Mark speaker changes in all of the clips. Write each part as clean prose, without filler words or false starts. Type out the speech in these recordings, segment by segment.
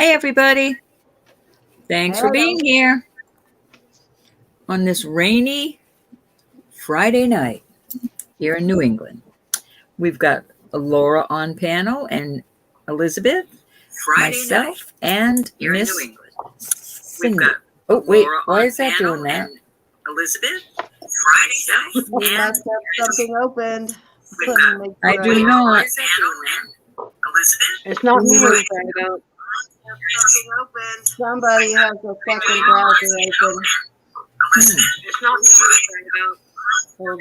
Speaker 1: Hi, everybody. Thanks for
Speaker 2: Hello.
Speaker 1: being here on this rainy Friday night here in New England. We've got Laura on panel and Elizabeth, myself, and Miss Cindy. Oh, wait, why is that doing that?
Speaker 3: Elizabeth, Friday
Speaker 2: We
Speaker 3: night,
Speaker 2: must have something opened.
Speaker 3: We've
Speaker 2: Let me
Speaker 1: I
Speaker 2: make
Speaker 1: do
Speaker 2: sure
Speaker 1: not.
Speaker 3: Elizabeth,
Speaker 4: It's not me.
Speaker 2: something open. Somebody has a second browser open.
Speaker 4: It's not me.
Speaker 2: Hold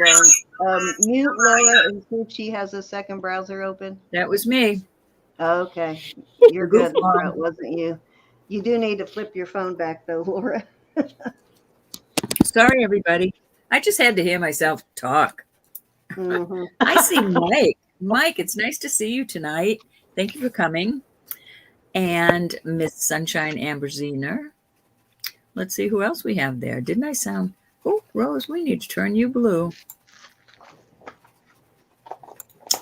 Speaker 2: on. Mute Laura and see if she has a second browser open.
Speaker 1: That was me.
Speaker 2: Okay. You're
Speaker 1: Go
Speaker 2: good, Laura.
Speaker 1: on.
Speaker 2: It wasn't you. You do need to flip your phone back though, Laura.
Speaker 1: Sorry, everybody. I just had to hear myself talk.
Speaker 2: Mhm.
Speaker 1: I see Mike. Mike, it's nice to see you tonight. Thank you for coming. And Miss Sunshine Amberziner. Let's see who else we have there. Didn't I sound? Oh, Rose, we need to turn you blue.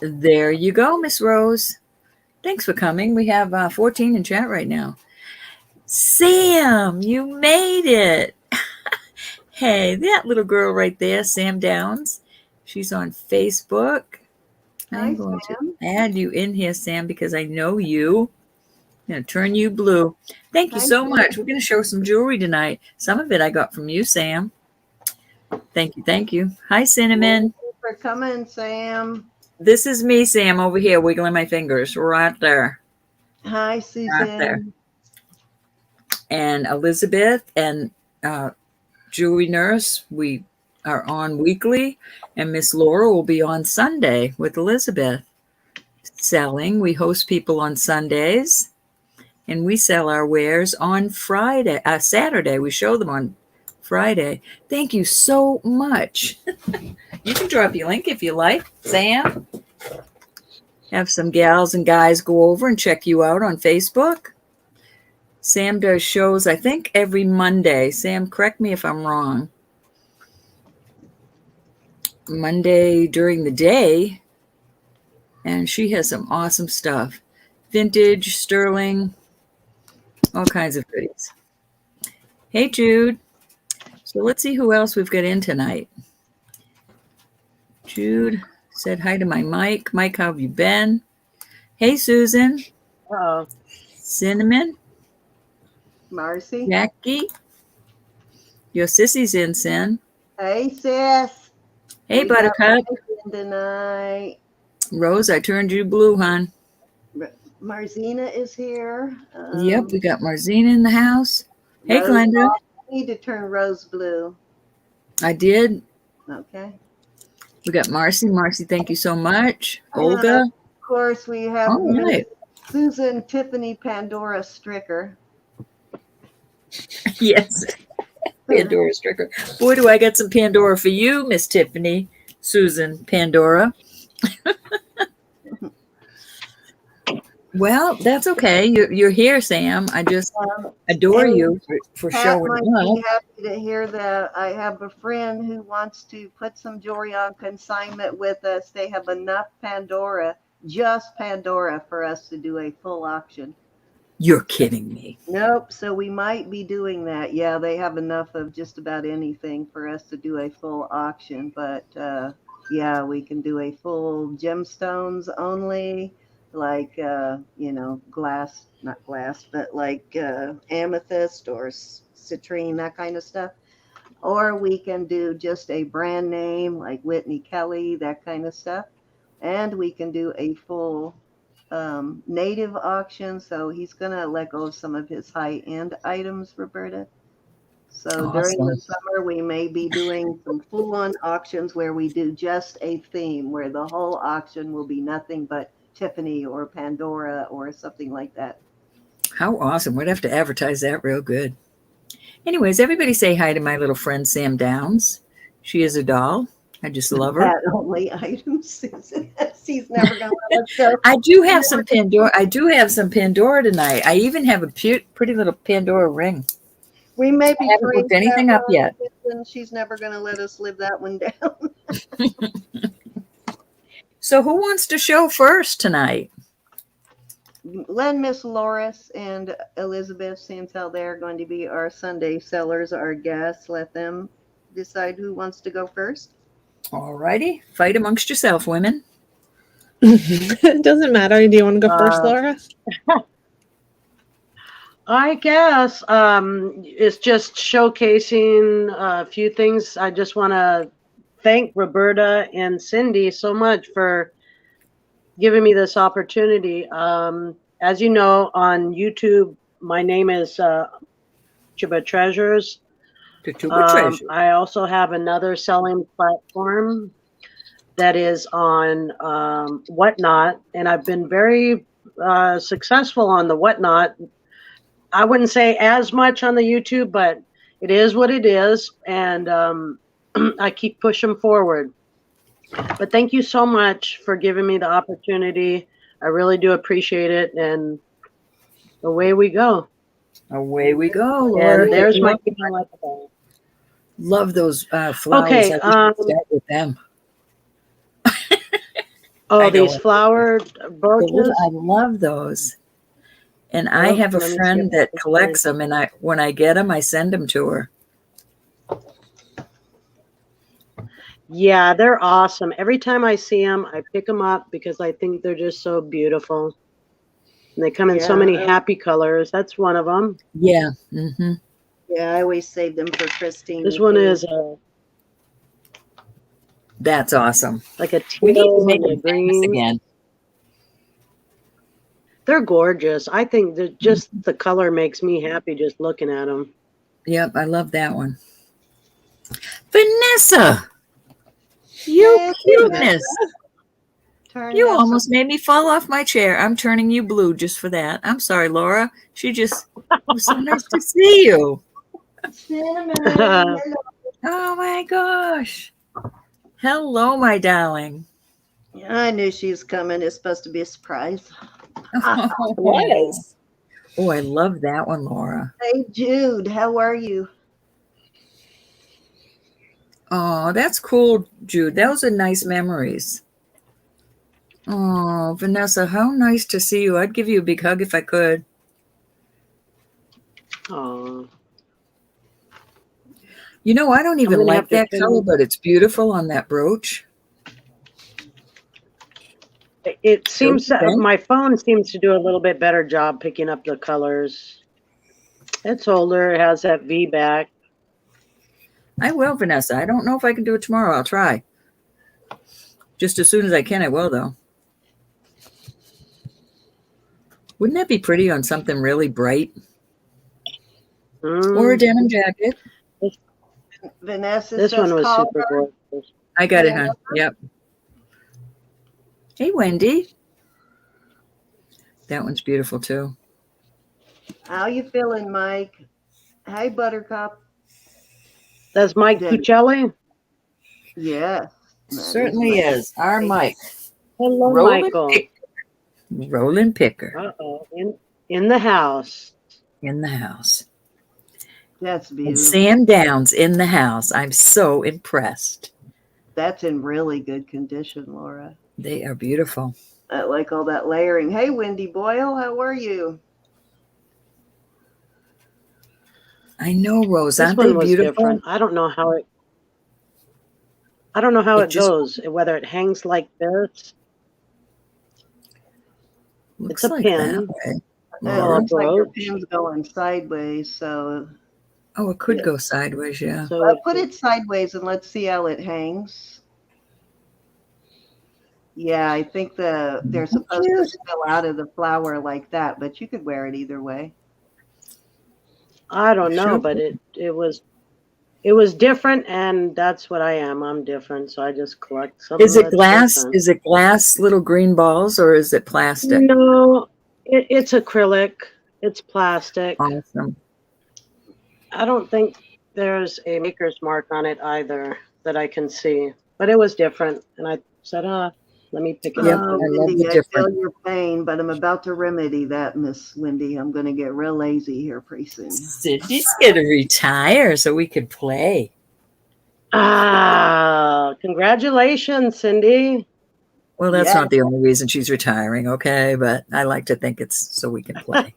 Speaker 1: There you go, Miss Rose. Thanks for coming. We have 14 in chat right now. Sam, you made it. Hey, that little girl right there, Sam Downs. She's on Facebook.
Speaker 2: Hi,
Speaker 1: I'm going
Speaker 2: Sam.
Speaker 1: to add you in here, Sam, because I know you. I'm going to turn you blue. Thank you
Speaker 2: Hi,
Speaker 1: so
Speaker 2: Sam.
Speaker 1: much. We're going to show some jewelry tonight. Some of it I got from you, Sam. Thank you. Thank you. Hi, Cinnamon.
Speaker 2: Thank you for coming, Sam.
Speaker 1: This is me, Sam, over here, wiggling my fingers right there.
Speaker 2: Hi,
Speaker 1: Right there.
Speaker 2: Susan.
Speaker 1: And Elizabeth and Jewelry Nurse, we are on weekly. And Miss Laura will be on Sunday with Elizabeth selling. We host people on Sundays. And we sell our wares on Saturday. We show them on Friday. Thank you so much. You can drop your link if you like, Sam. Have some gals and guys go over and check you out on Facebook. Sam does shows, I think, every Monday. Sam, correct me if I'm wrong. Monday during the day. And she has some awesome stuff. Vintage, sterling, all kinds of goodies. Hey, Jude. So let's see who else we've got in tonight. Jude said hi to my Mike. Mike, how have you been? Hey, Susan.
Speaker 4: Oh,
Speaker 1: Cinnamon.
Speaker 2: Marcy.
Speaker 1: Jackie. Your sissy's in, Sin.
Speaker 2: Hey, sis.
Speaker 1: Hey,
Speaker 2: We got
Speaker 1: Buttercup.
Speaker 2: Mike in tonight.
Speaker 1: Rose, I turned you blue, hon.
Speaker 2: Marzina is here.
Speaker 1: Yep, we got Marzina in the house. Hey,
Speaker 2: Rose,
Speaker 1: Glenda.
Speaker 2: I need to turn Rose blue.
Speaker 1: I did.
Speaker 2: Okay.
Speaker 1: We got Marcy. Marcy, thank you so much.
Speaker 2: And
Speaker 1: Olga.
Speaker 2: of course, we have
Speaker 1: All
Speaker 2: Miss
Speaker 1: right.
Speaker 2: Susan Tiffany Pandora Stricker.
Speaker 1: Yes. Pandora Stricker. Boy, do I got some Pandora for you, Miss Tiffany. Susan Pandora. Well, that's okay. You're here, Sam. I just adore
Speaker 2: and
Speaker 1: you for
Speaker 2: Pat
Speaker 1: showing
Speaker 2: might
Speaker 1: up.
Speaker 2: be happy to hear that I have a friend who wants to put some jewelry on consignment with us. They have enough Pandora, just Pandora, for us to do a full auction.
Speaker 1: You're kidding me.
Speaker 2: Nope. So we might be doing that. Yeah, they have enough of just about anything for us to do a full auction. But yeah, we can do a full gemstones only, like glass, not glass, but like amethyst or citrine, that kind of stuff. Or we can do just a brand name like Whitney Kelly, that kind of stuff. And we can do a full native auction. So he's going to let go of some of his high-end items, Roberta. So during the
Speaker 1: Awesome.
Speaker 2: summer, we may be doing some full-on auctions where we do just a theme, where the whole auction will be nothing but Tiffany or Pandora or something like that.
Speaker 1: How awesome. We'd have to advertise that real good. Anyways, everybody say hi to my little friend, Sam Downs. She is a doll. I just love her.
Speaker 2: That only items, Susan. She's never going to let us go.
Speaker 1: I do have some Pandora. I do have some Pandora tonight. I even have a pretty little Pandora ring.
Speaker 2: We may be
Speaker 1: I haven't looked anything up yet.
Speaker 2: And she's never going to let us live that one down.
Speaker 1: So who wants to show first tonight?
Speaker 2: let Miss Loris and Elizabeth, since how they're going to be our Sunday sellers, our guests, let them decide who wants to go first.
Speaker 1: All righty. Fight amongst yourself, women.
Speaker 5: It doesn't matter. Do you want to go first, Laura?
Speaker 4: I guess it's just showcasing a few things. I just want to thank Roberta and Cindy so much for giving me this opportunity. As you know, on YouTube, my name is TichubaTreasures.
Speaker 1: TichubaTreasures.
Speaker 4: I also have another selling platform that is on Whatnot, and I've been very successful on the Whatnot. I wouldn't say as much on the YouTube, but it is what it is, and I keep pushing forward. But thank you so much for giving me the opportunity. I really do appreciate it, and away we go.
Speaker 1: Away we go, Laura.
Speaker 4: And there's my email.
Speaker 1: Love those flowers.
Speaker 4: Okay,
Speaker 1: I wish we'd start with them.
Speaker 4: Oh, these flower brooches.
Speaker 1: I love those. And I have a friend that collects them, and when I get them, I send them to her.
Speaker 4: Yeah, they're awesome. Every time I see them, I pick them up because I think they're just so beautiful. And they come in so many happy colors. That's one of them.
Speaker 1: Yeah. Mm-hmm.
Speaker 2: Yeah, I always save them for Christine.
Speaker 4: This one is
Speaker 1: that's awesome.
Speaker 4: Like a
Speaker 1: We need to
Speaker 4: teal
Speaker 1: make
Speaker 4: and a
Speaker 1: them famous
Speaker 4: green.
Speaker 1: again.
Speaker 4: They're gorgeous. I think that just the color makes me happy just looking at them.
Speaker 1: Yep, I love that one. Vanessa, you cuteness. You almost made me fall off my chair. I'm turning you blue just for that. I'm sorry, Laura. It was so nice to see you. Oh my gosh. Hello, my darling.
Speaker 2: I knew she was coming. It's supposed to be a surprise.
Speaker 1: Yes. Oh, I love that one, Laura.
Speaker 2: Hey, Jude, how are you?
Speaker 1: Oh, that's cool, Jude. Those are nice memories. Oh, Vanessa, how nice to see you. I'd give you a big hug if I could.
Speaker 4: Oh,
Speaker 1: You know, I don't even like that color, but it's beautiful on that brooch.
Speaker 4: it seems that my phone seems to do a little bit better job picking up the colors. It's older. It has that V back.
Speaker 1: I will, Vanessa. I don't know if I can do it tomorrow. I'll try. Just as soon as I can, I will, though. Wouldn't that be pretty on something really bright? Or a denim jacket?
Speaker 2: Vanessa
Speaker 4: This
Speaker 2: says
Speaker 4: one was
Speaker 2: call
Speaker 4: super
Speaker 2: her.
Speaker 4: gorgeous.
Speaker 1: I got it, hon. Yep. Hey, Wendy. That one's beautiful, too.
Speaker 2: How you feeling, Mike? Hey, Buttercup.
Speaker 4: That's Mike Cuccelli?
Speaker 2: Yes.
Speaker 1: Certainly is. Our Mike.
Speaker 4: Hello,
Speaker 1: Roland
Speaker 4: Michael.
Speaker 1: Picker. Roland Picker.
Speaker 4: Uh-oh. In the house.
Speaker 1: In the house.
Speaker 2: That's
Speaker 1: And
Speaker 2: beautiful.
Speaker 1: Sam Downs in the house. I'm so impressed.
Speaker 2: That's in really good condition, Laura.
Speaker 1: They are beautiful.
Speaker 2: I like all that layering. Hey, Wendy Boyle, how are you?
Speaker 1: I know, Rose.
Speaker 4: This
Speaker 1: Aren't
Speaker 4: one
Speaker 1: they
Speaker 4: was
Speaker 1: beautiful?
Speaker 4: different. I don't know how it goes, whether it hangs like this.
Speaker 1: Looks
Speaker 4: It's a
Speaker 1: like
Speaker 4: pin.
Speaker 1: that way.
Speaker 2: It
Speaker 4: Or a
Speaker 2: looks like your
Speaker 4: brooch.
Speaker 2: pin's going sideways, so
Speaker 1: Oh, it could go sideways, yeah.
Speaker 4: So
Speaker 2: well, put it sideways and let's see how it hangs. Yeah, I think they're supposed to spill out of the flower like that, but you could wear it either way.
Speaker 4: I don't know,
Speaker 1: Sure.
Speaker 4: but it was different, and that's what I am. I'm different, so I just collect something.
Speaker 1: Is it
Speaker 4: that's
Speaker 1: glass?
Speaker 4: different.
Speaker 1: Is it glass little green balls or is it plastic?
Speaker 4: No, it's acrylic. It's plastic.
Speaker 1: Awesome.
Speaker 4: I don't think there's a maker's mark on it either that I can see, but it was different, and I said, let me pick it
Speaker 1: Yep,
Speaker 4: up.
Speaker 1: I love
Speaker 2: Wendy,
Speaker 1: the
Speaker 2: I feel
Speaker 1: difference.
Speaker 2: your pain, but I'm about to remedy that, Miss Wendy. I'm going to get real lazy here pretty soon.
Speaker 1: Cindy's going to retire so we could play.
Speaker 4: Congratulations, Cindy.
Speaker 1: Well, that's
Speaker 4: Yeah.
Speaker 1: not the only reason she's retiring, okay? But I like to think it's so we can play.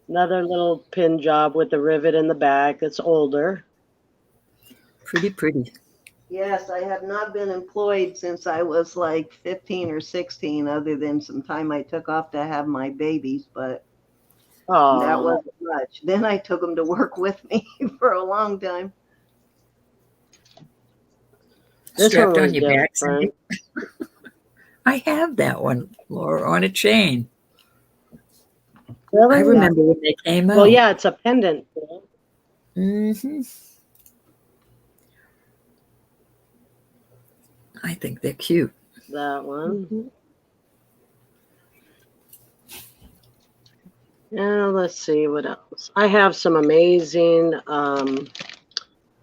Speaker 4: Another little pin job with the rivet in the back. It's older.
Speaker 1: Pretty, pretty.
Speaker 2: Yes, I have not been employed since I was like 15 or 16, other than some time I took off to have my babies, but that
Speaker 4: Oh,
Speaker 2: wasn't much. Then I took them to work with me for a long time.
Speaker 4: this
Speaker 1: Strapped
Speaker 4: one
Speaker 1: on
Speaker 4: was
Speaker 1: your back,
Speaker 4: different.
Speaker 1: Cindy. I have that one, Laura, on a chain.
Speaker 4: Really?
Speaker 1: I remember when they came out.
Speaker 4: Well, yeah, it's a pendant.
Speaker 1: Hmm. I think they're cute.
Speaker 4: That one. Now let's see what else. I have some amazing.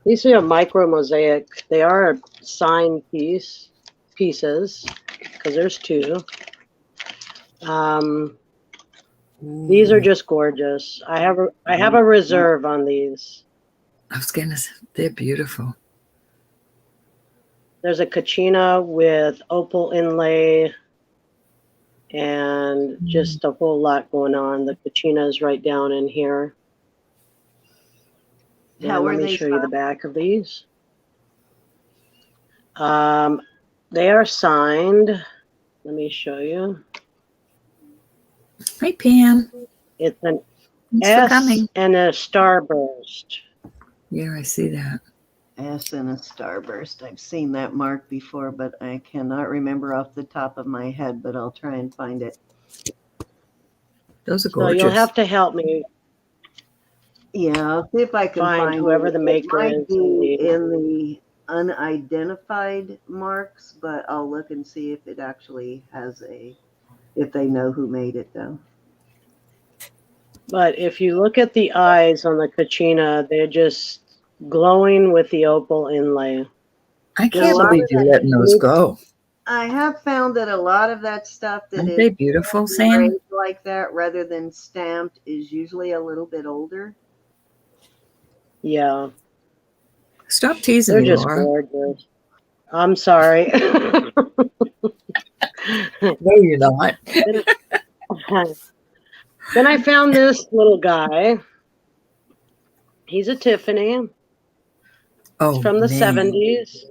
Speaker 4: These are micro mosaic. They are signed pieces because there's two. These are just gorgeous. I have a reserve on these.
Speaker 1: I was gonna say, they're beautiful.
Speaker 4: There's a kachina with opal inlay and just a whole lot going on. The kachina is right down in here.
Speaker 2: How
Speaker 4: And
Speaker 2: are
Speaker 4: let me
Speaker 2: they
Speaker 4: show you the back of these. They are signed. Let me show you.
Speaker 1: Hey, Pam.
Speaker 4: It's an
Speaker 1: Thanks for
Speaker 4: S
Speaker 1: coming.
Speaker 4: and a starburst.
Speaker 1: Yeah, I see that.
Speaker 2: S and a starburst. I've seen that mark before, but I cannot remember off the top of my head, but I'll try and find it.
Speaker 1: Those are
Speaker 4: So
Speaker 1: gorgeous.
Speaker 4: you'll have to help me
Speaker 2: Yeah, I'll see if I can
Speaker 4: find
Speaker 2: find
Speaker 4: whoever
Speaker 2: it.
Speaker 4: the
Speaker 2: It
Speaker 4: maker
Speaker 2: might
Speaker 4: is.
Speaker 2: be in the unidentified marks, but I'll look and see if it actually has if they know who made it though.
Speaker 4: But if you look at the eyes on the kachina, they're just glowing with the opal inlay.
Speaker 1: I
Speaker 2: A
Speaker 1: can't
Speaker 2: lot
Speaker 1: believe
Speaker 2: of
Speaker 1: you're
Speaker 2: that,
Speaker 1: letting those go.
Speaker 2: I have found that a lot of that stuff that
Speaker 1: Aren't
Speaker 2: is
Speaker 1: they beautiful, Sam?
Speaker 2: engraved like that rather than stamped is usually a little bit older.
Speaker 4: Yeah,
Speaker 1: Stop teasing
Speaker 4: they're
Speaker 1: me,
Speaker 4: just
Speaker 1: Laura.
Speaker 4: gorgeous. I'm sorry.
Speaker 1: No, you're not.
Speaker 4: Then I found this little guy. He's a Tiffany. It's
Speaker 1: Oh,
Speaker 4: from the
Speaker 1: man.
Speaker 4: 70s.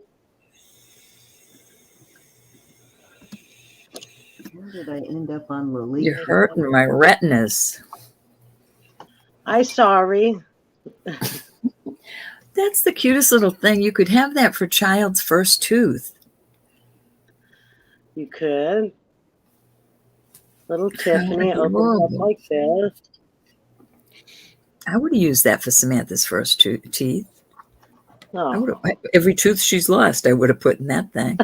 Speaker 2: How did I end up on Lolita?
Speaker 1: You're hurting my retinas.
Speaker 4: I'm sorry.
Speaker 1: That's the cutest little thing. You could have that for child's first tooth.
Speaker 4: You could. Little
Speaker 1: How
Speaker 4: Tiffany opens up
Speaker 1: adorable.
Speaker 4: like this.
Speaker 1: I would have used that for Samantha's first teeth.
Speaker 4: Oh,
Speaker 1: Every tooth she's lost, I would have put in that thing.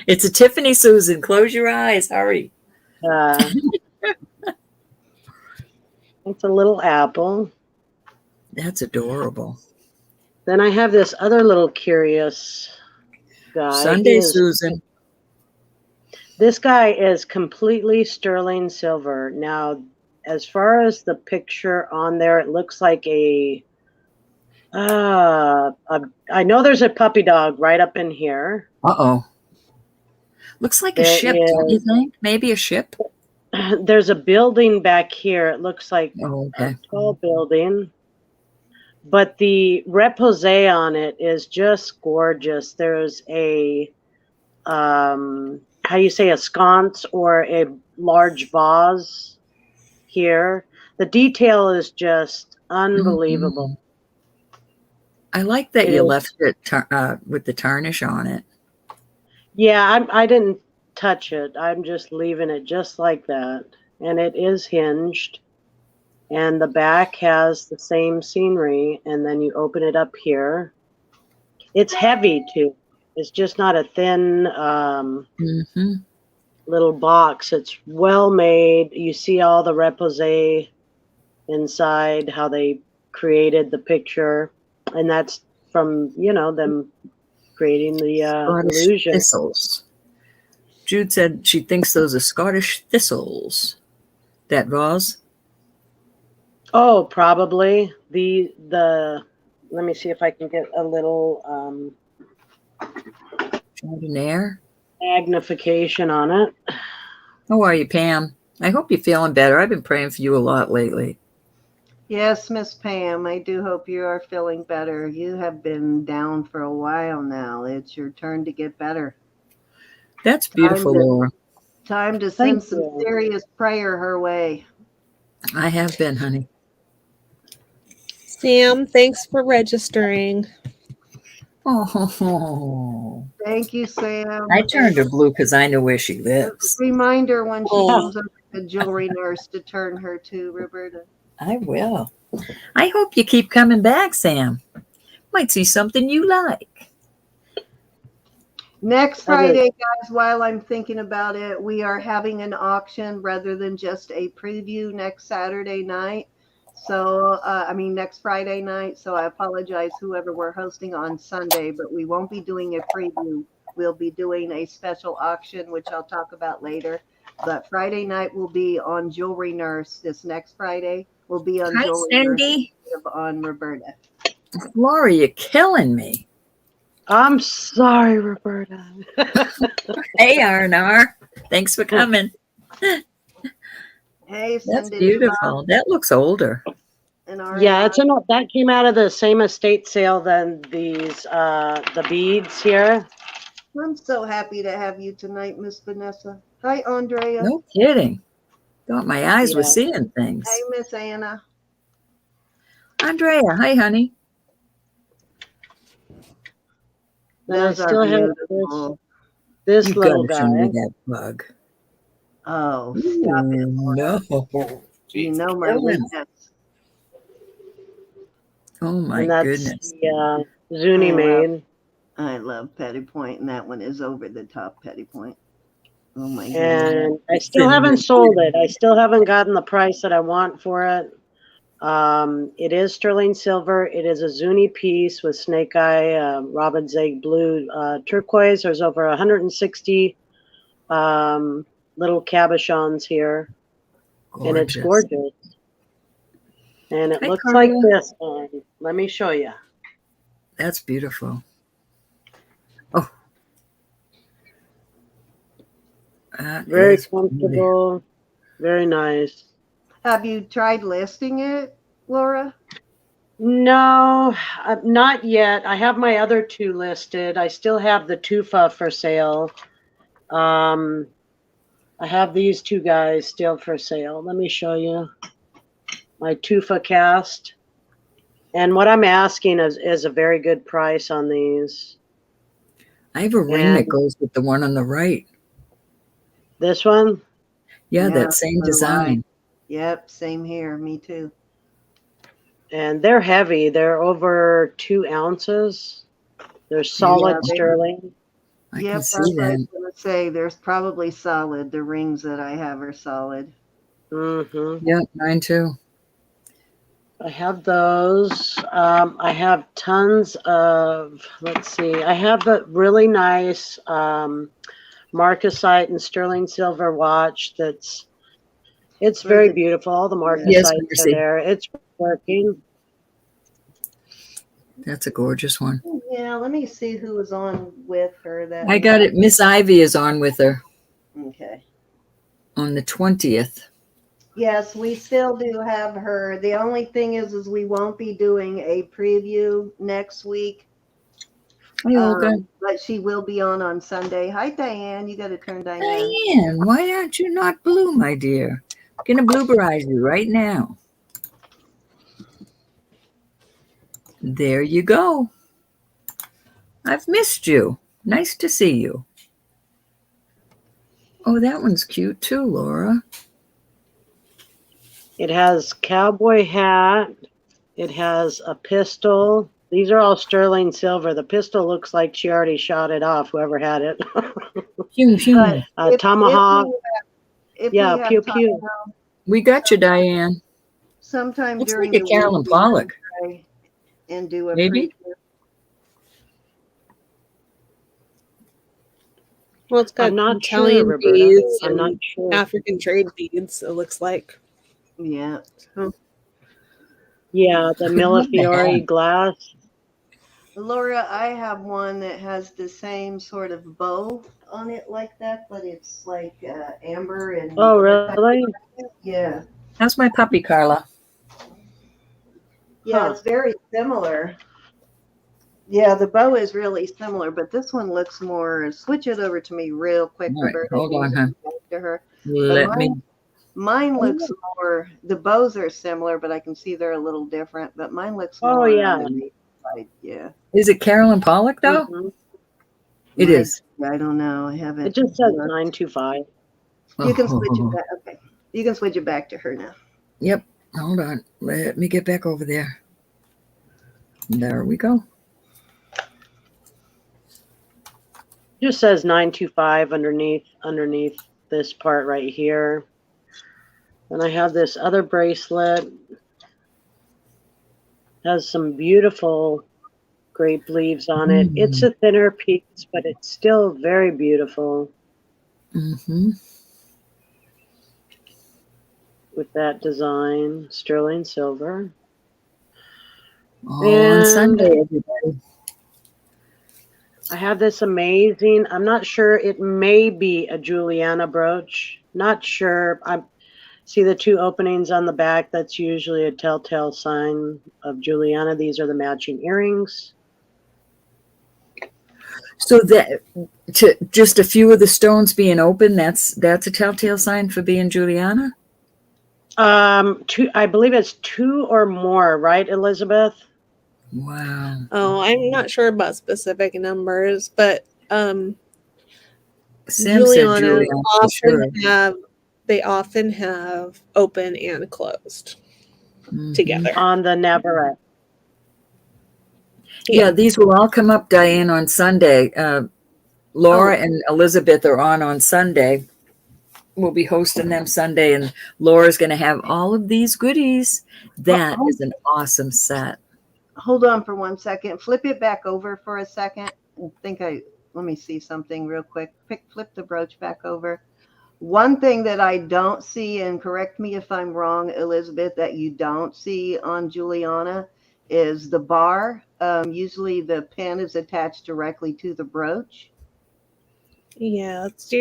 Speaker 1: It's a Tiffany, Susan. Close your eyes. Hurry.
Speaker 4: it's a little apple.
Speaker 1: That's adorable.
Speaker 4: Then I have this other little curious guy.
Speaker 1: Sunday, Susan.
Speaker 4: This guy is completely sterling silver. Now, as far as the picture on there, it looks like I know there's a puppy dog right up in here.
Speaker 1: Uh-oh. Looks like a ship, don't you think? Maybe a ship?
Speaker 4: There's a building back here. It looks like a tall building. But the repose on it is just gorgeous. There's a, how you say, a sconce or a large vase here. The detail is just unbelievable.
Speaker 1: Mm-hmm. I like that you left it with the tarnish on it.
Speaker 4: Yeah, I didn't touch it. I'm just leaving it just like that. And it is hinged. And the back has the same scenery. And then you open it up here. It's heavy too. It's just not a thin little box. It's well made. You see all the repose inside, how they created the picture. And that's from, them creating the illusion.
Speaker 1: Thistles. Jude said she thinks those are Scottish thistles. That vase?
Speaker 4: Oh, probably. The let me see if I can get a little
Speaker 1: Jardiniere.
Speaker 4: magnification on it.
Speaker 1: How are you, Pam? I hope you're feeling better. I've been praying for you a lot lately.
Speaker 2: Yes, Miss Pam, I do hope you are feeling better. You have been down for a while now. It's your turn to get better.
Speaker 1: That's beautiful, Laura.
Speaker 2: Time to
Speaker 4: Thank
Speaker 2: send some
Speaker 4: you.
Speaker 2: serious prayer her way.
Speaker 1: I have been, honey.
Speaker 5: Sam, thanks for registering.
Speaker 1: Oh,
Speaker 2: Thank you, Sam.
Speaker 1: I turned her blue because I know where she lives.
Speaker 2: Reminder when she
Speaker 4: Oh.
Speaker 2: comes over to Jewelry Nurse to turn her to Roberta.
Speaker 1: I will. I hope you keep coming back, Sam. Might see something you like.
Speaker 2: Next
Speaker 4: I did.
Speaker 2: Friday, guys, while I'm thinking about it, we are having an auction rather than just a preview next Saturday night. So, next Friday night. So I apologize, whoever we're hosting on Sunday, but we won't be doing a preview. We'll be doing a special auction, which I'll talk about later. But Friday night will be on Jewelry Nurse. This next Friday will be on
Speaker 1: Hi,
Speaker 2: Jewelry Nurse
Speaker 1: Cindy.
Speaker 2: instead of on Roberta.
Speaker 1: Laura, you're killing me.
Speaker 4: I'm sorry, Roberta.
Speaker 1: Hey, R&R. Thanks for coming.
Speaker 2: Hey,
Speaker 1: That's
Speaker 2: send it
Speaker 1: beautiful. That looks older.
Speaker 2: in our
Speaker 4: Yeah, that came out of the same estate sale than these the beads here.
Speaker 2: I'm so happy to have you tonight, Miss Vanessa. Hi, Andrea.
Speaker 1: No kidding. Thought my eyes were
Speaker 4: Yeah.
Speaker 1: seeing things.
Speaker 2: Hey, Miss Anna.
Speaker 1: Andrea, hi, honey.
Speaker 4: Then
Speaker 2: Those
Speaker 4: I
Speaker 2: are
Speaker 4: still have
Speaker 2: beautiful.
Speaker 4: this
Speaker 1: You
Speaker 4: little
Speaker 1: gotta show me
Speaker 4: guy.
Speaker 1: that bug.
Speaker 2: Oh, stop it.
Speaker 1: No.
Speaker 2: You
Speaker 1: She's
Speaker 2: know my
Speaker 1: killing me.
Speaker 2: weakness.
Speaker 1: Oh my
Speaker 4: And that's
Speaker 1: goodness.
Speaker 4: the Zuni
Speaker 2: I love-
Speaker 4: made.
Speaker 2: I love Petty Point, and that one is over the top Petty Point. Oh my goodness.
Speaker 4: And I
Speaker 1: It's
Speaker 4: still
Speaker 1: in
Speaker 4: haven't
Speaker 1: the-
Speaker 4: sold it. I still haven't gotten the price that I want for it. It is sterling silver. It is a Zuni piece with snake eye, robin's egg blue, turquoise. There's over 160 little cabochons here, and it's gorgeous. And it
Speaker 1: Hi,
Speaker 4: looks
Speaker 1: Carla.
Speaker 4: like this one. Let me show you.
Speaker 1: That's beautiful. Oh. That
Speaker 4: Very
Speaker 1: is
Speaker 4: comfortable. Very nice.
Speaker 2: Have you tried listing it, Laura?
Speaker 4: No, not yet. I have my other two listed. I still have the tufa for sale. I have these two guys still for sale. Let me show you my tufa cast. And what I'm asking is a very good price on these.
Speaker 1: I have a ring that goes with the one on the right.
Speaker 4: This one?
Speaker 1: Yeah,
Speaker 2: Yeah,
Speaker 1: that same
Speaker 2: so do
Speaker 1: design.
Speaker 2: Yep, same here. Me too.
Speaker 4: And they're heavy. They're over 2 ounces. They're solid
Speaker 2: Yeah,
Speaker 4: sterling.
Speaker 1: I
Speaker 2: Yep,
Speaker 1: can
Speaker 2: that's
Speaker 1: see
Speaker 2: what I
Speaker 1: that.
Speaker 2: was going to say. There's probably solid. The rings that I have are solid.
Speaker 4: Mm-hmm.
Speaker 1: Yeah, mine too.
Speaker 4: I have those. I have tons of, let's see, I have a really nice marcasite and sterling silver watch it's very beautiful. All the marcasites
Speaker 1: Yes,
Speaker 4: are
Speaker 1: Mercy.
Speaker 4: there. It's working.
Speaker 1: That's a gorgeous one.
Speaker 2: Yeah, let me see who was on with her. That
Speaker 1: I got it. Miss Ivy is on with her
Speaker 2: Okay.
Speaker 1: on the 20th.
Speaker 2: Yes, we still do have her. The only thing is we won't be doing a preview next week.
Speaker 1: Hey, Olga.
Speaker 2: But she will be on Sunday. Hi, Diane. You got to turn Diane.
Speaker 1: Diane, why aren't you not blue, my dear? I'm going to blueberize you right now. There you go. I've missed you. Nice to see you. Oh, that one's cute too, Laura.
Speaker 4: It has cowboy hat. It has a pistol. These are all sterling silver. The pistol looks like she already shot it off, whoever had it.
Speaker 1: Pew, pew.
Speaker 4: Tomahawk.
Speaker 2: If
Speaker 4: Yeah,
Speaker 2: we have
Speaker 4: pew,
Speaker 2: time,
Speaker 4: pew.
Speaker 1: We got you, Diane.
Speaker 2: sometime
Speaker 1: Looks
Speaker 2: during
Speaker 1: like a
Speaker 2: the
Speaker 1: Carolyn
Speaker 2: week,
Speaker 1: Pollock.
Speaker 2: try and do a
Speaker 1: Maybe?
Speaker 2: preview.
Speaker 5: Well, it's got
Speaker 4: I'm not
Speaker 5: Italian
Speaker 4: sure, Roberta.
Speaker 5: beads
Speaker 4: I'm not
Speaker 5: and
Speaker 4: sure.
Speaker 5: African trade beads, it looks like.
Speaker 2: Yeah.
Speaker 4: Yeah, the
Speaker 1: Love the
Speaker 4: Millefiori
Speaker 1: hat.
Speaker 4: glass.
Speaker 2: Laura, I have one that has the same sort of bow on it like that, but it's like amber and
Speaker 4: Oh, really?
Speaker 2: yeah.
Speaker 1: How's my puppy, Carla?
Speaker 2: Yeah,
Speaker 4: Huh.
Speaker 2: it's very similar. Yeah, the bow is really similar, but this one looks more. Switch it over to me real quick,
Speaker 1: All right,
Speaker 2: Roberta.
Speaker 1: hold on, huh?
Speaker 2: To her. But
Speaker 1: Let me.
Speaker 2: mine looks more. The bows are similar, but I can see they're a little different. But mine looks
Speaker 4: Oh,
Speaker 2: more
Speaker 4: yeah.
Speaker 2: on the native side. Yeah,
Speaker 1: Is it Carolyn Pollock though?
Speaker 4: Mhm.
Speaker 1: It is.
Speaker 2: I don't know. I haven't.
Speaker 4: It just says
Speaker 2: looked.
Speaker 4: 925.
Speaker 2: You can switch it
Speaker 1: Oh,
Speaker 2: back. Okay, you can switch it back to her now.
Speaker 1: yep. Hold on. Let me get back over there. There we go.
Speaker 4: Just says 925 underneath this part right here. And I have this other bracelet. Has some beautiful grape leaves on it. It's a thinner piece, but it's still very beautiful
Speaker 1: Mm-hmm.
Speaker 4: with that design, sterling silver.
Speaker 1: On Sunday, everybody.
Speaker 4: I have this amazing, I'm not sure, it may be a Juliana brooch. Not sure. I see the two openings on the back. That's usually a telltale sign of Juliana. These are the matching earrings.
Speaker 1: So that to just a few of the stones being open, that's a telltale sign for being Juliana.
Speaker 4: Two, I believe it's two or more, right, Elizabeth?
Speaker 1: Wow.
Speaker 5: Oh, I'm not sure about specific numbers, but
Speaker 1: Sam said
Speaker 5: Juliana
Speaker 1: Juliana for sure.
Speaker 5: they often have open and closed together.
Speaker 4: On the Navarrete.
Speaker 1: Yeah, these will all come up, Diane, on Sunday. Laura and Elizabeth are on Sunday. We'll be hosting them Sunday, and Laura's going to have all of these goodies. That is an awesome set.
Speaker 2: Hold on for 1 second. Flip it back over for a second. Let me see something real quick. Flip the brooch back over. One thing that I don't see, and correct me if I'm wrong, Elizabeth, that you don't see on Juliana is the bar. Usually the pin is attached directly to the brooch.
Speaker 5: Yeah, it's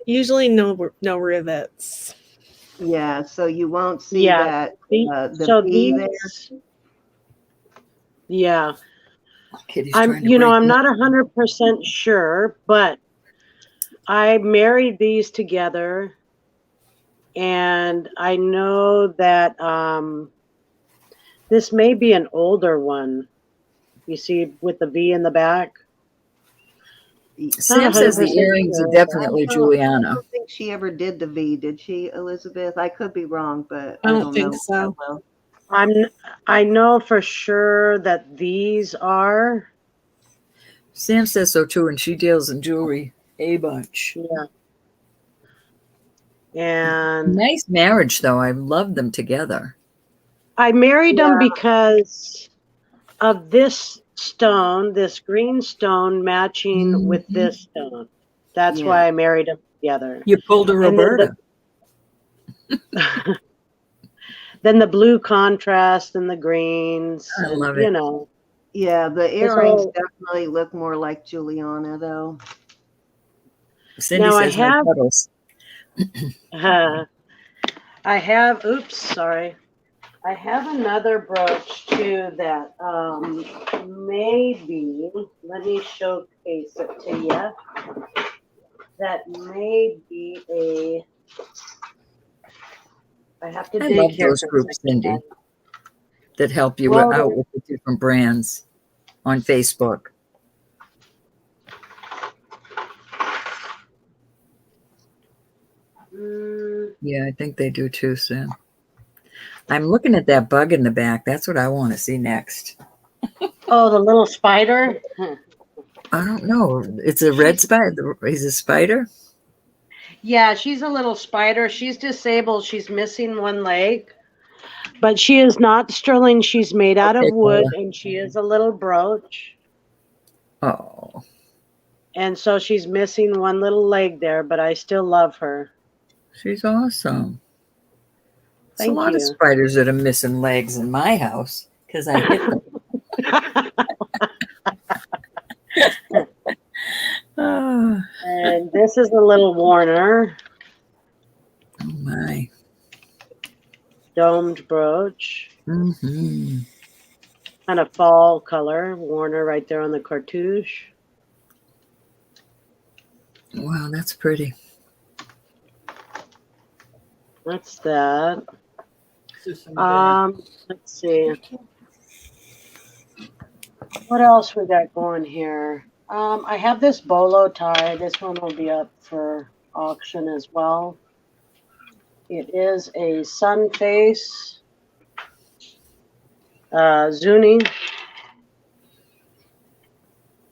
Speaker 5: usually no rivets.
Speaker 2: Yeah, so you won't see that.
Speaker 4: So
Speaker 2: P there.
Speaker 4: Yeah.
Speaker 1: Kitty's
Speaker 4: I'm
Speaker 1: trying to break
Speaker 4: I'm
Speaker 1: me.
Speaker 4: not 100% sure, but I married these together, and I know that this may be an older one. You see, with the V in the back.
Speaker 1: Sam says the
Speaker 4: 100%
Speaker 1: earrings are
Speaker 4: sure.
Speaker 1: definitely
Speaker 2: I
Speaker 1: Juliana.
Speaker 2: don't think she ever did the V, did she, Elizabeth? I could be wrong, but
Speaker 5: I
Speaker 2: I
Speaker 5: don't
Speaker 2: don't
Speaker 5: think
Speaker 2: know
Speaker 5: so.
Speaker 2: that well.
Speaker 4: I know for sure that these are.
Speaker 1: Sam says so too, and she deals in jewelry a bunch.
Speaker 4: Yeah. And
Speaker 1: Nice marriage, though. I love them together.
Speaker 4: I married them because of this stone, this green stone matching with this stone. That's why I married them together.
Speaker 1: You pulled a Roberta.
Speaker 4: Then the blue contrast and the greens.
Speaker 1: I love it.
Speaker 4: You know.
Speaker 2: Yeah, the earrings definitely look more like Juliana, though.
Speaker 1: Cindy
Speaker 4: Now
Speaker 1: says no puddles.
Speaker 4: I have, oops, sorry. I have another brooch too that maybe, let me showcase it to you. That may be I have to
Speaker 1: I
Speaker 4: dig
Speaker 1: love
Speaker 4: here
Speaker 1: those
Speaker 4: for a
Speaker 1: groups,
Speaker 4: second.
Speaker 1: Cindy, that help you
Speaker 4: Well,
Speaker 1: out with the different brands on Facebook. Yeah, I think they do too, Sam. I'm looking at that bug in the back. That's what I want to see next.
Speaker 4: Oh, the little spider?
Speaker 1: I don't know. It's a red spider. He's a spider?
Speaker 4: Yeah, she's a little spider. She's disabled. She's missing one leg. But she is not sterling. She's made out of wood, and she is a little brooch.
Speaker 1: Oh.
Speaker 4: And so she's missing one little leg there, but I still love her.
Speaker 1: She's awesome. There's a lot
Speaker 4: Thank
Speaker 1: of
Speaker 4: you.
Speaker 1: spiders that are missing legs in my house because I hit them.
Speaker 4: this is a little Warner
Speaker 1: Oh my.
Speaker 4: domed brooch,
Speaker 1: Mm-hmm.
Speaker 4: kind of fall color. Warner right there on the cartouche.
Speaker 1: Wow, that's pretty.
Speaker 4: That's that. Let's see. What else we got going here? I have this bolo tie. This one will be up for auction as well. It is a sun face Zuni.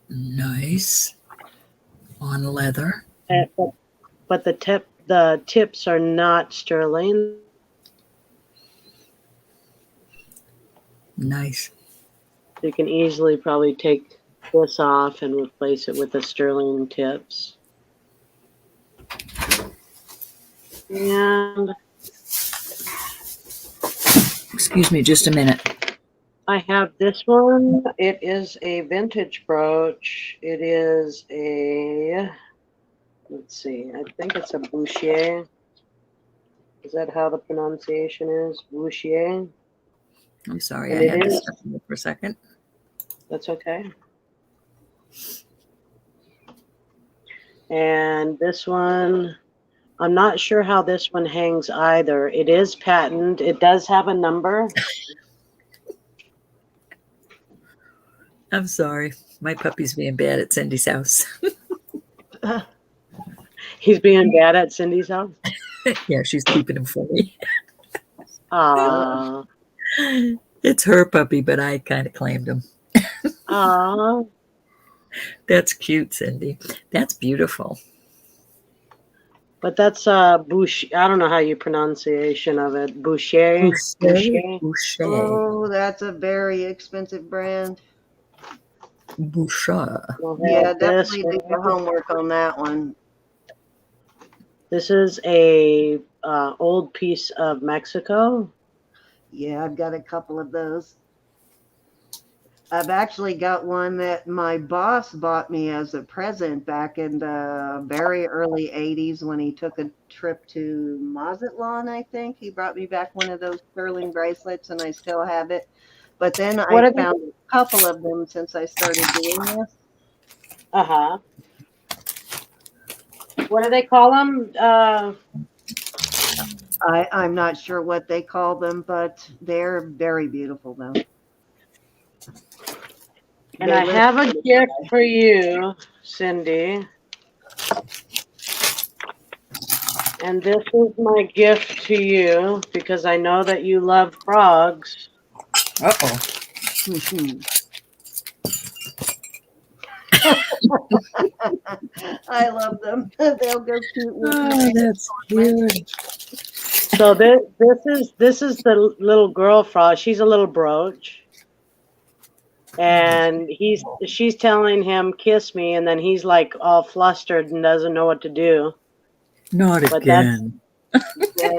Speaker 1: Nice. On leather.
Speaker 4: But the tips are not sterling.
Speaker 1: Nice.
Speaker 4: You can easily probably take this off and replace it with the sterling tips. And
Speaker 1: Excuse me just a minute.
Speaker 4: I have this one. It is a vintage brooch. It is a, let's see, I think it's a Boucher. Is that how the pronunciation is? Boucher?
Speaker 1: I'm sorry,
Speaker 4: And
Speaker 1: I
Speaker 4: it
Speaker 1: had to
Speaker 4: is-
Speaker 1: stop you for a second.
Speaker 4: That's okay. And this one, I'm not sure how this one hangs either. It is patent. It does have a number.
Speaker 1: I'm sorry. My puppy's being bad at Cindy's house.
Speaker 4: He's being bad at Cindy's house.
Speaker 1: Yeah, she's keeping him for me.
Speaker 4: Aw.
Speaker 1: It's her puppy, but I kind of claimed him.
Speaker 4: Aw.
Speaker 1: That's cute, Cindy. That's beautiful.
Speaker 4: But that's Boucher. I don't know how you pronunciation of it. Boucher.
Speaker 1: Boucher. Boucher.
Speaker 2: Oh, that's a very expensive brand.
Speaker 1: Boucher.
Speaker 4: We'll
Speaker 2: Yeah,
Speaker 4: have this
Speaker 2: definitely do
Speaker 4: one.
Speaker 2: your homework on that one.
Speaker 4: This is a old piece of Mexico.
Speaker 2: Yeah, I've got a couple of those. I've actually got one that my boss bought me as a present back in the very early 80s when he took a trip to Mazatlan, I think. He brought me back one of those sterling bracelets, and I still have it. But then
Speaker 4: What
Speaker 2: I
Speaker 4: are they-
Speaker 2: found a couple of them since I started doing this.
Speaker 4: Uh-huh. What do they call them?
Speaker 2: I'm not sure what they call them, but they're very beautiful, though.
Speaker 4: And
Speaker 2: They
Speaker 4: I
Speaker 2: list
Speaker 4: have a
Speaker 2: them.
Speaker 4: gift for you, Cindy. And this is my gift to you because I know that you love frogs.
Speaker 1: Uh-oh.
Speaker 2: I love them. They'll go cute with
Speaker 1: Oh,
Speaker 2: me.
Speaker 1: that's cute.
Speaker 4: So this is the little girl frog. She's a little brooch. And she's telling him, kiss me, and then he's like all flustered and doesn't know what to do.
Speaker 1: Not
Speaker 4: But
Speaker 1: again.
Speaker 2: Yeah,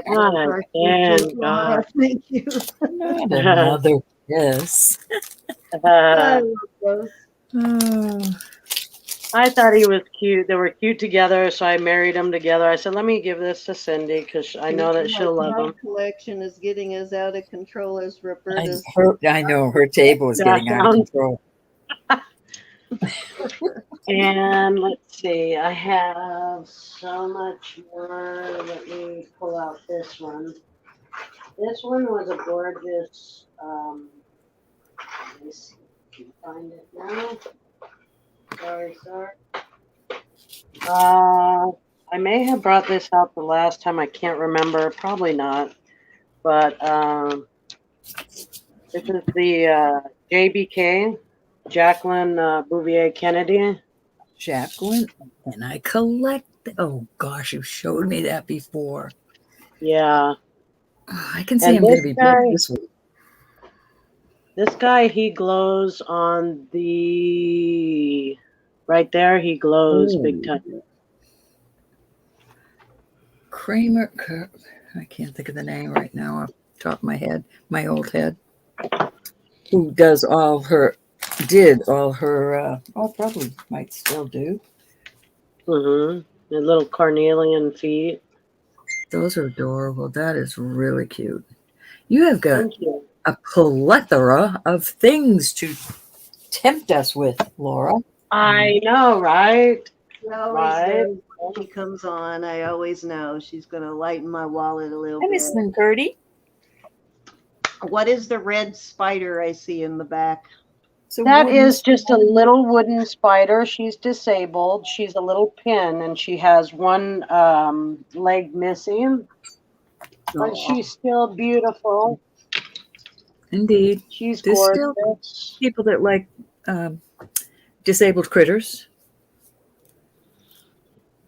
Speaker 4: Not
Speaker 2: those are
Speaker 4: again,
Speaker 2: cute.
Speaker 4: God.
Speaker 2: Thank you.
Speaker 1: Not another kiss.
Speaker 2: I love those.
Speaker 1: Oh,
Speaker 4: I thought he was cute. They were cute together, so I married them together. I said, let me give this to Cindy because I know that she'll love
Speaker 2: My
Speaker 4: them.
Speaker 2: collection is getting as out of control as Roberta's.
Speaker 1: I know her table is getting out of control.
Speaker 4: And let's see, I have so much more. Let me pull out this one. This one was a gorgeous, let me see if I can find it now. Sorry. I may have brought this out the last time. I can't remember. Probably not. But this is the JBK, Jacqueline Bouvier Kennedy.
Speaker 1: Jacqueline, and I collect. Oh gosh, you showed me that before.
Speaker 4: Yeah.
Speaker 1: Oh, I can see
Speaker 4: And
Speaker 1: I'm going to
Speaker 4: this
Speaker 1: be
Speaker 4: guy-
Speaker 1: broke this week.
Speaker 4: This guy, he glows on the right there. He glows big time.
Speaker 1: Kramer. I can't think of the name right now off the top of my head, my old head. Who does all her? Did all her? Oh, probably might still do.
Speaker 4: Mm-hmm. The little carnelian feet.
Speaker 1: Those are adorable. That is really cute. You have got
Speaker 4: Thank you.
Speaker 1: a plethora of things to tempt us with, Laura.
Speaker 4: I know, right?
Speaker 2: She always
Speaker 4: Right.
Speaker 2: knows when she comes on. I always know she's going to lighten my wallet a little
Speaker 1: Hi,
Speaker 2: bit.
Speaker 1: Miss Linkerty.
Speaker 2: What is the red spider I see in the back?
Speaker 1: So
Speaker 4: That is just a little wooden spider. She's disabled. She's a little pin, and she has one leg missing, but she's still beautiful.
Speaker 1: Indeed.
Speaker 4: She's
Speaker 1: There's still
Speaker 4: gorgeous.
Speaker 1: people that like disabled critters.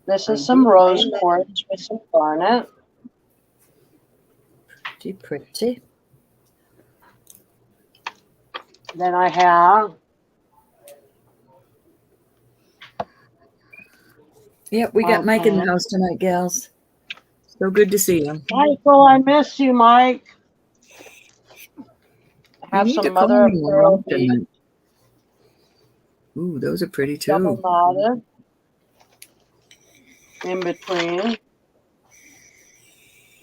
Speaker 4: This is some rose quartz with some garnet.
Speaker 1: Pretty pretty.
Speaker 4: Then I have
Speaker 1: Yep, we got Mike in the house tonight, gals. So good to see you.
Speaker 4: Michael, I miss you, Mike. I have
Speaker 1: You need to
Speaker 4: some
Speaker 1: call
Speaker 4: mother of
Speaker 1: me
Speaker 4: pearl
Speaker 1: more
Speaker 4: beads,
Speaker 1: often. Ooh, those are pretty
Speaker 4: double
Speaker 1: too.
Speaker 4: knotted in between.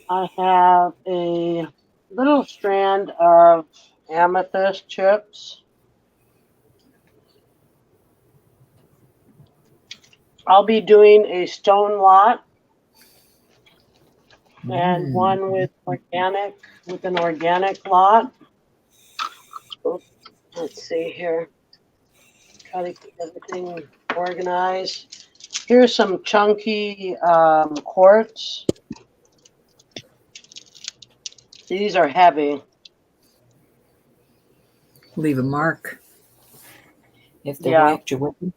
Speaker 4: I have a little strand of amethyst chips. I'll be doing a stone lot and one with an organic lot. Let's see here. Try to keep everything organized. Here's some chunky quartz. These are heavy.
Speaker 1: Leave a mark if they
Speaker 4: Yeah.
Speaker 1: whacked you with them.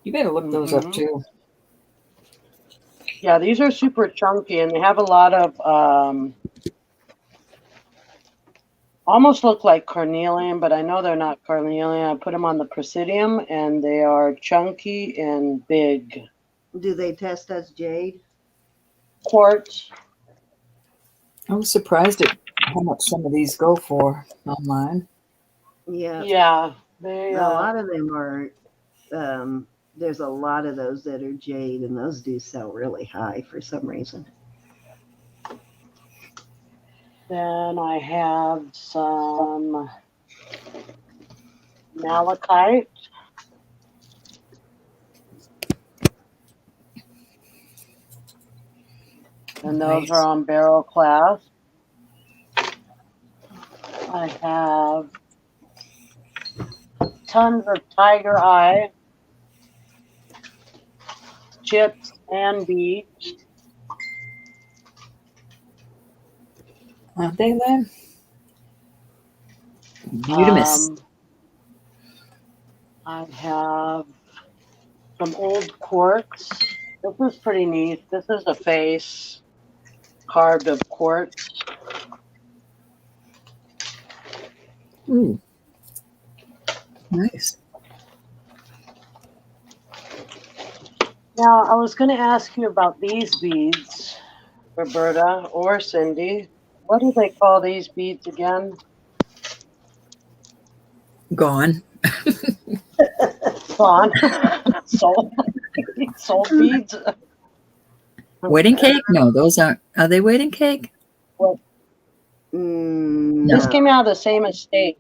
Speaker 1: You better look those up too.
Speaker 4: Yeah, these are super chunky, and they have a lot of almost look like carnelian, but I know they're not carnelian. I put them on the presidium, and they are chunky and big.
Speaker 2: Do they test as jade?
Speaker 4: Quartz.
Speaker 1: I was surprised at how much some of these go for online.
Speaker 2: Yeah.
Speaker 4: Yeah. They,
Speaker 2: A lot of them are, there's a lot of those that are jade, and those do sell really high for some reason.
Speaker 4: Then I have some malachite. And those
Speaker 1: Nice.
Speaker 4: are on barrel clasp. I have tons of tiger eye chips and beads.
Speaker 1: Aren't they then? Beautimous.
Speaker 4: I have some old quartz. This is pretty neat. This is a face carved of quartz.
Speaker 1: Ooh. Nice.
Speaker 4: Now, I was going to ask you about these beads, Roberta or Cindy. What do they call these beads again?
Speaker 1: Gone.
Speaker 4: Gone. Soul beads.
Speaker 1: Wedding cake? No, those aren't. Are they wedding cake?
Speaker 4: This came out of the same estate.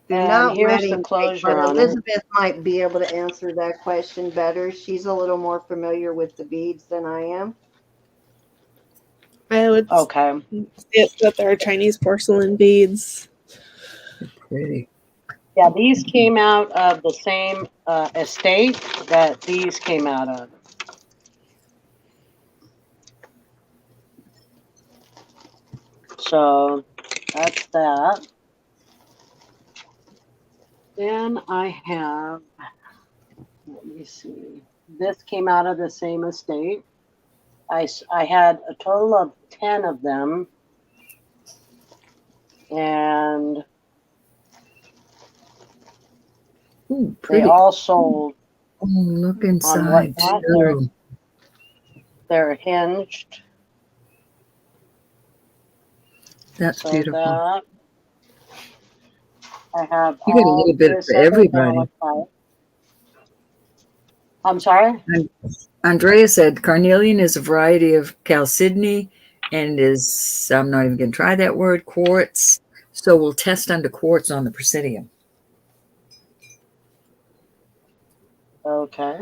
Speaker 2: They're
Speaker 4: And
Speaker 2: not
Speaker 4: here's
Speaker 2: wedding
Speaker 4: the
Speaker 2: cake,
Speaker 4: closure
Speaker 2: but
Speaker 4: on it.
Speaker 2: Elizabeth might be able to answer that question better. She's a little more familiar with the beads than I am.
Speaker 5: I would
Speaker 4: Okay.
Speaker 5: say that they're Chinese porcelain beads.
Speaker 1: Pretty.
Speaker 4: Yeah, these came out of the same estate that these came out of. So that's that. Then I have, let me see, this came out of the same estate. I had a total of 10 of them. And
Speaker 1: Ooh,
Speaker 4: they
Speaker 1: pretty.
Speaker 4: all sold
Speaker 1: Oh, look inside
Speaker 4: on whatnot.
Speaker 1: too.
Speaker 4: They're hinged.
Speaker 1: That's
Speaker 4: So
Speaker 1: beautiful.
Speaker 4: that I have
Speaker 1: You got a
Speaker 4: all
Speaker 1: little bit
Speaker 4: this
Speaker 1: for
Speaker 4: other
Speaker 1: everybody.
Speaker 4: malachite. I'm sorry?
Speaker 1: Andrea said carnelian is a variety of chalcedony and is, I'm not even going to try that word, quartz. So we'll test under quartz on the Presidium.
Speaker 4: Okay.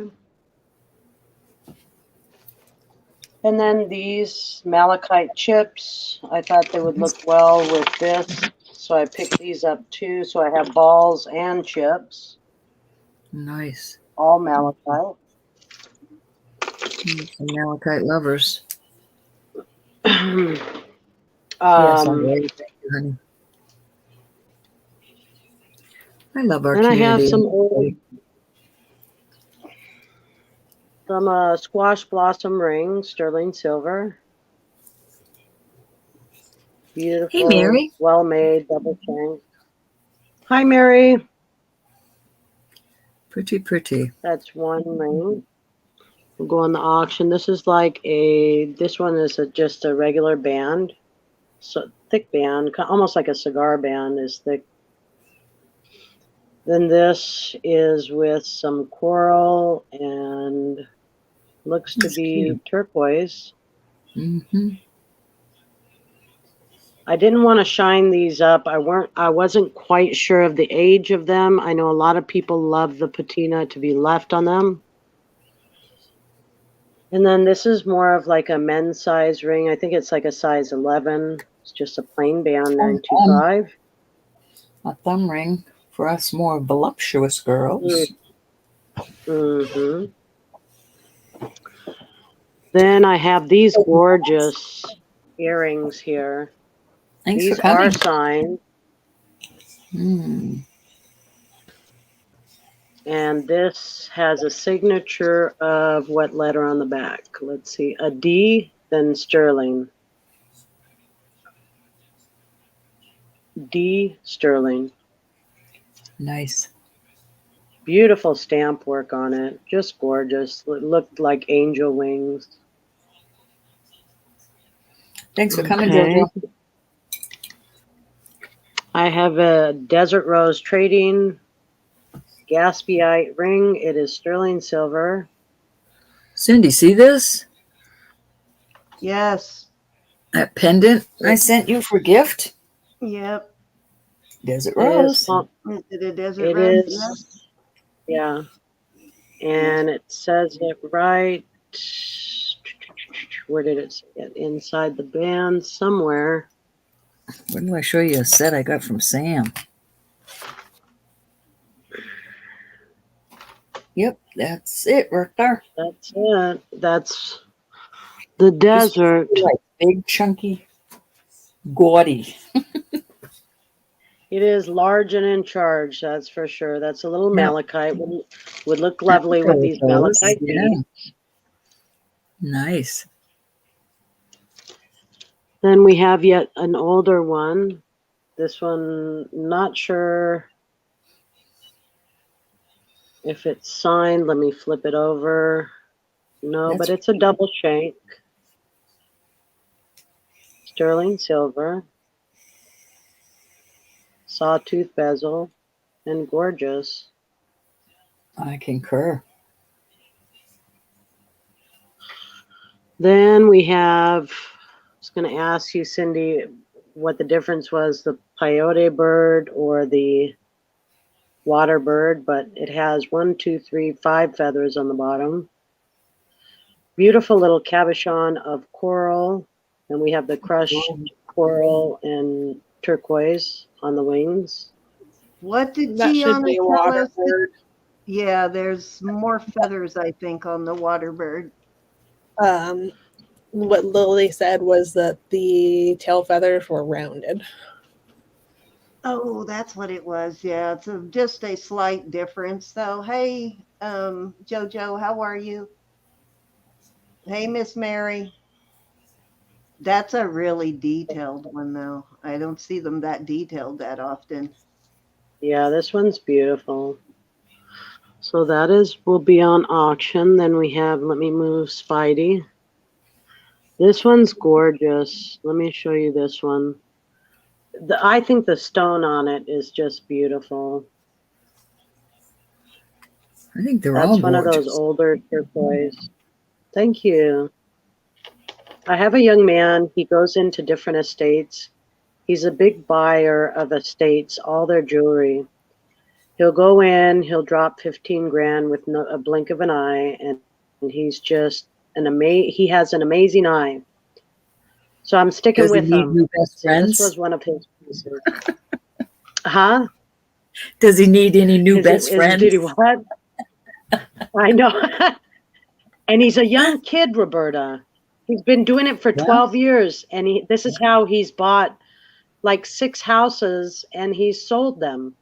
Speaker 4: And then these malachite chips, I thought they would look well with this. So I picked these up too. So I have balls and chips,
Speaker 1: Nice.
Speaker 4: all malachite.
Speaker 1: Some malachite lovers.
Speaker 4: um,
Speaker 1: Yes, Andrea, thank you, honey. I love our
Speaker 4: then I have
Speaker 1: community.
Speaker 4: some squash blossom rings, sterling silver. Beautiful,
Speaker 1: Hey, Mary.
Speaker 4: well-made, double chain. Hi, Mary.
Speaker 1: Pretty, pretty.
Speaker 4: That's one ring. We'll go on the auction. This is like this one is just a regular band. So thick band, almost like a cigar band is thick. Then this is with some coral and looks to be turquoise.
Speaker 1: Mm-hmm.
Speaker 4: I didn't want to shine these up. I wasn't quite sure of the age of them. I know a lot of people love the patina to be left on them. And then this is more of like a men's size ring. I think it's like a size 11. It's just a plain band 925.
Speaker 1: A thumb ring for us more voluptuous girls.
Speaker 4: Mm-hmm. Then I have these gorgeous earrings here.
Speaker 1: Thanks
Speaker 4: These
Speaker 1: for coming.
Speaker 4: are signed. And this has a signature of what letter on the back? Let's see, a D, then sterling. D, sterling.
Speaker 1: Nice.
Speaker 4: Beautiful stamp work on it. Just gorgeous. It looked like angel wings.
Speaker 1: Thanks for coming,
Speaker 4: Okay.
Speaker 1: Jojo.
Speaker 4: I have a Desert Rose Trading Gaspiite ring. It is sterling silver.
Speaker 1: Cindy, see this?
Speaker 2: Yes.
Speaker 1: That pendant I sent you for gift?
Speaker 2: Yep.
Speaker 1: Desert
Speaker 4: It is.
Speaker 1: Rose.
Speaker 2: Is it a desert
Speaker 4: It
Speaker 2: rose?
Speaker 4: is. Yeah. And it says it right. Where did it say it? Inside the band somewhere.
Speaker 1: When do I show you a set I got from Sam? Yep, that's it right there.
Speaker 4: That's it. That's the desert.
Speaker 1: Like big, chunky, gaudy.
Speaker 4: It is large and in charge, that's for sure. That's a little malachite. Would look lovely with these malachite beads.
Speaker 1: Nice.
Speaker 4: Then we have yet an older one. This one, not sure if it's signed. Let me flip it over. No, but it's a double shank. Sterling silver. Sawtooth bezel. And gorgeous.
Speaker 1: I concur.
Speaker 4: Then we have, I was going to ask you, Cindy, what the difference was, the peyote bird or the water bird, but it has 1, 2, 3, 5 feathers on the bottom. Beautiful little cabochon of coral, and we have the crushed coral and turquoise on the wings.
Speaker 2: What did
Speaker 5: That should
Speaker 2: Gianna
Speaker 5: be a
Speaker 2: tell
Speaker 5: water
Speaker 2: us?
Speaker 5: bird.
Speaker 2: Yeah, there's more feathers, I think, on the water bird.
Speaker 5: What Lily said was that the tail feathers were rounded.
Speaker 2: Oh, that's what it was. Yeah, it's just a slight difference, though. Hey, Jojo, how are you? Hey, Miss Mary. That's a really detailed one, though. I don't see them that detailed that often.
Speaker 4: Yeah, this one's beautiful. So that will be on auction. Then we have, let me move Spidey. This one's gorgeous. Let me show you this one. I think the stone on it is just beautiful.
Speaker 1: I think they're all
Speaker 4: That's one of those
Speaker 1: gorgeous.
Speaker 4: older turquoise. Thank you. I have a young man. He goes into different estates. He's a big buyer of estates, all their jewelry. He'll go in, he'll drop 15 grand with a blink of an eye, and he's just he has an amazing eye. So I'm sticking
Speaker 1: Does he
Speaker 4: with
Speaker 1: need
Speaker 4: him.
Speaker 1: new best
Speaker 4: So this
Speaker 1: friends?
Speaker 4: was one of his pieces. Huh?
Speaker 1: Does he need any new best friends?
Speaker 4: Did he what? I know. And he's a young kid, Roberta. He's been doing it for 12 years, and this is how he's bought like 6 houses, and he's sold them.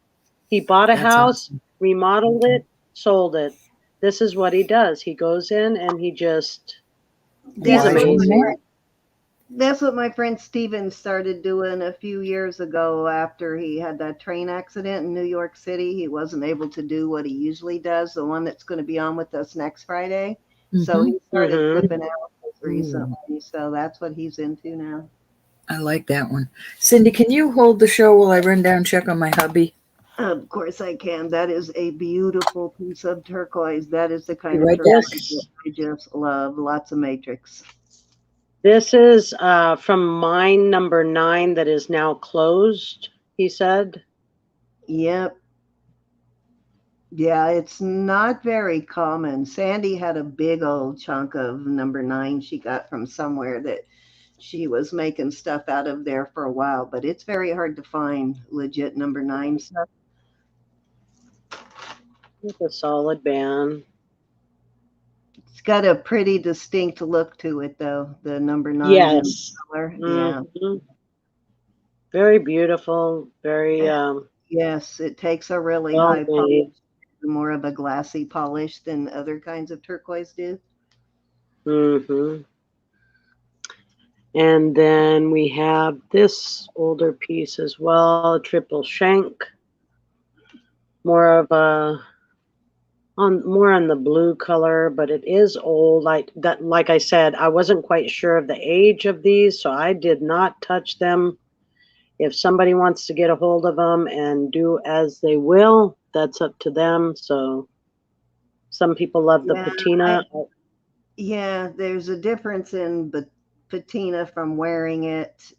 Speaker 4: He bought a
Speaker 1: That's
Speaker 4: house,
Speaker 1: awesome.
Speaker 4: remodeled it, sold it. This is what he does. He goes in and he's amazing.
Speaker 2: That's what my friend Steven started doing a few years ago after he had that train accident in New York City. He wasn't able to do what he usually does, the one that's going to be on with us next Friday. So he started flipping houses recently. So that's what he's into now.
Speaker 1: I like that one. Cindy, can you hold the show while I run down and check on my hubby?
Speaker 2: Of course I can. That is a beautiful piece of turquoise. That is the kind of
Speaker 1: Right
Speaker 2: turquoise that I just love. Lots of matrix.
Speaker 4: This is from mine number 9 that is now closed, he said.
Speaker 2: Yep. Yeah, it's not very common. Sandy had a big old chunk of number 9 she got from somewhere that she was making stuff out of there for a while, but it's very hard to find legit number 9 stuff.
Speaker 4: With a solid band.
Speaker 2: It's got a pretty distinct look to it, though, the number 9
Speaker 4: Yes.
Speaker 2: color. Yeah.
Speaker 4: Very beautiful. Very
Speaker 2: yes, it takes a really
Speaker 4: well
Speaker 2: high polish,
Speaker 4: made.
Speaker 2: more of a glassy polish than other kinds of turquoise do.
Speaker 4: And then we have this older piece as well, triple shank. More of a more on the blue color, but it is old. Like I said, I wasn't quite sure of the age of these, so I did not touch them. If somebody wants to get a hold of them and do as they will, that's up to them. So some people love the patina.
Speaker 2: Yeah, there's a difference in patina from wearing it,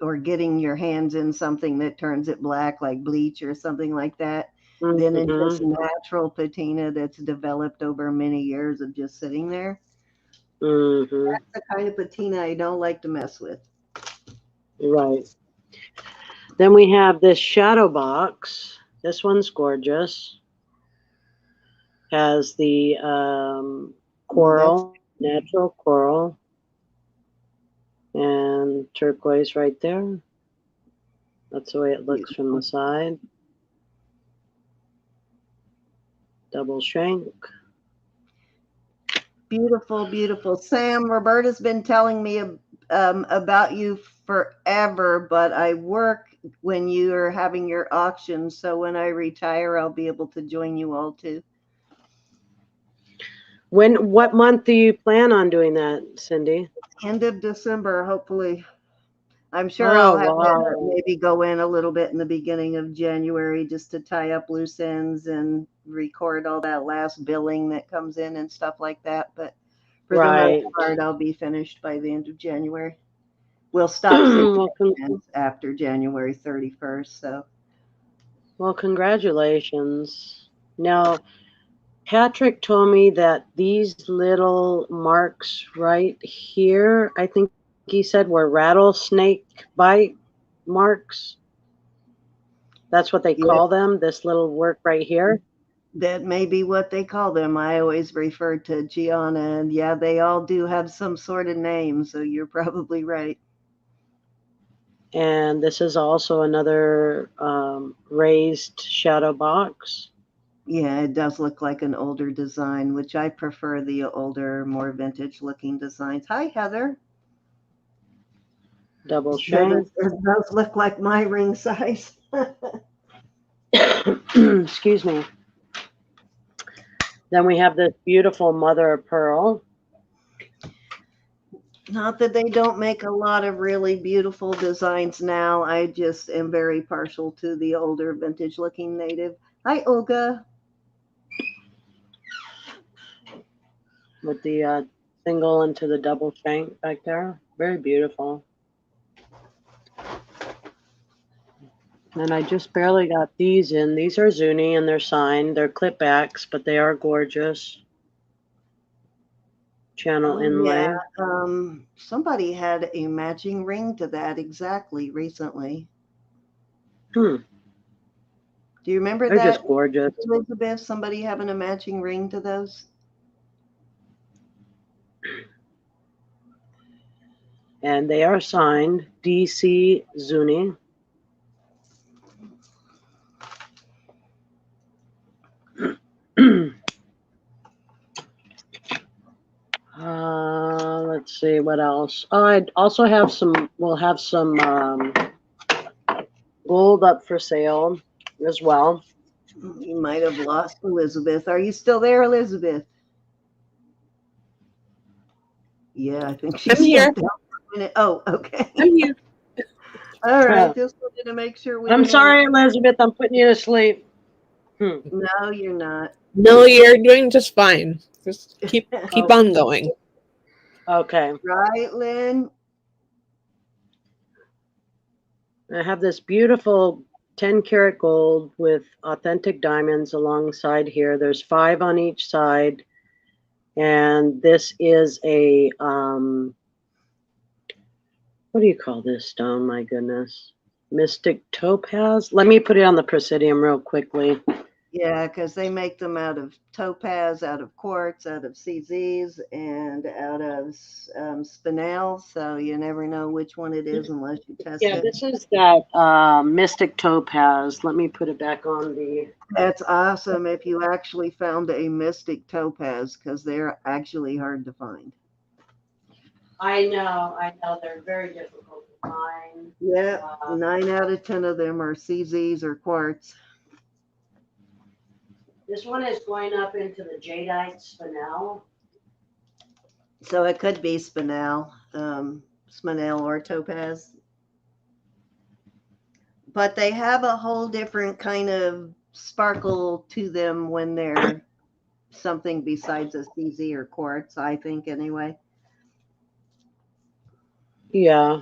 Speaker 2: or getting your hands in something that turns it black, like bleach or something like that, than in just natural patina that's developed over many years of just sitting there. That's the kind of patina I don't like to mess with.
Speaker 4: Right. Then we have this shadow box. This one's gorgeous. Has the coral, natural coral, and turquoise right there. That's the way it looks from the side. Double shank.
Speaker 2: Beautiful, beautiful. Sam, Roberta's been telling me about you forever, but I work when you're having your auction. So when I retire, I'll be able to join you all too.
Speaker 4: What month do you plan on doing that, Cindy?
Speaker 2: End of December, hopefully. I'm sure I'll have to maybe go in a little bit in the beginning of January just to tie up loose ends and record all that last billing that comes in and stuff like that. But for the most part, I'll be finished by the end of January. We'll stop after January 31st. So,
Speaker 4: well, congratulations. Now, Patrick told me that these little marks right here, I think he said, were rattlesnake bite marks. That's what they call them, this little work right here.
Speaker 2: That may be what they call them. I always refer to Gianna, and yeah, they all do have some sort of name, so you're probably right.
Speaker 4: And this is also another raised shadow box.
Speaker 2: Yeah, it does look like an older design, which I prefer the older, more vintage looking designs. Hi, Heather.
Speaker 4: Double shank.
Speaker 2: It does look like my ring size.
Speaker 4: Excuse me. Then we have this beautiful mother of pearl.
Speaker 2: Not that they don't make a lot of really beautiful designs now. I just am very partial to the older vintage looking native. Hi, Olga.
Speaker 4: with the single into the double shank back there. Very beautiful. And I just barely got these in. These are Zuni and they're signed. They're clip backs, but they are gorgeous. Channel inlay.
Speaker 2: Yeah. Somebody had a matching ring to that exactly recently. Do you remember
Speaker 4: They're
Speaker 2: that,
Speaker 4: just gorgeous.
Speaker 2: Elizabeth? Somebody having a matching ring to those?
Speaker 4: And they are signed DC Zuni. Let's see what else. Oh, I also have some. We'll have some gold up for sale as well.
Speaker 2: You might have lost Elizabeth. Are you still there, Elizabeth? Yeah, I think she's
Speaker 5: I'm here.
Speaker 2: stepped out for a minute. Oh, okay.
Speaker 5: I'm here.
Speaker 2: All right. Just wanted to make sure we
Speaker 4: I'm
Speaker 2: were
Speaker 4: sorry, Elizabeth. I'm putting you to sleep.
Speaker 2: No, you're not.
Speaker 5: No, you're doing just fine. Just keep on going.
Speaker 4: Okay.
Speaker 2: Right, Lynn?
Speaker 4: I have this beautiful 10 karat gold with authentic diamonds alongside here. There's 5 on each side. And this is a, what do you call this stone? My goodness. Mystic topaz. Let me put it on the Presidium real quickly.
Speaker 2: Yeah, because they make them out of topaz, out of quartz, out of CZs, and out of spinel. So you never know which one it is unless you test
Speaker 4: Yeah,
Speaker 2: it.
Speaker 4: this is that Mystic topaz. Let me put it back on the.
Speaker 2: That's awesome if you actually found a mystic topaz, because they're actually hard to find.
Speaker 4: I know. They're very difficult to find.
Speaker 2: Yeah, 9 out of 10 of them are CZs or quartz.
Speaker 4: This one is going up into the jadeite spinel.
Speaker 2: So it could be spinel or topaz. But they have a whole different kind of sparkle to them when they're something besides a CZ or quartz, I think, anyway.
Speaker 4: Yeah.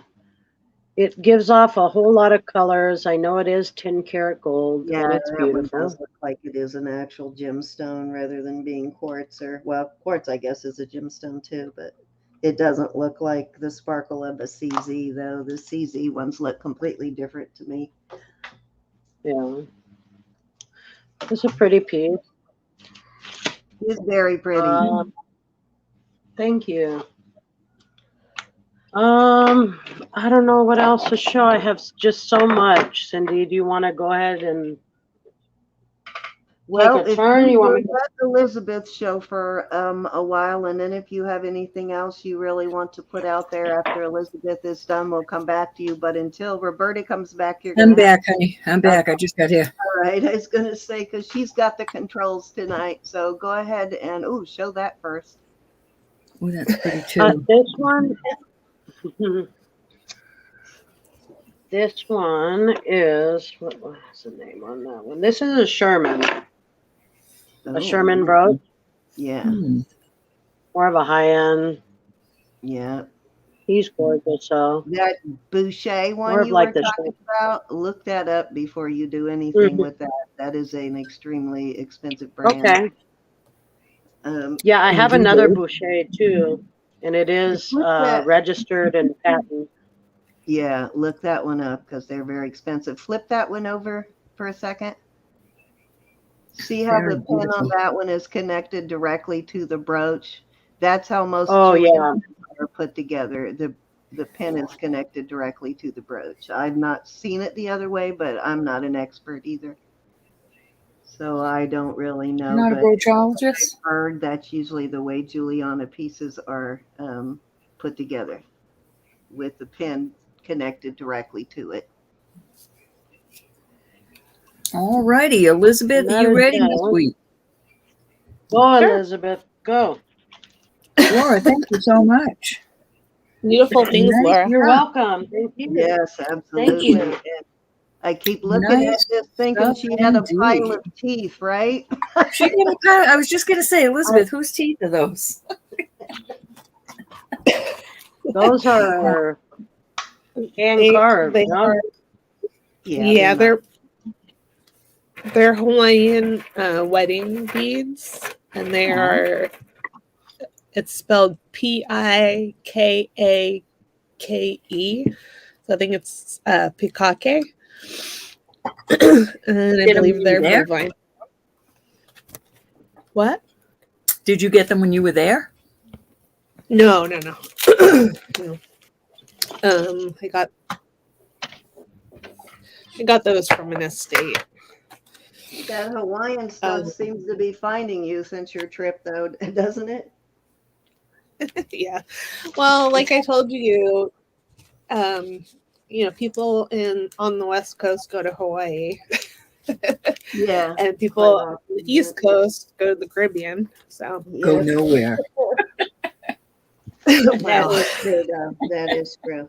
Speaker 4: It gives off a whole lot of colors. I know it is 10 karat gold,
Speaker 2: Yeah,
Speaker 4: and it's
Speaker 2: that one
Speaker 4: beautiful.
Speaker 2: does look like it is an actual gemstone rather than being quartz, or, well, quartz, I guess, is a gemstone too, but it doesn't look like the sparkle of a CZ, though. The CZ ones look completely different to me.
Speaker 4: Yeah. It's a pretty piece.
Speaker 2: It's very pretty.
Speaker 4: Thank you. I don't know what else to show. I have just so much. Cindy, do you want to go ahead and
Speaker 2: Well,
Speaker 4: take a
Speaker 2: if
Speaker 4: turn? You want me to?
Speaker 2: let Elizabeth show for a while, and then if you have anything else you really want to put out there after Elizabeth is done, we'll come back to you. But until Roberta comes back, you're
Speaker 1: I'm
Speaker 2: gonna
Speaker 1: back, honey. I'm back. I just got here.
Speaker 2: All right, I was gonna say, because she's got the controls tonight. So go ahead and show that first.
Speaker 1: Oh, that's pretty too.
Speaker 4: This one. This one is, what was the name on that one? This is a Sherman. A Sherman brooch.
Speaker 2: Yeah.
Speaker 4: More of a high end.
Speaker 2: Yeah.
Speaker 4: He's gorgeous, so.
Speaker 2: That Boucher one
Speaker 4: More of
Speaker 2: you
Speaker 4: like
Speaker 2: were
Speaker 4: the
Speaker 2: talking about, look that up before you do anything with that. That is an extremely expensive brand.
Speaker 4: Okay. Yeah, I have another Boucher too, and it is registered and patented.
Speaker 2: Yeah, look that one up because they're very expensive. Flip that one over for a second. See how the pin on that one is connected directly to the brooch? That's how most jewelry are put together. The pin is connected directly to the brooch. I've not seen it the other way, but I'm not an expert either. So I don't really know.
Speaker 1: You're not a broochologist?
Speaker 2: I've heard that's usually the way Juliana pieces are put together, with the pin connected directly to it.
Speaker 1: All righty, Elizabeth, are you ready this week?
Speaker 4: Go, Elizabeth, go.
Speaker 1: Laura, thank you so much.
Speaker 5: Beautiful things, Laura.
Speaker 4: You're welcome. Thank you.
Speaker 2: Yes, absolutely.
Speaker 4: Thank you.
Speaker 2: I keep looking at this thinking she had a pile of teeth, right?
Speaker 1: She did a pile. I was just going to say, Elizabeth, whose teeth are those?
Speaker 4: Those are hand
Speaker 5: They
Speaker 4: carved.
Speaker 5: they
Speaker 4: Huh?
Speaker 5: are
Speaker 2: Yeah,
Speaker 5: they're Hawaiian wedding beads, and they are. It's spelled Pikake. So I think it's pikake, and I
Speaker 1: Get 'em
Speaker 5: believe
Speaker 1: when you
Speaker 5: they're
Speaker 1: were there?
Speaker 5: bovine. What?
Speaker 1: Did you get them when you were there?
Speaker 5: No. No. I got those from an estate.
Speaker 2: that Hawaiian stuff seems to be finding you since your trip, though, doesn't it?
Speaker 5: Yeah. Well, like I told you, people on the West Coast go to Hawaii,
Speaker 2: Yeah.
Speaker 5: and people
Speaker 2: quite
Speaker 5: on
Speaker 2: often,
Speaker 5: the East Coast go to the Caribbean. So
Speaker 1: Go
Speaker 2: Yes,
Speaker 1: nowhere.
Speaker 2: that
Speaker 5: well,
Speaker 2: is true, though. That is true.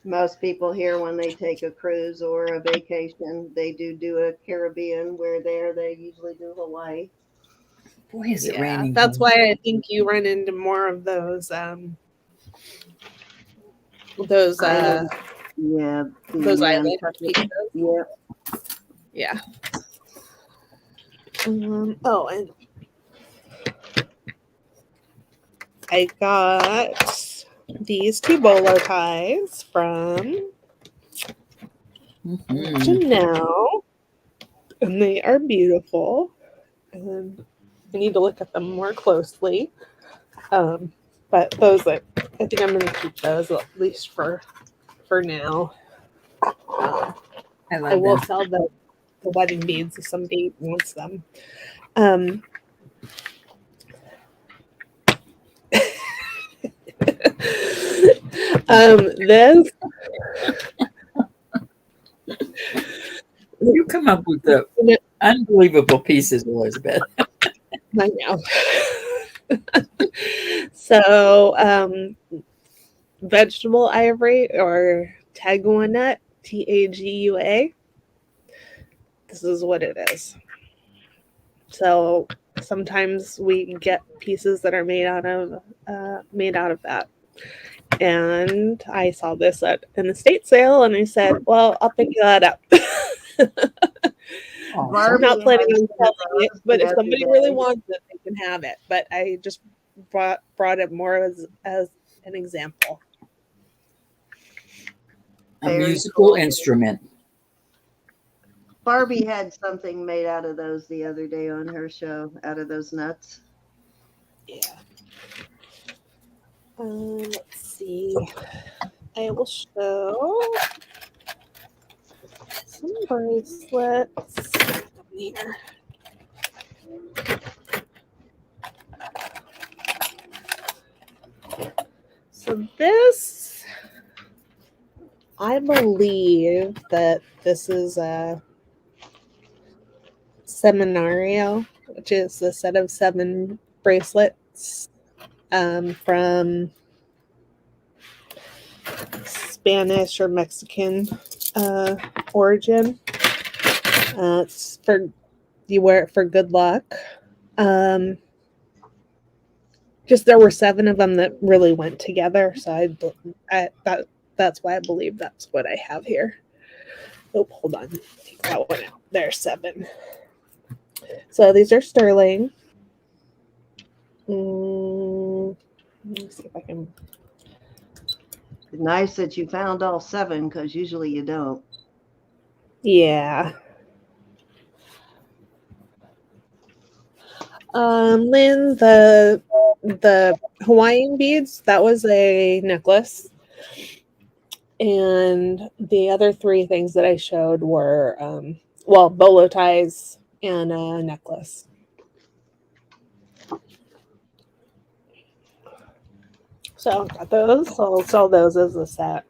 Speaker 2: Most people here, when they take a cruise or a vacation, they do a Caribbean. Where they usually do Hawaii.
Speaker 1: Boy, is it
Speaker 5: yeah,
Speaker 1: raining.
Speaker 5: that's
Speaker 1: here.
Speaker 5: why I think you run into more of those
Speaker 2: Island, yeah,
Speaker 5: those island
Speaker 2: Nantucket.
Speaker 5: pieces.
Speaker 2: Yeah.
Speaker 5: Yeah. Oh, and I got these two bolo ties from
Speaker 1: Mhm.
Speaker 5: Janelle, and they are beautiful. And I need to look at them more closely. But those, I think I'm going to keep those at least for now.
Speaker 1: I
Speaker 5: I
Speaker 1: love
Speaker 5: will
Speaker 1: them.
Speaker 5: sell the wedding beads if somebody wants them. Um, this
Speaker 1: You come up with the unbelievable pieces, Elizabeth.
Speaker 5: I know. So, vegetable ivory or tagua nut, Tagua. This is what it is. So sometimes we get pieces that are made out of that. And I saw this at an estate sale, and I said, "Well, I'll pick that up."
Speaker 1: Awesome.
Speaker 5: I'm not
Speaker 2: Barbie
Speaker 5: planning
Speaker 2: has
Speaker 5: on
Speaker 2: one of
Speaker 5: selling it,
Speaker 2: those
Speaker 5: but
Speaker 2: the
Speaker 5: if
Speaker 2: other
Speaker 5: somebody really
Speaker 2: day.
Speaker 5: wants it, they can have it. But I just brought it more as an example.
Speaker 1: A
Speaker 2: Very
Speaker 1: musical
Speaker 2: cool.
Speaker 1: instrument.
Speaker 2: Barbie had something made out of those the other day on her show, out of those nuts.
Speaker 5: Yeah. Let's see. I will show some bracelets here. So this, I believe that this is a seminario, which is a set of 7 bracelets from Spanish or Mexican origin. It's for, you wear it for good luck. Just there were 7 of them that really went together, so that's why I believe that's what I have here. Oh, hold on, take that one out. There's 7. So these are sterling. Let me see if I can.
Speaker 2: Nice that you found all 7, because usually you don't.
Speaker 5: Yeah. Lynn, the Hawaiian beads, that was a necklace. And the other 3 things that I showed were, bolo ties and a necklace. So I got those. So I'll sell those as a set.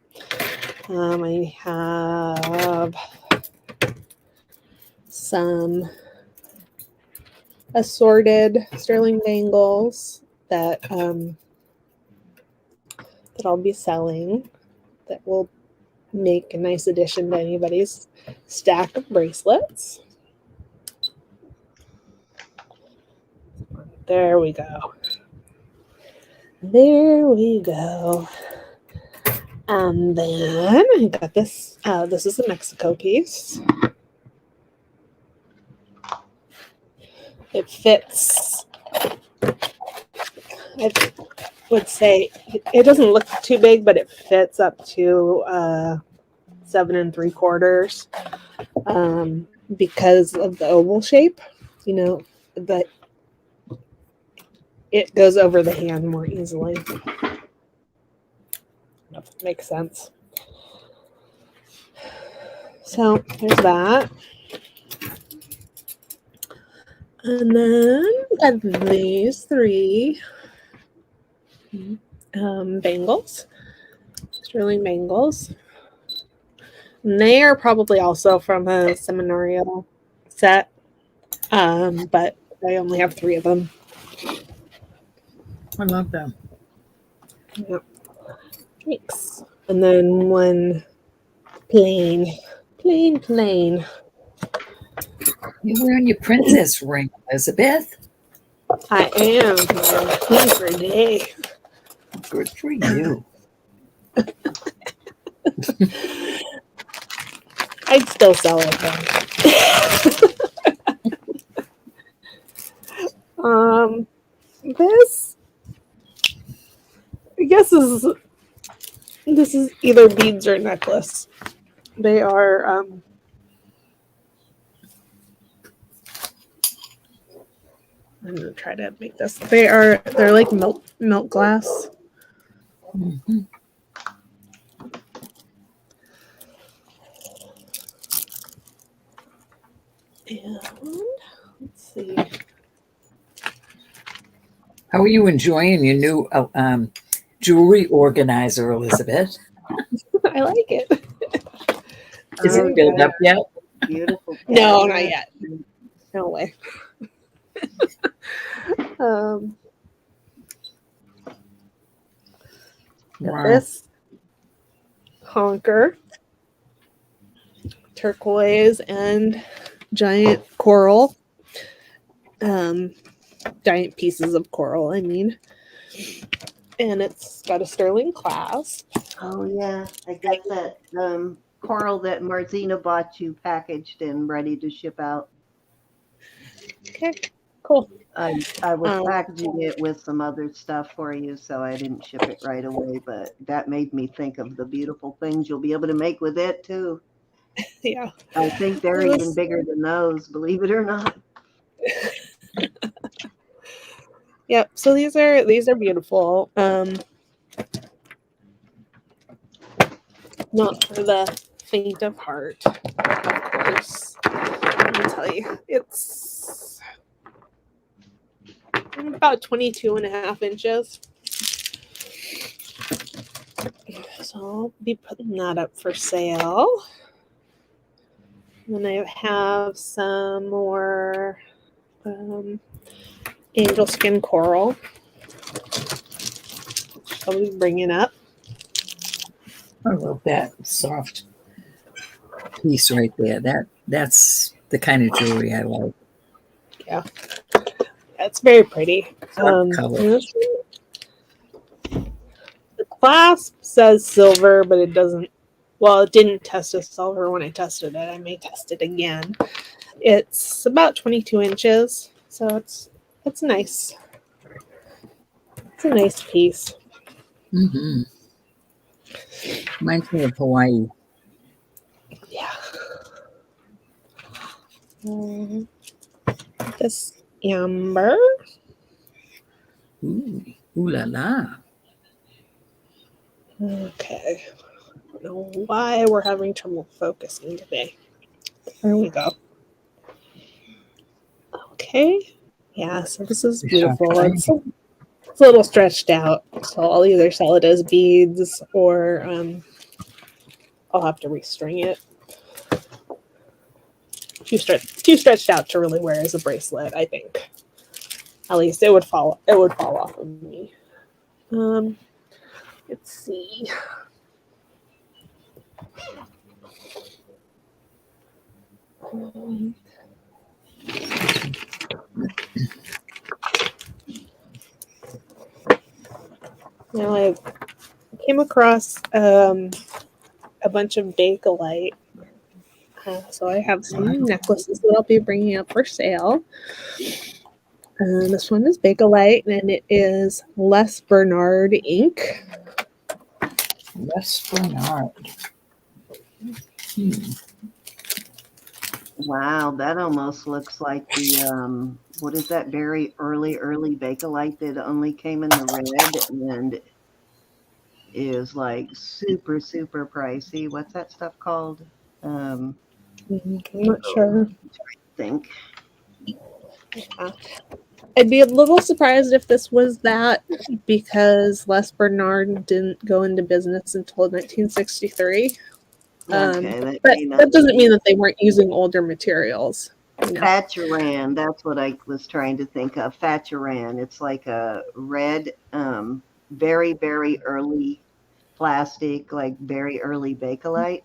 Speaker 5: I have some assorted sterling bangles that I'll be selling. That will make a nice addition to anybody's stack of bracelets. There we go. There we go. And then I got this. This is a Mexico piece. It fits. I would say it doesn't look too big, but it fits up to 7 3/4 because of the oval shape. You know, that it goes over the hand more easily. If that makes sense. So there's that. And then got these 3 bangles, sterling bangles. And they are probably also from a seminarial set, but I only have 3 of them.
Speaker 1: I love them.
Speaker 5: Yep. Thanks. And then one plain.
Speaker 1: You're wearing your princess ring, Elizabeth.
Speaker 5: I am queen for a day.
Speaker 1: Good for you.
Speaker 5: I'd still sell it though. This, I guess, this is either beads or necklace. They are I'm gonna try to make this. They're like milk glass.
Speaker 1: Mm-hmm.
Speaker 5: And let's see.
Speaker 1: How are you enjoying your new jewelry organizer, Elizabeth?
Speaker 5: I like it.
Speaker 1: Is it filled up yet?
Speaker 2: Beautiful.
Speaker 5: No, not yet. No way.
Speaker 1: Wow.
Speaker 5: This honker, turquoise and giant coral, giant pieces of coral, I mean. And it's got a sterling clasp.
Speaker 2: Oh yeah, I got that coral that Marzina bought you packaged and ready to ship out.
Speaker 5: Okay, cool.
Speaker 2: I was packaging it with some other stuff for you, so I didn't ship it right away, but that made me think of the beautiful things you'll be able to make with it too.
Speaker 5: Yeah.
Speaker 2: I think they're even bigger than those, believe it or not.
Speaker 5: Yep. So these are beautiful. Not for the faint of heart, of course. Let me tell you, it's about 22.5 inches. So I'll be putting that up for sale. And then I have some more angel skin coral. I'll be bringing up.
Speaker 1: I love that soft piece right there. That's the kind of jewelry I like.
Speaker 5: Yeah, it's very pretty.
Speaker 1: Color.
Speaker 5: The clasp says silver, but it doesn't. Well, it didn't test as silver when I tested it. I may test it again. It's about 22 inches, so it's nice. It's a nice piece.
Speaker 1: Mm-hmm. Reminds me of Hawaii.
Speaker 5: Yeah. This amber.
Speaker 1: Ooh la la.
Speaker 5: Okay. I don't know why we're having trouble focusing today. There we go. Okay. Yeah, so this is beautiful. It's a little stretched out, so I'll either sell it as beads or I'll have to restring it. Too stretched out to really wear as a bracelet, I think. At least it would fall off of me. Let's see. Now I came across a bunch of Bakelite. So I have some necklaces that I'll be bringing up for sale. This one is Bakelite, and it is Les Bernard ink.
Speaker 1: Les Bernard.
Speaker 2: Wow, that almost looks like the what is that very early Bakelite that only came in the red and is like super pricey. What's that stuff called?
Speaker 5: I'm not sure.
Speaker 2: Think.
Speaker 5: I'd be a little surprised if this was that, because Les Bernard didn't go into business until 1963.
Speaker 2: Okay,
Speaker 5: But that doesn't mean that they weren't using older materials.
Speaker 2: Fatcheran, that's what I was trying to think of. Fatcheran. It's like a red, very early plastic, like very early Bakelite.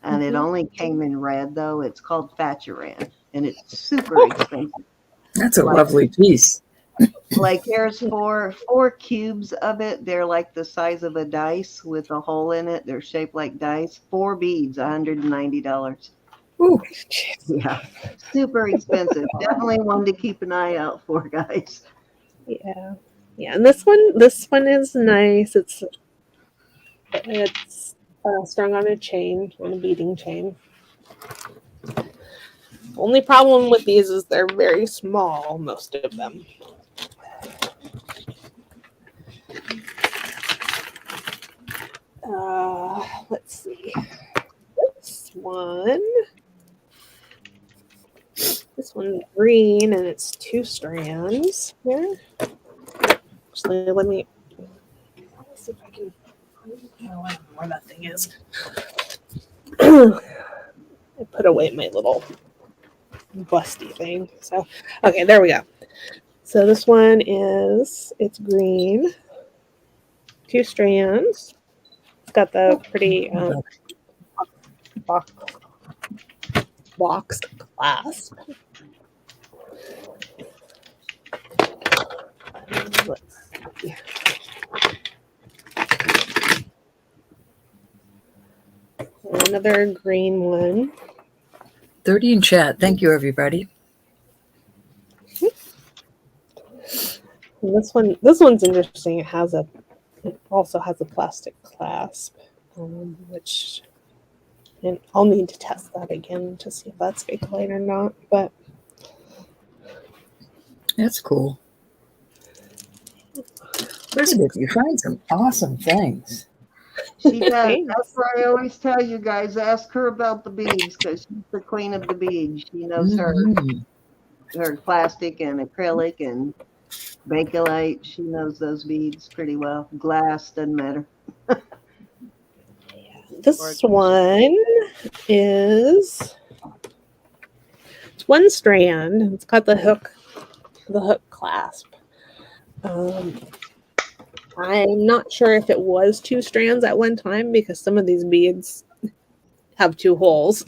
Speaker 2: And it only came in red, though. It's called Fatcheran, and it's super expensive.
Speaker 1: That's a lovely piece.
Speaker 2: Like there's four cubes of it. They're like the size of a dice with a hole in it. They're shaped like dice. 4 beads, $190.
Speaker 1: Ooh.
Speaker 2: Yeah, super expensive. Definitely one to keep an eye out for, guys.
Speaker 5: Yeah, and this one is nice. It's strung on a chain, on a beading chain. Only problem with these is they're very small, most of them. Let's see. This one's green, and it's 2 strands here. Actually, let me see if I can. I don't know where that thing is. I put away my little busty thing. So, okay, there we go. So this one it's green, 2 strands. It's got the pretty boxed clasp. Let's see. Another green one.
Speaker 1: 30 in chat. Thank you, everybody.
Speaker 5: And this one's interesting. It also has a plastic clasp, which, and I'll need to test that again to see if that's Bakelite or not. But
Speaker 1: that's cool. Elizabeth, you find some awesome things.
Speaker 2: She does. That's why I always tell you guys, ask her about the beads, because she's the queen of the beads. She knows her plastic and acrylic and Bakelite. She knows those beads pretty well. Glass, doesn't matter.
Speaker 5: This one it's 1 strand. It's got the hook clasp. I'm not sure if it was 2 strands at one time, because some of these beads have 2 holes.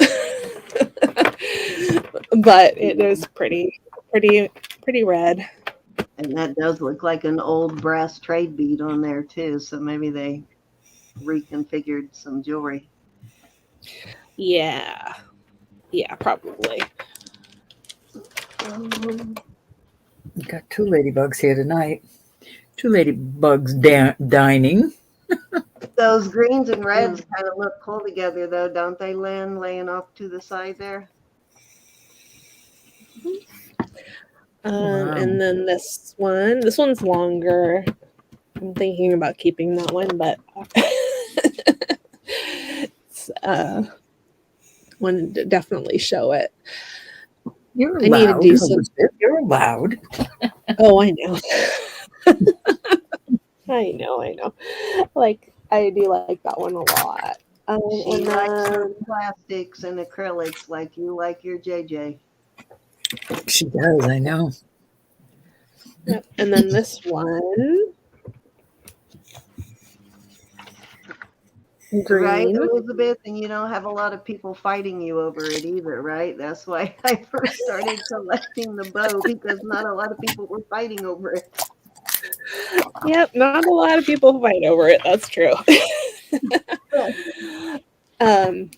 Speaker 5: But it is pretty red.
Speaker 2: And that does look like an old brass trade bead on there too. So maybe they reconfigured some jewelry.
Speaker 5: Yeah, probably.
Speaker 1: We've got 2 ladybugs here tonight. 2 ladybugs dining.
Speaker 2: Those greens and reds kind of look cool together, though, don't they, Lynn? Laying off to the side there.
Speaker 1: Wow.
Speaker 5: And then this one's longer. I'm thinking about keeping that one, but it's, wanted to definitely show it.
Speaker 1: You're allowed.
Speaker 5: I need to do some.
Speaker 1: You're allowed.
Speaker 5: Oh, I know. I know. Like, I do like that one a lot.
Speaker 2: She likes her plastics and acrylics like you like your JJ.
Speaker 1: She does, I know.
Speaker 5: Yep. And then this one. Green.
Speaker 2: Right, Elizabeth? And you don't have a lot of people fighting you over it either, right? That's why I first started collecting the bow, because not a lot of people were fighting over it.
Speaker 5: Yep, not a lot of people fight over it. That's true. um,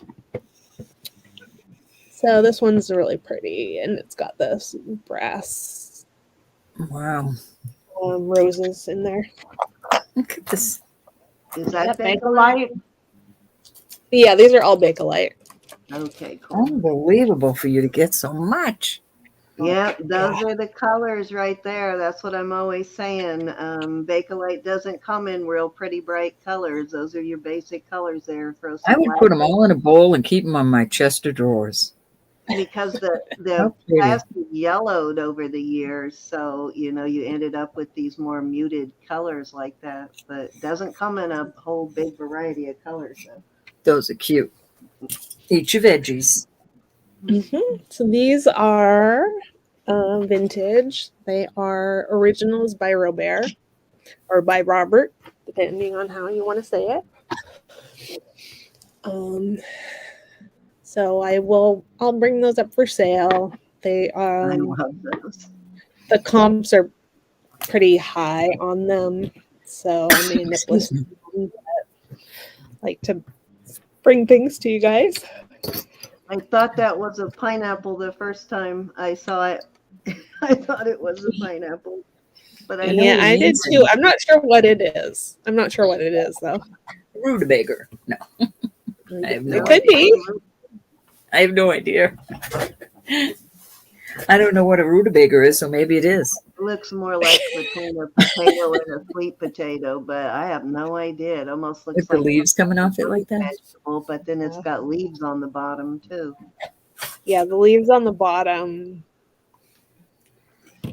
Speaker 5: so this one's really pretty, and it's got this brass
Speaker 1: Wow.
Speaker 5: roses in there.
Speaker 1: Look at this.
Speaker 2: Is that
Speaker 4: Bakelite?
Speaker 5: Yeah, these are all Bakelite.
Speaker 2: Okay, cool.
Speaker 1: Unbelievable for you to get so much.
Speaker 2: Yeah, those are the colors right there. That's what I'm always saying. Bakelite doesn't come in real pretty bright colors. Those are your basic colors there. Throw some
Speaker 1: I would
Speaker 2: black
Speaker 1: put them all in a bowl and keep them on my chest of drawers.
Speaker 2: because the
Speaker 1: How pretty.
Speaker 2: plastic yellowed over the years, so you ended up with these more muted colors like that. But it doesn't come in a whole big variety of colors though.
Speaker 1: Those are cute. Eat your veggies.
Speaker 5: So these are vintage. They are originals by Robert or by Robert, depending on how you want to say it. So I'll bring those up for sale. They
Speaker 2: I love those.
Speaker 5: the comps are pretty high on them, so I may end up listing them, but like to bring things to you guys.
Speaker 2: I thought that was a pineapple the first time I saw it. I thought it was a pineapple, but I know
Speaker 5: Yeah, I did too. I'm not sure what it is. I'm not sure what it is though.
Speaker 1: Rutabaga. No. I have no
Speaker 5: It could be.
Speaker 1: I have no idea. I don't know what a rutabaga is, so maybe it is.
Speaker 2: It looks more like between a potato and a sweet potato, but I have no idea. It almost looks
Speaker 1: With the
Speaker 2: like
Speaker 1: leaves coming off it like that.
Speaker 2: vegetable, but then it's got leaves on the bottom too.
Speaker 5: Yeah, the leaves on the bottom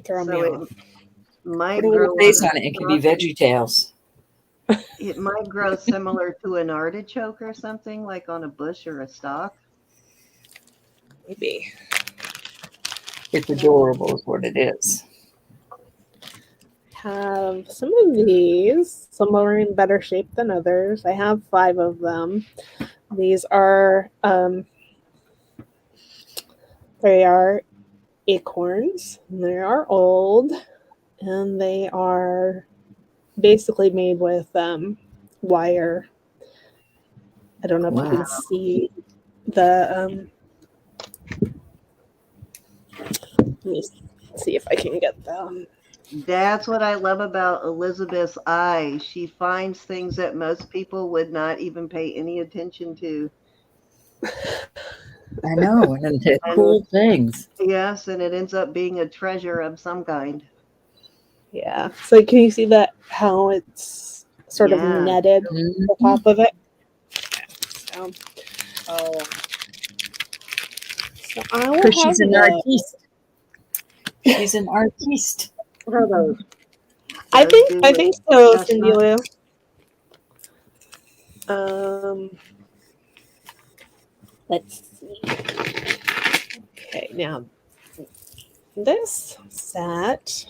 Speaker 5: throw me
Speaker 2: So
Speaker 5: off.
Speaker 2: it might
Speaker 1: Put a
Speaker 2: grow
Speaker 1: little face
Speaker 2: on
Speaker 1: on it. It could be Veggie Tales.
Speaker 2: It might grow similar to an artichoke or something, like on a bush or a stalk.
Speaker 5: Maybe.
Speaker 1: It's adorable is what it is.
Speaker 5: Have some of these. Some are in better shape than others. I have 5 of them. These are they are acorns. And they are old, and they are basically made with wire. I don't know if you can see the. Let me see if I can get them.
Speaker 2: That's what I love about Elizabeth's eye. She finds things that most people would not even pay any attention to.
Speaker 1: I know, and they're cool things.
Speaker 2: Yes, and it ends up being a treasure of some kind.
Speaker 5: Yeah. So can you see that how it's sort of
Speaker 2: Yeah.
Speaker 5: netted the top of it? So, so I will
Speaker 1: Because
Speaker 5: have
Speaker 1: she's an
Speaker 5: those.
Speaker 1: artiste. She's an artiste.
Speaker 4: What are those?
Speaker 5: I
Speaker 2: Those
Speaker 5: think
Speaker 2: do
Speaker 5: so,
Speaker 2: chestnut.
Speaker 5: Cindy Lou. Let's see. Okay, now this set,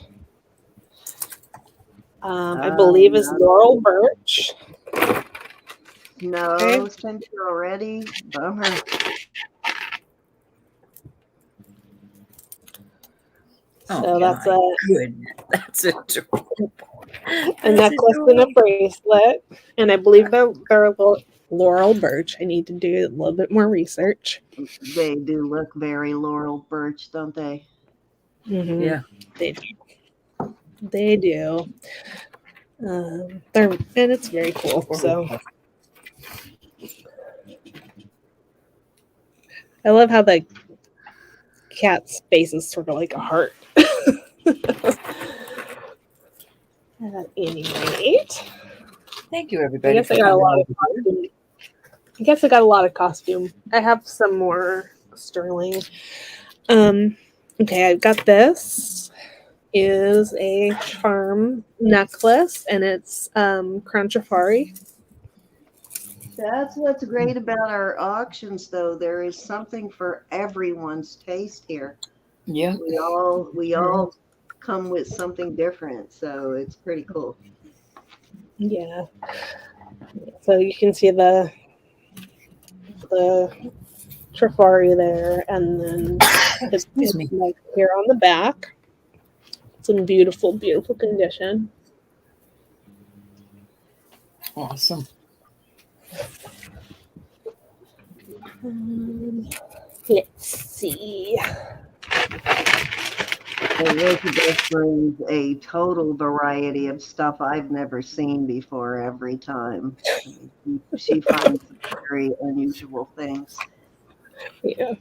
Speaker 5: I believe, is laurel birch.
Speaker 2: No,
Speaker 5: Okay.
Speaker 2: sent you already. Bummer.
Speaker 5: So that's
Speaker 1: That's adorable.
Speaker 5: a necklace and a bracelet, and I believe they're laurel birch. I need to do a little bit more research.
Speaker 2: They do look very laurel birch, don't they?
Speaker 5: Mm-hmm.
Speaker 1: Yeah.
Speaker 5: They do. And it's very cool. So I love how the cat's face is sort of like a heart. At any rate,
Speaker 1: Thank you,
Speaker 5: I
Speaker 1: everybody.
Speaker 5: guess I got a lot of costume. I have some more sterling. Okay, I've got this. Is a charm necklace, and it's Crunchifari.
Speaker 2: That's what's great about our auctions, though. There is something for everyone's taste here.
Speaker 1: Yeah.
Speaker 2: We all come with something different, so it's pretty cool.
Speaker 5: Yeah. So you can see the Trifari there, and then it's like here on the back. It's in beautiful, beautiful condition.
Speaker 1: Awesome.
Speaker 5: Let's see.
Speaker 2: Elizabeth brings a total variety of stuff I've never seen before every time. She finds very unusual things.
Speaker 5: Yeah.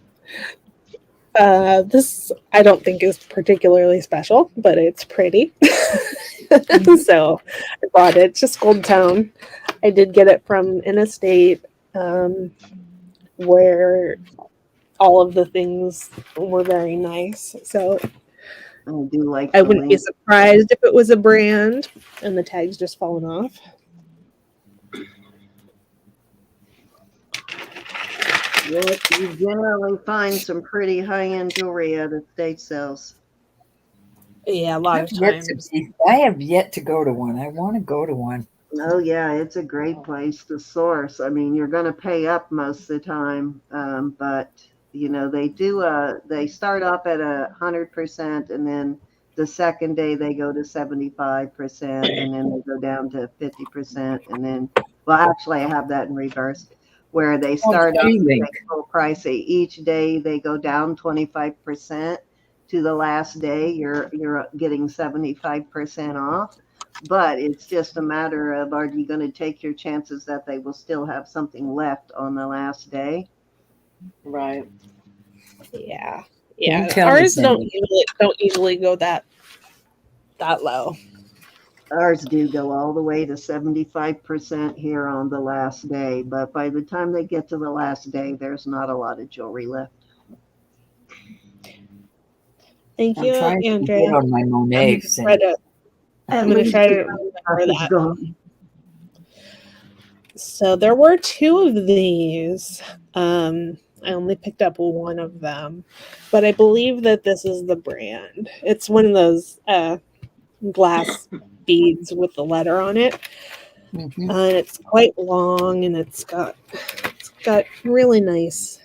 Speaker 5: This I don't think is particularly special, but it's pretty. So I bought it. It's just gold tone. I did get it from an estate where all of the things were very nice. So
Speaker 2: I do like
Speaker 5: I
Speaker 2: the
Speaker 5: wouldn't be
Speaker 2: link.
Speaker 5: surprised if it was a brand and the tag's just fallen off.
Speaker 2: Yes, you generally find some pretty high-end jewelry at estate sales.
Speaker 5: Yeah, a lot of times.
Speaker 1: I have yet to go to one. I want to go to one.
Speaker 2: Oh yeah, it's a great place to source. I mean, you're going to pay up most of the time, but you know they do. They start off at 100%, and then the second day they go to 75%, and then they go down to 50%, and then well, actually, I have that in reverse, where they start off
Speaker 1: Link.
Speaker 2: at full price. Each day they go down 25% to the last day. You're getting 75% off. But it's just a matter of are you going to take your chances that they will still have something left on the last day?
Speaker 4: Right.
Speaker 5: Yeah.
Speaker 1: Don't
Speaker 5: Yeah.
Speaker 1: tell me,
Speaker 5: Ours
Speaker 1: Cindy.
Speaker 5: don't usually go that low.
Speaker 2: Ours do go all the way to 75% here on the last day, but by the time they get to the last day, there's not a lot of jewelry left.
Speaker 5: Thank
Speaker 1: I'm
Speaker 5: you,
Speaker 1: trying to get
Speaker 5: Andrea.
Speaker 1: on my Monet. Cindy.
Speaker 2: At
Speaker 5: I'm going to
Speaker 2: least
Speaker 5: try to
Speaker 2: the
Speaker 5: remember
Speaker 2: stuff is
Speaker 5: that.
Speaker 2: gone.
Speaker 5: So there were two of these. I only picked up one of them, but I believe that this is the brand. It's one of those glass beads with the letter on it,
Speaker 1: Mhm.
Speaker 5: and it's quite long, and it's got really nice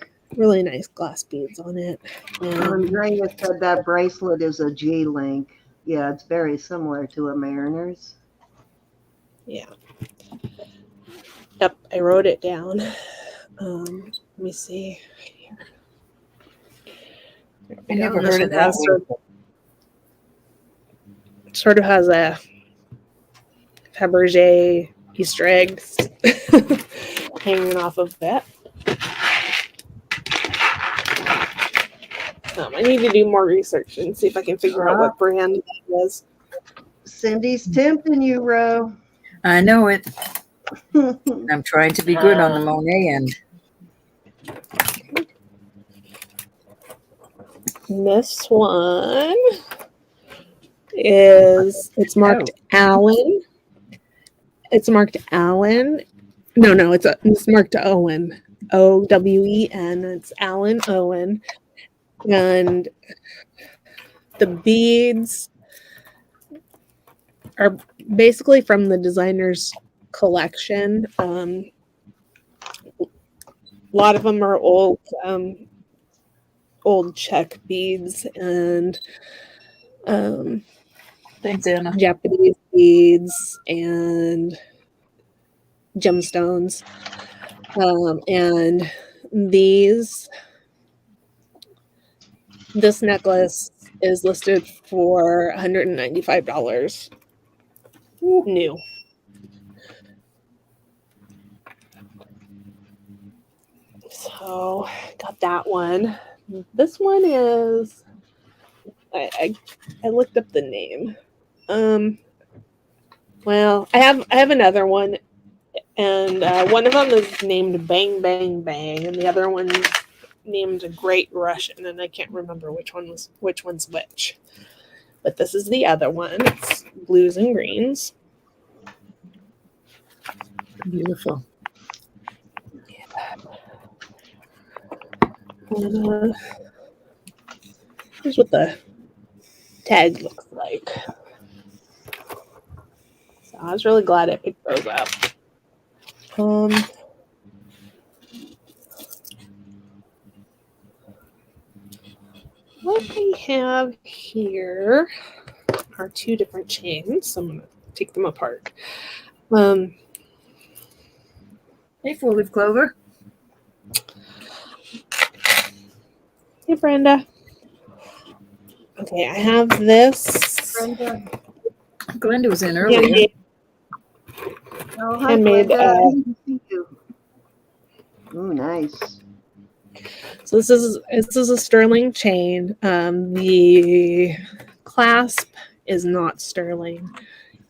Speaker 5: glass beads on it. And
Speaker 2: Andrea said that bracelet is a G-link. Yeah, it's very similar to a Mariner's.
Speaker 5: yeah, yep, I wrote it down. Let me see.
Speaker 1: I never
Speaker 5: This
Speaker 1: heard
Speaker 5: one
Speaker 1: of that
Speaker 5: has
Speaker 1: one.
Speaker 5: sort of has a Fabergé Easter eggs hanging off of it. I need to do more research and see if I can figure out what brand that was.
Speaker 2: Cindy's tempting you, Ro.
Speaker 1: I know it. I'm trying to be good on the Monet end.
Speaker 5: This one is it's marked Allen. It's marked Allen. No, it's marked Owen. Owen. It's Allen Owen. And the beads are basically from the designer's collection. A lot of them are old Czech beads and
Speaker 1: Thanks, Anna.
Speaker 5: Japanese beads and gemstones. And this necklace is listed for $195 new. So got that one. This one is I looked up the name. Well, I have another one, and one of them is named Bang Bang Bang, and the other one's named Great Russian, and I can't remember which one's which. But this is the other one. It's blues and greens.
Speaker 1: Beautiful.
Speaker 5: And, here's what the tag looks like. So I was really glad I picked those up. What I have here are two different chains. So I'm going to take them apart.
Speaker 1: Hey, four-leaf clover.
Speaker 5: Hey, Brenda. Okay, I have this
Speaker 2: Brenda.
Speaker 1: Glenda was in earlier.
Speaker 5: handmade,
Speaker 2: Oh, hi,
Speaker 5: handmade
Speaker 2: Glenda. I didn't see you. Ooh, nice.
Speaker 5: so this is a sterling chain. The clasp is not sterling,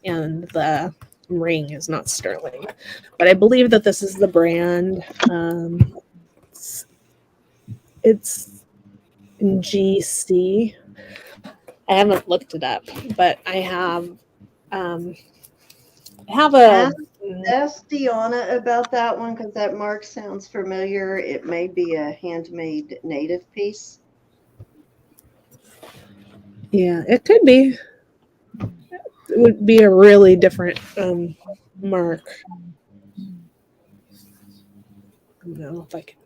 Speaker 5: and the ring is not sterling. But I believe that this is the brand. It's GC. I haven't looked it up, but I have a
Speaker 2: Ask Deanna about that one because that mark sounds familiar. It may be a handmade native piece.
Speaker 5: yeah, it could be. It would be a really different mark. I don't know if I can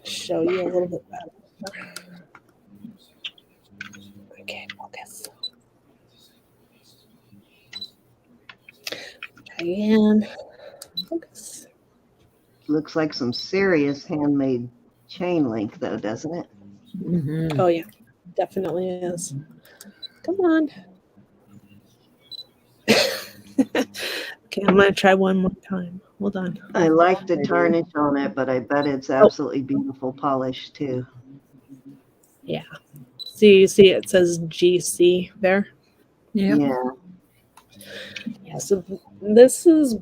Speaker 5: show you a little bit better. Okay, focus. Try again. Focus.
Speaker 2: Looks like some serious handmade chain link, though, doesn't it?
Speaker 1: Mm-hmm.
Speaker 5: Oh yeah, definitely is. Come on. Okay, I'm gonna try one more time. Hold on.
Speaker 2: I like the tarnish on it, but I bet it's absolutely beautiful polish, too.
Speaker 5: Yeah. See, it says GC there.
Speaker 1: Yep.
Speaker 2: Yeah.
Speaker 5: Yeah. So this is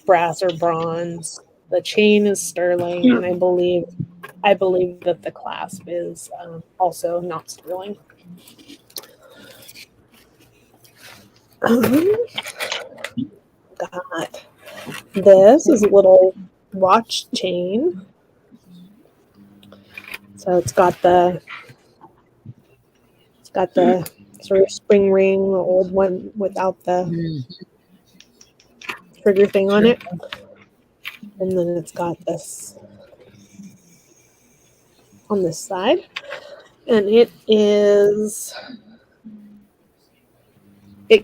Speaker 5: brass or bronze. The chain is sterling, and I believe that the clasp is also not sterling. Got this is a little watch chain. So it's got the sort of spring ring, the old one without the trigger thing on it, and then it's got this on this side, and it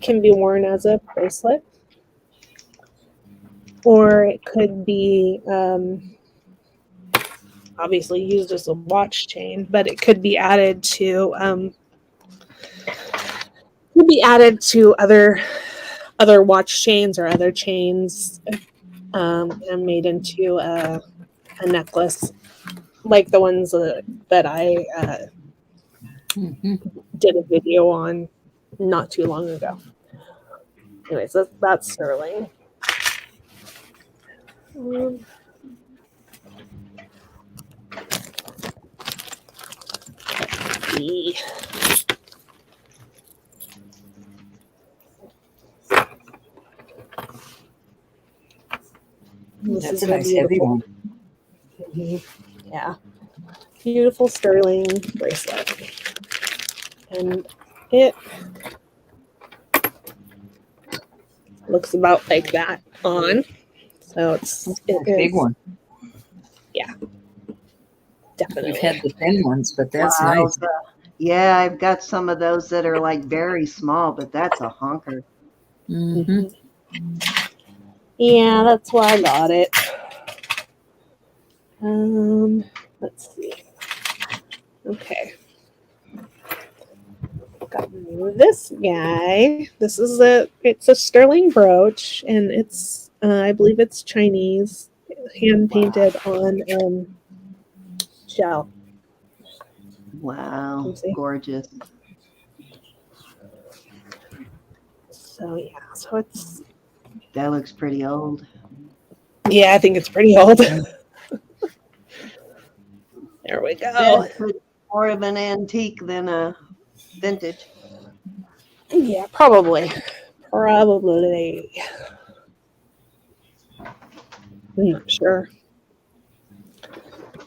Speaker 5: can be worn as a bracelet, or it could be obviously used as a watch chain, but it could be added to other watch chains or other chains, and made into a necklace, like the ones that I did a video on not too long ago. Anyways, that's sterling.
Speaker 1: That's a nice heavy one.
Speaker 5: Yeah. Beautiful sterling bracelet. And it looks about like that on. So it's
Speaker 1: a big one.
Speaker 5: Yeah. Definitely.
Speaker 1: We've had the thin ones, but that's
Speaker 2: Wow.
Speaker 1: nice.
Speaker 2: Yeah, I've got some of those that are like very small, but that's a honker.
Speaker 1: Mm-hmm.
Speaker 5: Yeah, that's why I got it. Let's see. Okay. Got this guy. It's a sterling brooch, and it's I believe it's Chinese, hand painted on shell.
Speaker 2: Wow, gorgeous.
Speaker 5: So yeah, so it's
Speaker 2: That looks pretty old.
Speaker 5: I think it's pretty old. There we go.
Speaker 2: That's more of an antique than a vintage.
Speaker 5: Yeah, probably. I'm not sure.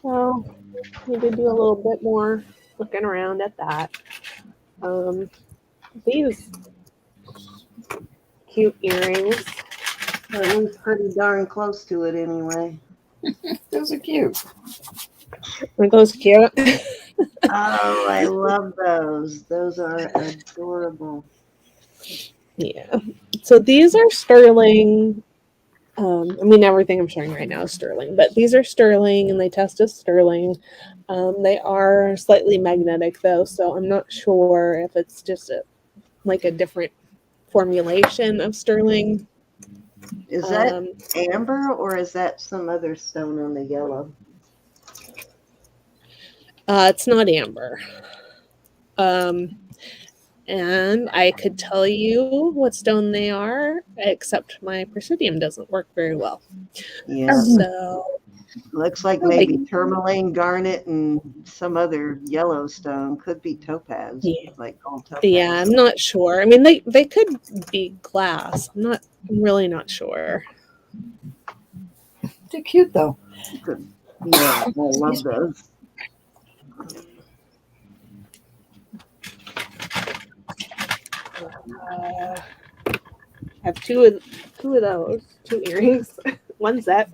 Speaker 5: Well, we did do a little bit more looking around at that. These cute earrings.
Speaker 2: That one's pretty darn close to it anyway.
Speaker 1: Those are cute.
Speaker 5: Aren't those cute?
Speaker 2: Oh, I love those. Those are adorable.
Speaker 5: Yeah. So these are sterling I mean, everything I'm showing right now is sterling, but these are sterling and they test as sterling. They are slightly magnetic though, so I'm not sure if it's just like a different formulation of sterling.
Speaker 2: Is that amber or is that some other stone on the yellow?
Speaker 5: It's not amber. And I could tell you what stone they are, except my Presidium doesn't work very well.
Speaker 2: Yeah.
Speaker 5: So
Speaker 2: Looks like maybe tourmaline, garnet, and some other yellow stone. Could be topaz,
Speaker 5: yeah,
Speaker 2: like gold topaz.
Speaker 5: yeah, I'm not sure. I mean, they could be glass. I'm really not sure.
Speaker 1: They're cute though.
Speaker 2: Yeah, I love those.
Speaker 5: I have two of those, 2 earrings, one set.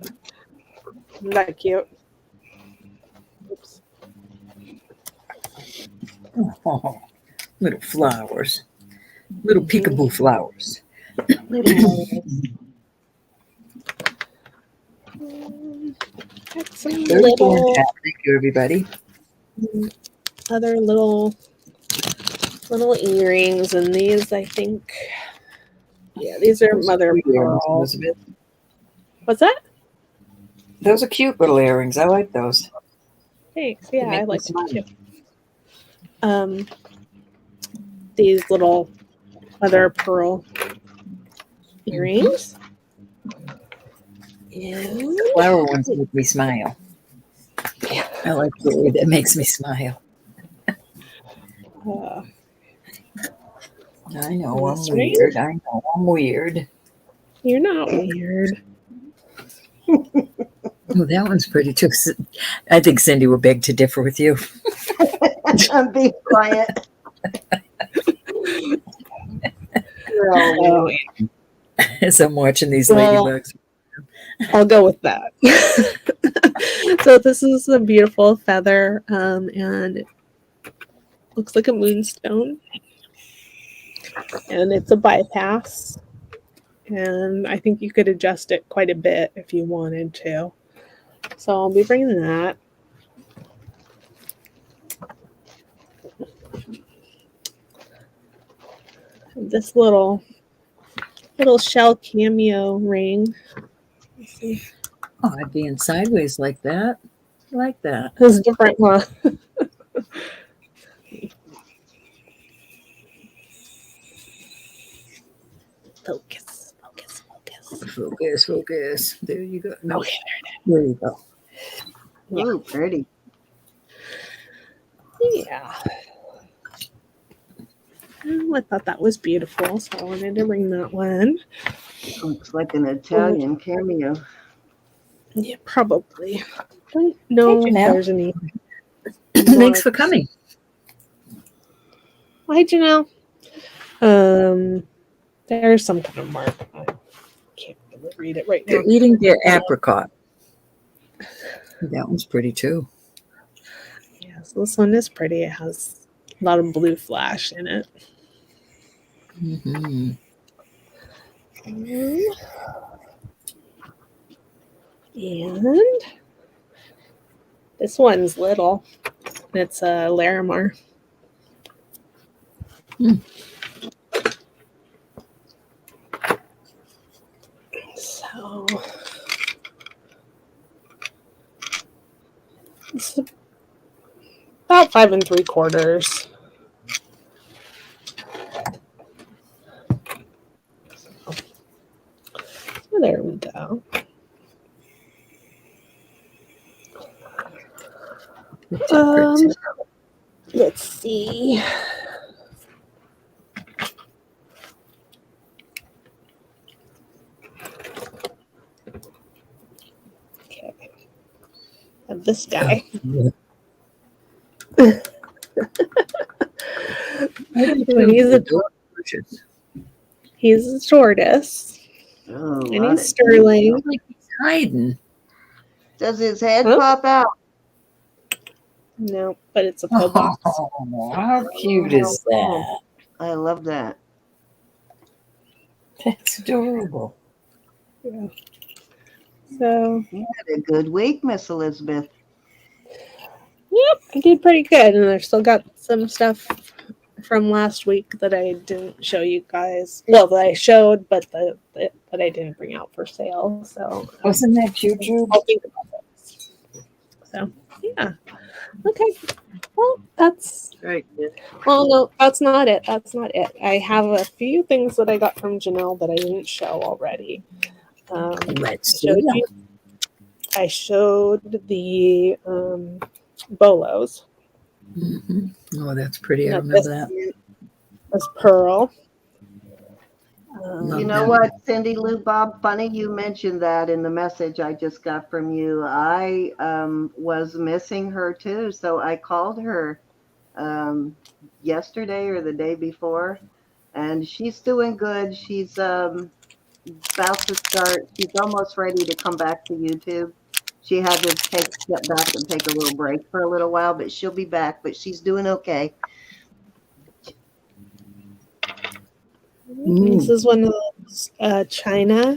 Speaker 5: Isn't that cute? Oops.
Speaker 1: Oh, little flowers, little peekaboo flowers.
Speaker 5: Got some
Speaker 1: Very
Speaker 5: little
Speaker 1: chat. Thank you, everybody.
Speaker 5: other little earrings, and these I think, yeah, these are
Speaker 1: Those
Speaker 5: mother
Speaker 1: cute earrings,
Speaker 5: pearl.
Speaker 1: Elizabeth.
Speaker 5: What's that?
Speaker 1: Those are cute little earrings. I like those.
Speaker 5: Thanks.
Speaker 1: They
Speaker 5: Yeah,
Speaker 1: make
Speaker 5: I
Speaker 1: me
Speaker 5: like them
Speaker 1: smile.
Speaker 5: too. These little mother pearl earrings. And
Speaker 1: The flower ones make me smile. I like jewelry that makes me smile. I know I'm weird. I know I'm weird.
Speaker 5: You're not weird.
Speaker 1: Oh, that one's pretty too. I think Cindy will beg to differ with you.
Speaker 2: Be quiet.
Speaker 5: Oh,
Speaker 1: As I'm watching these ladybugs.
Speaker 5: I'll go with that. So this is a beautiful feather, and it looks like a moonstone. And it's a bypass. And I think you could adjust it quite a bit if you wanted to. So I'll be bringing that. This little shell cameo ring. Let's see.
Speaker 1: Oh, I'd be in sideways like that. I like that.
Speaker 5: It's different, huh? Focus.
Speaker 1: Focus. There you go. No,
Speaker 5: Okay,
Speaker 1: there you go.
Speaker 2: Oh, pretty.
Speaker 5: Yeah. I thought that was beautiful, so I wanted to bring that one.
Speaker 2: Looks like an Italian cameo.
Speaker 5: Yeah, probably. Don't know if there's any.
Speaker 1: Thanks for coming.
Speaker 5: Hi, Janelle. There's some kind of mark. I can't really read it right now.
Speaker 1: They're eating their apricot. That one's pretty too.
Speaker 5: Yes, this one is pretty. It has a lot of blue flash in it.
Speaker 1: Mm-hmm.
Speaker 5: And this one's little. It's a Larimar. So it's about 5 3/4. So there we go. Let's see. Okay. And this guy. He's a tortoise.
Speaker 2: Oh,
Speaker 5: and he's sterling.
Speaker 1: Like he's hiding.
Speaker 2: Does his head pop out?
Speaker 5: No, but it's a pill box.
Speaker 1: Oh, how cute is that?
Speaker 2: I love that.
Speaker 1: That's adorable.
Speaker 5: Yeah. So,
Speaker 2: You had a good week, Miss Elizabeth.
Speaker 5: yep, I did pretty good. And I still got some stuff from last week that I didn't show you guys. Well, that I showed, but that I didn't bring out for sale. So,
Speaker 1: Wasn't that cute, Drew?
Speaker 5: I'll think about it. So, yeah. Okay. Well, that's
Speaker 4: Very good.
Speaker 5: well, no, that's not it. That's not it. I have a few things that I got from Janelle that I didn't show already.
Speaker 1: Let's
Speaker 5: I
Speaker 1: see.
Speaker 5: showed you. I showed the bolos.
Speaker 1: Mm-hmm. Oh, that's pretty. I
Speaker 5: Now,
Speaker 1: remember
Speaker 5: this
Speaker 1: that.
Speaker 5: was pearl.
Speaker 1: Love
Speaker 2: You know
Speaker 1: that.
Speaker 2: what, Cindy Lou Bob? Funny you mentioned that in the message I just got from you. I was missing her too, so I called her yesterday or the day before, and she's doing good. She's about to start. She's almost ready to come back to YouTube. She had to step back and take a little break for a little while, but she'll be back. But she's doing okay.
Speaker 5: This is one of those China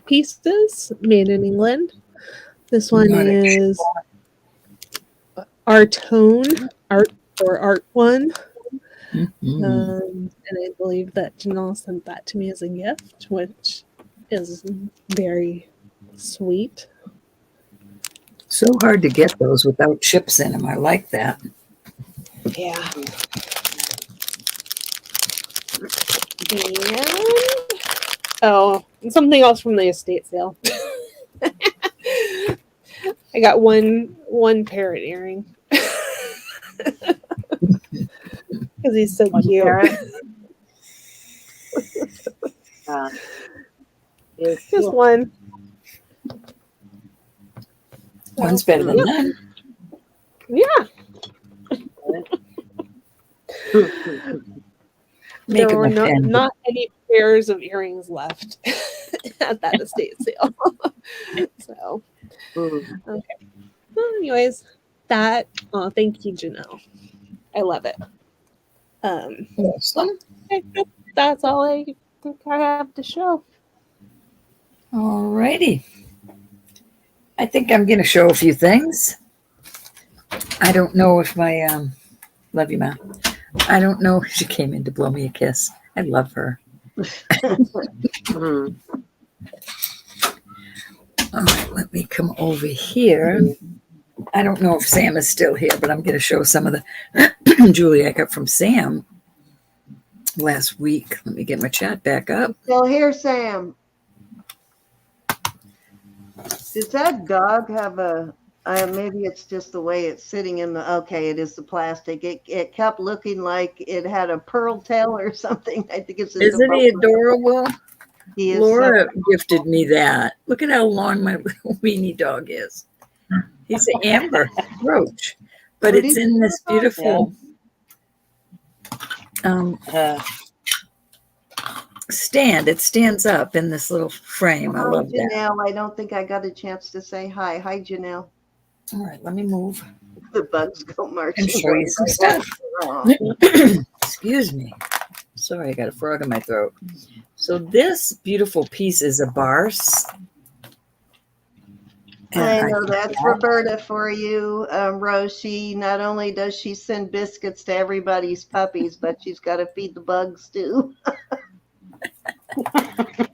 Speaker 5: pieces made in England. This one
Speaker 1: Not a
Speaker 5: is Artone Art or Art One.
Speaker 1: Mm-hmm.
Speaker 5: And I believe that Janelle sent that to me as a gift, which is very sweet.
Speaker 1: So hard to get those without chips in them. I like that.
Speaker 5: Yeah. And something else from the estate sale. I got one parrot earring. Because he's so
Speaker 4: One
Speaker 5: cute.
Speaker 4: parrot. It's
Speaker 5: Just
Speaker 4: cool.
Speaker 5: one.
Speaker 1: One's better than none.
Speaker 5: Yeah.
Speaker 1: Make
Speaker 5: There
Speaker 1: them
Speaker 5: were
Speaker 1: a pen.
Speaker 5: not any pairs of earrings left at that estate sale. So, okay. Well, anyways, thank you, Janelle. I love it.
Speaker 1: Awesome.
Speaker 5: That's all I think I have to show.
Speaker 1: Alrighty. I think I'm going to show a few things. I don't know if my love you, Ma. I don't know if she came in to blow me a kiss. I love her. All right, let me come over here. I don't know if Sam is still here, but I'm going to show some of the jewelry I got from Sam last week. Let me get my chat back up.
Speaker 2: Still here, Sam. Does that dog have a? Maybe it's just the way it's sitting in the. Okay, it is the plastic. It kept looking like it had a pearl tail or something. I think it's.
Speaker 1: Isn't he adorable?
Speaker 2: He is.
Speaker 1: Laura gifted me that. Look at how long my little weenie dog is. He's an amber roach, but it's in this beautiful stand. It stands up in this little frame. I love that.
Speaker 2: Janelle, I don't think I got a chance to say hi. Hi, Janelle.
Speaker 1: All right, let me move
Speaker 2: The bugs go marching.
Speaker 1: and show you some stuff. Excuse me. Sorry, I got a frog in my throat. So this beautiful piece is a barse.
Speaker 2: I know that's Roberta for you, Rose. She not only does she send biscuits to everybody's puppies, but she's got to feed the bugs too.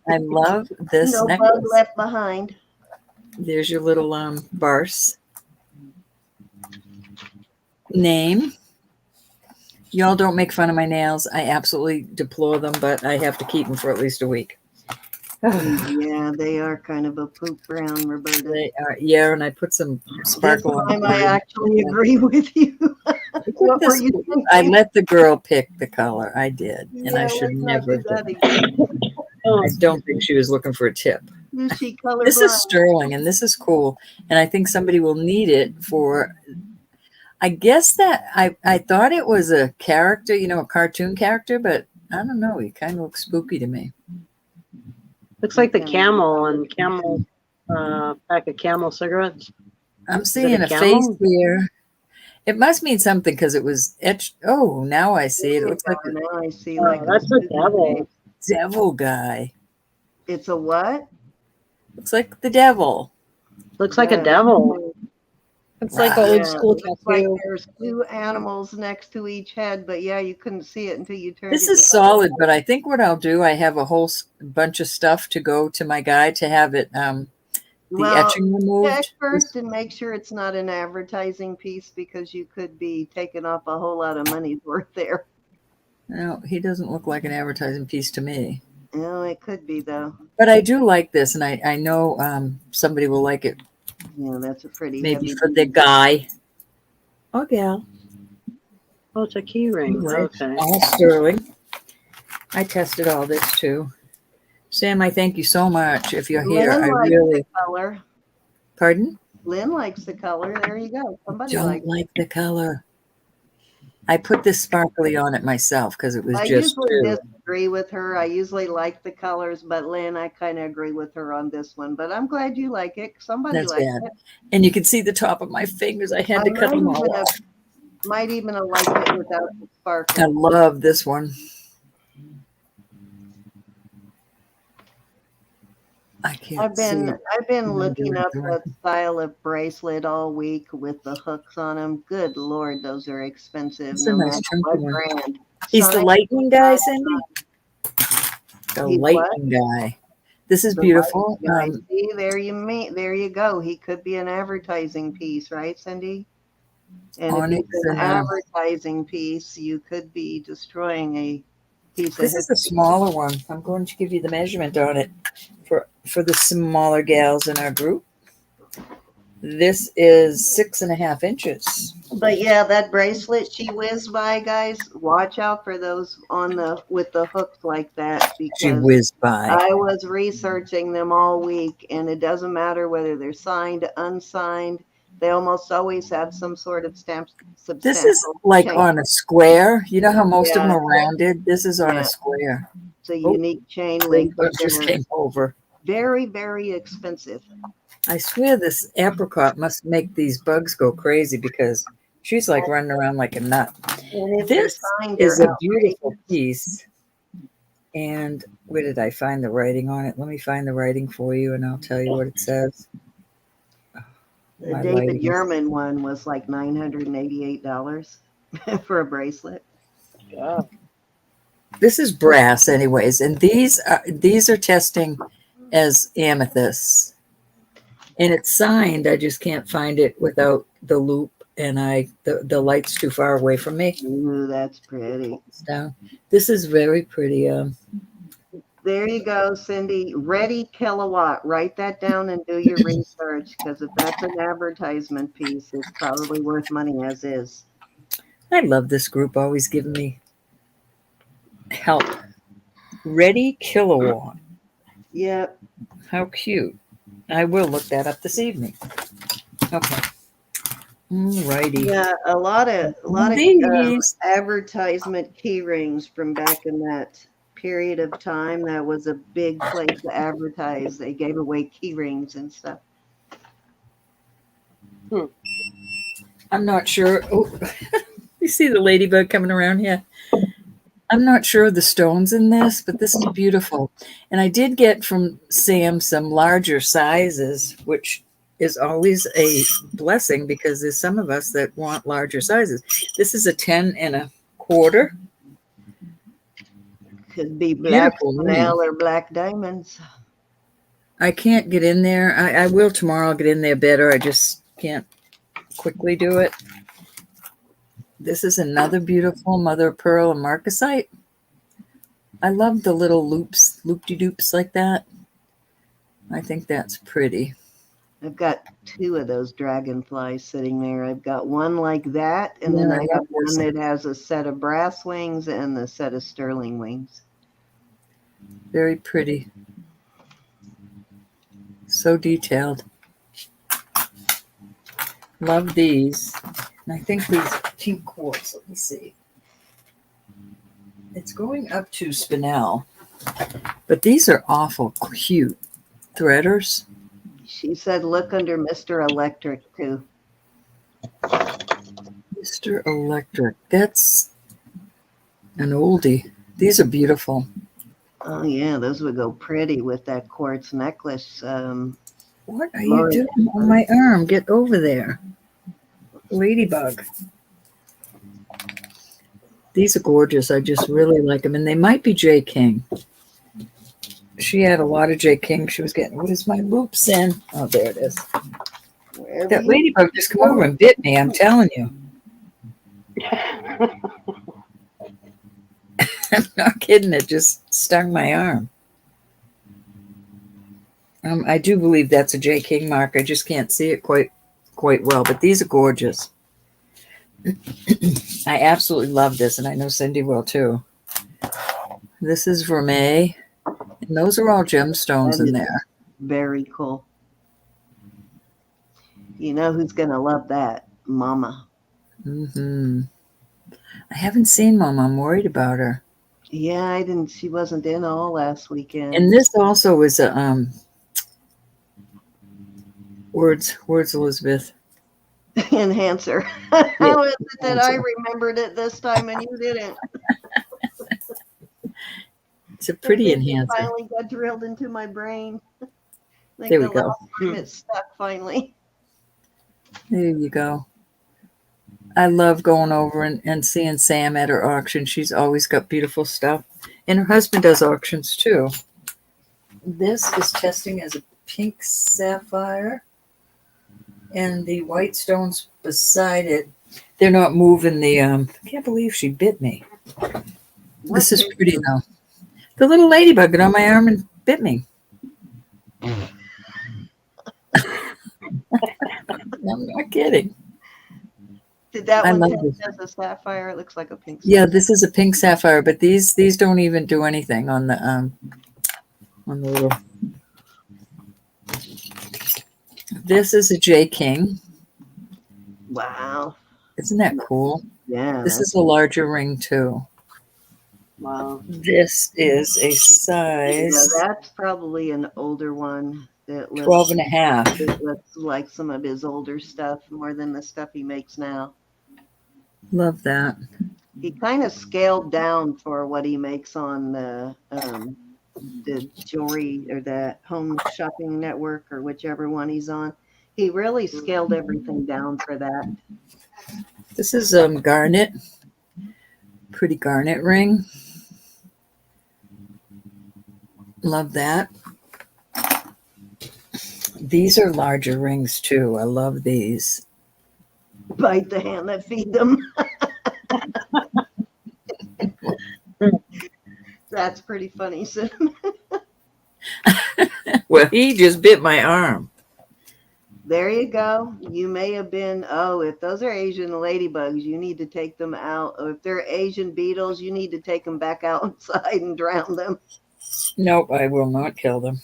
Speaker 1: I love this
Speaker 2: No
Speaker 1: necklace.
Speaker 2: bug left behind.
Speaker 1: There's your little barse. Name. Y'all don't make fun of my nails. I absolutely deplore them, but I have to keep them for at least a week.
Speaker 2: Yeah, they are kind of a poop brown, Roberta.
Speaker 1: They are, yeah, and I put some sparkle
Speaker 2: This
Speaker 1: on
Speaker 2: time
Speaker 1: them.
Speaker 2: I actually agree with you. What were you thinking?
Speaker 1: I let the girl pick the color. I did, and I should
Speaker 2: let's not
Speaker 1: never.
Speaker 2: do that again.
Speaker 1: I don't think she was looking for a tip.
Speaker 2: Is she colorblind?
Speaker 1: This is sterling, and this is cool, and I think somebody will need it for. I guess that I thought it was a character, a cartoon character, but I don't know. He kind of looks spooky to me.
Speaker 4: Looks like the camel and camel pack of Camel cigarettes.
Speaker 1: I'm seeing a
Speaker 4: camel?
Speaker 1: face here. It must mean something because it was etched. Oh, now I see it. It looks like
Speaker 2: now I see.
Speaker 4: Oh,
Speaker 2: Like
Speaker 4: that's the devil.
Speaker 1: a devil guy.
Speaker 2: It's a what?
Speaker 1: Looks like the devil.
Speaker 4: Looks like a
Speaker 2: Yeah.
Speaker 4: devil.
Speaker 5: It's like
Speaker 1: Ah.
Speaker 5: an old
Speaker 2: Yeah,
Speaker 5: school
Speaker 2: it looks like
Speaker 5: tattoo.
Speaker 2: there's two animals next to each head, but yeah, you couldn't see it until you turned
Speaker 1: This
Speaker 2: it
Speaker 1: is
Speaker 2: the other
Speaker 1: solid, but I think what I'll do, I have a whole bunch of stuff to go to my guy to have it, the
Speaker 2: Well,
Speaker 1: etching
Speaker 2: check
Speaker 1: removed.
Speaker 2: first and make sure it's not an advertising piece because you could be taking off a whole lot of money's worth there.
Speaker 1: No, he doesn't look like an advertising piece to me.
Speaker 2: No, it could be though.
Speaker 1: But I do like this, and I know somebody will like it,
Speaker 2: Yeah, that's a pretty
Speaker 1: maybe
Speaker 2: heavy
Speaker 1: for the
Speaker 2: duty.
Speaker 1: guy. Oh, gal.
Speaker 4: Oh, it's a key ring.
Speaker 1: Anyway,
Speaker 4: Okay.
Speaker 1: all sterling. I tested all this too. Sam, I thank you so much. If you're here,
Speaker 2: Lynn
Speaker 1: I
Speaker 2: likes
Speaker 1: really.
Speaker 2: the color.
Speaker 1: Pardon?
Speaker 2: Lynn likes the color. There you go. Somebody
Speaker 1: Don't
Speaker 2: likes
Speaker 1: like the color. I put this sparkly on it myself because it was
Speaker 2: I
Speaker 1: just
Speaker 2: usually
Speaker 1: two.
Speaker 2: disagree with her. I usually like the colors, but Lynn, I kind of agree with her on this one. But I'm glad you like it. Somebody
Speaker 1: That's
Speaker 2: likes
Speaker 1: bad.
Speaker 2: it.
Speaker 1: And you can see the top of my fingers. I had to cut them all off.
Speaker 2: Might even have liked it without the
Speaker 1: I
Speaker 2: sparkle.
Speaker 1: love this one. I can't
Speaker 2: I've been
Speaker 1: I'm
Speaker 2: looking
Speaker 1: doing
Speaker 2: up
Speaker 1: it.
Speaker 2: that style of bracelet all week with the hooks on them. Good Lord, those are expensive.
Speaker 1: It's a
Speaker 2: No
Speaker 1: nice
Speaker 2: matter
Speaker 1: chunky
Speaker 2: what
Speaker 1: one.
Speaker 2: brand.
Speaker 1: He's the
Speaker 2: Size,
Speaker 1: lightning guy, Cindy? The
Speaker 2: He's what?
Speaker 1: lightning guy. This is
Speaker 2: the
Speaker 1: beautiful.
Speaker 2: light guy. See, there you go. He could be an advertising piece, right, Cindy? And if
Speaker 1: Onyx
Speaker 2: it's an
Speaker 1: and
Speaker 2: advertising piece, you could be destroying a piece of
Speaker 1: this is a smaller one. I'm going to give you the measurement on it for the smaller gals in our group. This is 6.5 inches.
Speaker 2: But yeah, that bracelet she whizzed by, guys, watch out for those with the hooks like that
Speaker 1: She
Speaker 2: because
Speaker 1: whizzed by.
Speaker 2: I was researching them all week and it doesn't matter whether they're signed, unsigned, they almost always have some sort of substantial
Speaker 1: This is like
Speaker 2: change.
Speaker 1: on a square. You know how most of
Speaker 2: Yeah.
Speaker 1: them are rounded? This is on
Speaker 2: Yeah.
Speaker 1: a square.
Speaker 2: It's a unique chain link, but
Speaker 1: Just
Speaker 2: they're
Speaker 1: came over.
Speaker 2: very, very expensive.
Speaker 1: I swear this apricot must make these bugs go crazy because she's like running around like a nut.
Speaker 2: And if
Speaker 1: This
Speaker 2: they're signed,
Speaker 1: is
Speaker 2: they're
Speaker 1: a beautiful piece. And where did I find the writing on it? Let me find the writing for you and I'll tell you what it says.
Speaker 2: The
Speaker 1: My
Speaker 2: David
Speaker 1: lighting is-
Speaker 2: Yerman one was like $988 for a bracelet.
Speaker 4: Yeah.
Speaker 1: This is brass anyways. And these are testing as amethysts. And it's signed. I just can't find it without the loop. And the light's too far away from me.
Speaker 2: Ooh, that's pretty.
Speaker 1: It's down. This is very pretty.
Speaker 2: There you go, Cindy. Ready kilowatt. Write that down and do your research because if that's an advertisement piece, it's probably worth money as is.
Speaker 1: I love this group. Always giving me help. Ready kilowatt.
Speaker 2: Yep.
Speaker 1: How cute. I will look that up this evening. Okay. Alrighty.
Speaker 2: Yeah, a lot of
Speaker 1: These.
Speaker 2: advertisement key rings from back in that period of time. That was a big place to advertise. They gave away key rings and stuff.
Speaker 1: I'm not sure. Oh, you see the ladybug coming around here? I'm not sure of the stones in this, but this is beautiful. And I did get from Sam some larger sizes, which is always a blessing because there's some of us that want larger sizes. This is a 10.25.
Speaker 2: Could be black
Speaker 1: Beautiful ring.
Speaker 2: snail or black diamonds.
Speaker 1: I can't get in there. I will tomorrow. I'll get in there better. I just can't quickly do it. This is another beautiful mother of pearl and marcasite. I love the little loops, loop-de-doops like that. I think that's pretty.
Speaker 2: I've got two of those dragonflies sitting there. I've got one like that, and then
Speaker 1: Yeah,
Speaker 2: I
Speaker 1: I
Speaker 2: have
Speaker 1: love
Speaker 2: one
Speaker 1: this.
Speaker 2: that has a set of brass wings and a set of sterling wings.
Speaker 1: Very pretty. So detailed. Love these. And I think these pink quartz. Let me see. It's going up to spinel. But these are awful cute threaders.
Speaker 2: She said, look under Mr. Electric, too.
Speaker 1: Mr. Electric. That's an oldie. These are beautiful.
Speaker 2: Oh yeah, those would go pretty with that quartz necklace.
Speaker 1: What are you
Speaker 2: Lord.
Speaker 1: doing on my arm? Get over there. Ladybug. These are gorgeous. I just really like them. And they might be J. King. She had a lot of J. King. She was getting, what is my loops in? Oh, there it is.
Speaker 2: Wherever
Speaker 1: That
Speaker 2: you
Speaker 1: ladybug just come over and bit me. I'm telling you. I'm not kidding. It just stung my arm. I do believe that's a J. King mark. I just can't see it quite well. But these are gorgeous. I absolutely love this, and I know Cindy will too. This is vermeil, and those are all gemstones in there.
Speaker 2: very cool. You know who's gonna love that? Mama.
Speaker 1: I haven't seen Mom. I'm worried about her.
Speaker 2: Yeah, I didn't. She wasn't in all last weekend.
Speaker 1: And this also is a words, Elizabeth.
Speaker 2: Enhancer. How is it that I remembered it this time and you didn't?
Speaker 1: It's a pretty
Speaker 2: It
Speaker 1: enhancer.
Speaker 2: finally got drilled into my brain. I think
Speaker 1: There we
Speaker 2: the
Speaker 1: go.
Speaker 2: last time it stuck finally.
Speaker 1: There you go. I love going over and seeing Sam at her auction. She's always got beautiful stuff. And her husband does auctions too. This is testing as a pink sapphire. And the white stones beside it, they're not moving the, I can't believe she bit me. This is pretty though. The little ladybug got on my arm and bit me. I'm not kidding.
Speaker 2: Did that
Speaker 1: I
Speaker 2: one
Speaker 1: love
Speaker 2: test
Speaker 1: this.
Speaker 2: as a sapphire? It looks like a pink
Speaker 1: Yeah,
Speaker 2: sapphire.
Speaker 1: this is a pink sapphire, but these don't even do anything on the little. This is a J. King.
Speaker 2: Wow.
Speaker 1: Isn't that cool?
Speaker 2: Yeah.
Speaker 1: This is a larger ring too.
Speaker 4: Wow.
Speaker 1: This is a size
Speaker 2: That's probably an older one that
Speaker 1: 12 and a half.
Speaker 2: it looks like some of his older stuff more than the stuff he makes now.
Speaker 1: Love that.
Speaker 2: He kind of scaled down for what he makes on the jewelry or the home shopping network or whichever one he's on. He really scaled everything down for that.
Speaker 1: This is garnet. Pretty garnet ring. Love that. These are larger rings too. I love these.
Speaker 2: Bite the hand that feed them. That's pretty funny, Sim.
Speaker 1: Well, he just bit my arm.
Speaker 2: There you go. You may have been, if those are Asian ladybugs, you need to take them out. Or if they're Asian beetles, you need to take them back outside and drown them.
Speaker 1: Nope, I will not kill them.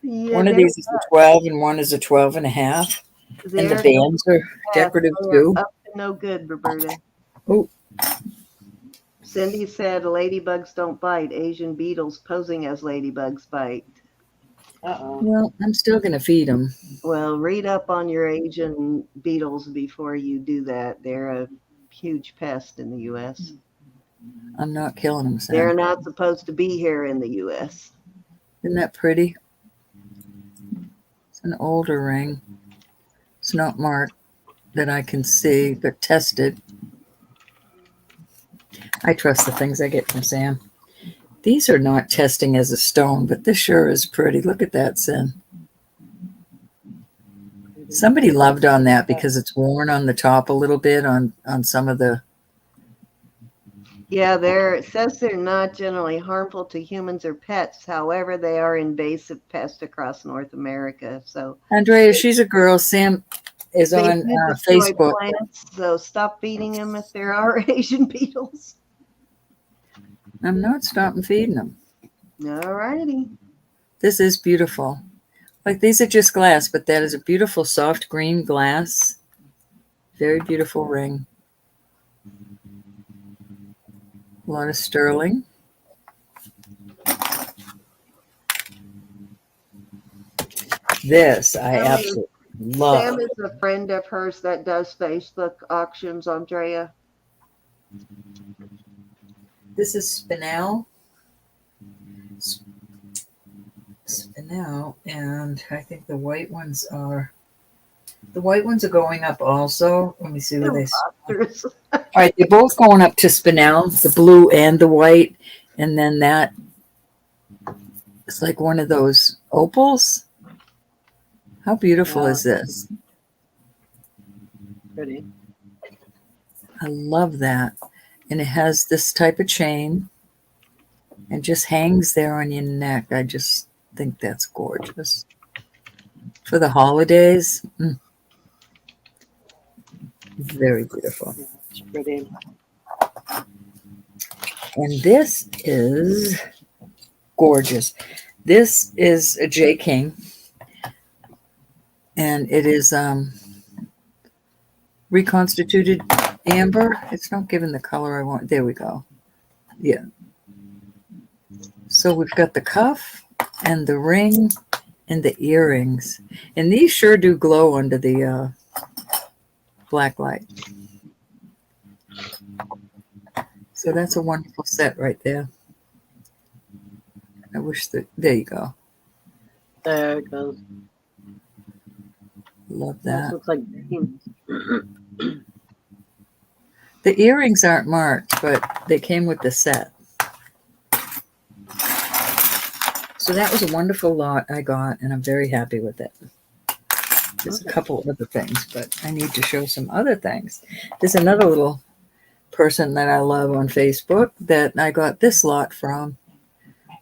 Speaker 2: Yeah,
Speaker 1: One of these is a 12 and one is a 12 and a half. And the bands are decorative too.
Speaker 2: Up to no good, Roberta.
Speaker 1: Oh.
Speaker 2: Cindy said ladybugs don't bite. Asian beetles posing as ladybugs bite.
Speaker 4: Uh-oh.
Speaker 1: Well, I'm still going to feed them.
Speaker 2: Well, read up on your Asian beetles before you do that. They're a huge pest in the U.S.
Speaker 1: I'm not killing them, Sam.
Speaker 2: They're not supposed to be here in the U.S.
Speaker 1: Isn't that pretty? It's an older ring. It's not marked that I can see, but tested. I trust the things I get from Sam. These are not testing as a stone, but this sure is pretty. Look at that, Sin. Somebody loved on that because it's worn on the top a little bit on some of the.
Speaker 2: Yeah, it says they're not generally harmful to humans or pets. However, they are invasive pests across North America. So,
Speaker 1: Andrea, she's a girl. Sam is
Speaker 2: they
Speaker 1: on
Speaker 2: do destroy
Speaker 1: Facebook.
Speaker 2: plants, so stop feeding them if there are Asian beetles.
Speaker 1: I'm not stopping feeding them.
Speaker 2: All righty.
Speaker 1: This is beautiful. Like these are just glass, but that is a beautiful soft green glass. Very beautiful ring. A lot of sterling. This I absolutely love.
Speaker 2: Sam is a friend of hers that does Facebook auctions, Andrea.
Speaker 1: This is spinel. spin out, and I think the white ones are going up also. Let me see where they.
Speaker 2: Imposters.
Speaker 1: All right, they're both going up to spinel, the blue and the white, and then that it's like one of those opals. How beautiful is this?
Speaker 4: Pretty.
Speaker 1: I love that. And it has this type of chain and just hangs there on your neck. I just think that's gorgeous. For the holidays, very beautiful.
Speaker 4: Yeah, it's pretty.
Speaker 1: And this is gorgeous. This is a J. King. And it is reconstituted amber. It's not given the color I want. There we go. Yeah. So we've got the cuff and the ring and the earrings. And these sure do glow under the black light. So that's a wonderful set right there. I wish that, there you go.
Speaker 4: There it goes.
Speaker 1: Love
Speaker 4: This
Speaker 1: that.
Speaker 4: looks like beans.
Speaker 1: The earrings aren't marked, but they came with the set. So that was a wonderful lot I got, and I'm very happy with it. There's a couple of other things, but I need to show some other things. There's another little person that I love on Facebook that I got this lot from.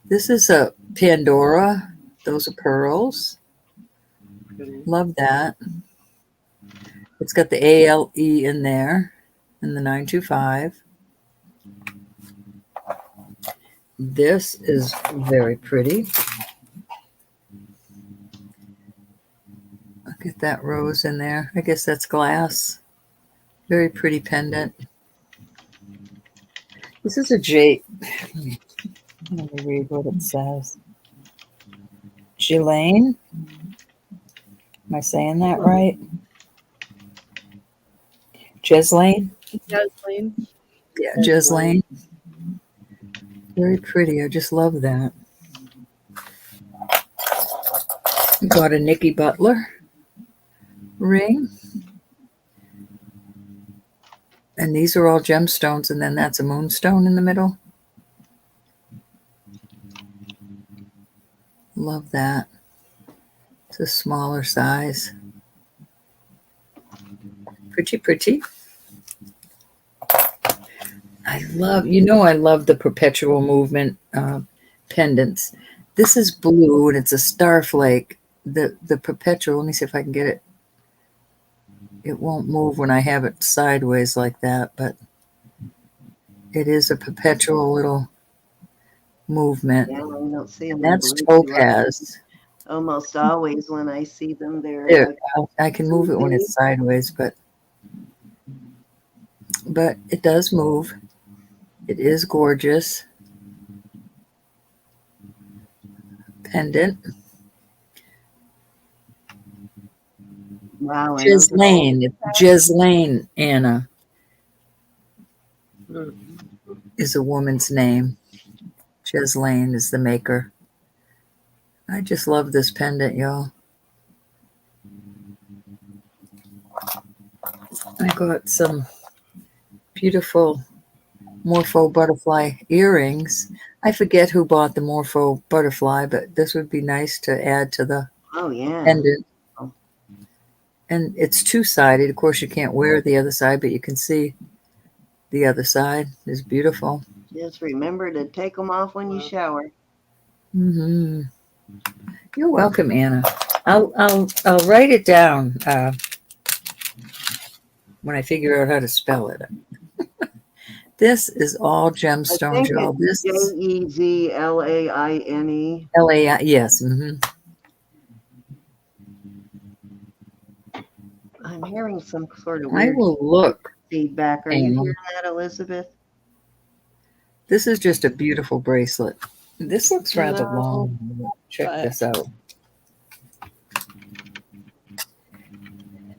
Speaker 1: This is a Pandora. Those are pearls. Love that. It's got the ALE in there and the 925. This is very pretty. Look at that rose in there. I guess that's glass. Very pretty pendant. This is a jade. Let me read what it says. Ghislaine. Am I saying that right? Ghislaine?
Speaker 5: Jasmine.
Speaker 1: Yeah, Ghislaine. Very pretty. I just love that. Got a Nikki Butler ring. And these are all gemstones, and then that's a moonstone in the middle. Love that. It's a smaller size. Pretty, pretty. I love the perpetual movement pendants. This is blue, and it's a star flake. The perpetual, let me see if I can get it. It won't move when I have it sideways like that, but it is a perpetual little movement.
Speaker 2: Yeah, I don't see them.
Speaker 1: That's
Speaker 2: in blue.
Speaker 1: topaz.
Speaker 2: Almost always when I see them, they're
Speaker 1: There, I can move it when it's sideways, but it does move. It is gorgeous. Pendant.
Speaker 2: wow.
Speaker 1: Ghislaine. Ghislaine, Anna, is a woman's name. Ghislaine is the maker. I just love this pendant, y'all. I got some beautiful Morpho butterfly earrings. I forget who bought the Morpho butterfly, but this would be nice to add to the pendant. And it's two-sided. Of course, you can't wear the other side, but you can see the other side is beautiful.
Speaker 2: Just remember to take them off when you shower.
Speaker 1: Mm-hmm. You're welcome, Anna. I'll write it down when I figure out how to spell it. This is all gemstones, y'all. This is
Speaker 2: Jezlaine.
Speaker 1: LAI. Yes. Mm-hmm.
Speaker 2: I'm hearing some sort of
Speaker 1: I
Speaker 2: weird
Speaker 1: will look.
Speaker 2: feedback. Are you hearing that, Elizabeth?
Speaker 1: This is just a beautiful bracelet. This looks rather
Speaker 5: No,
Speaker 1: long. Check this out.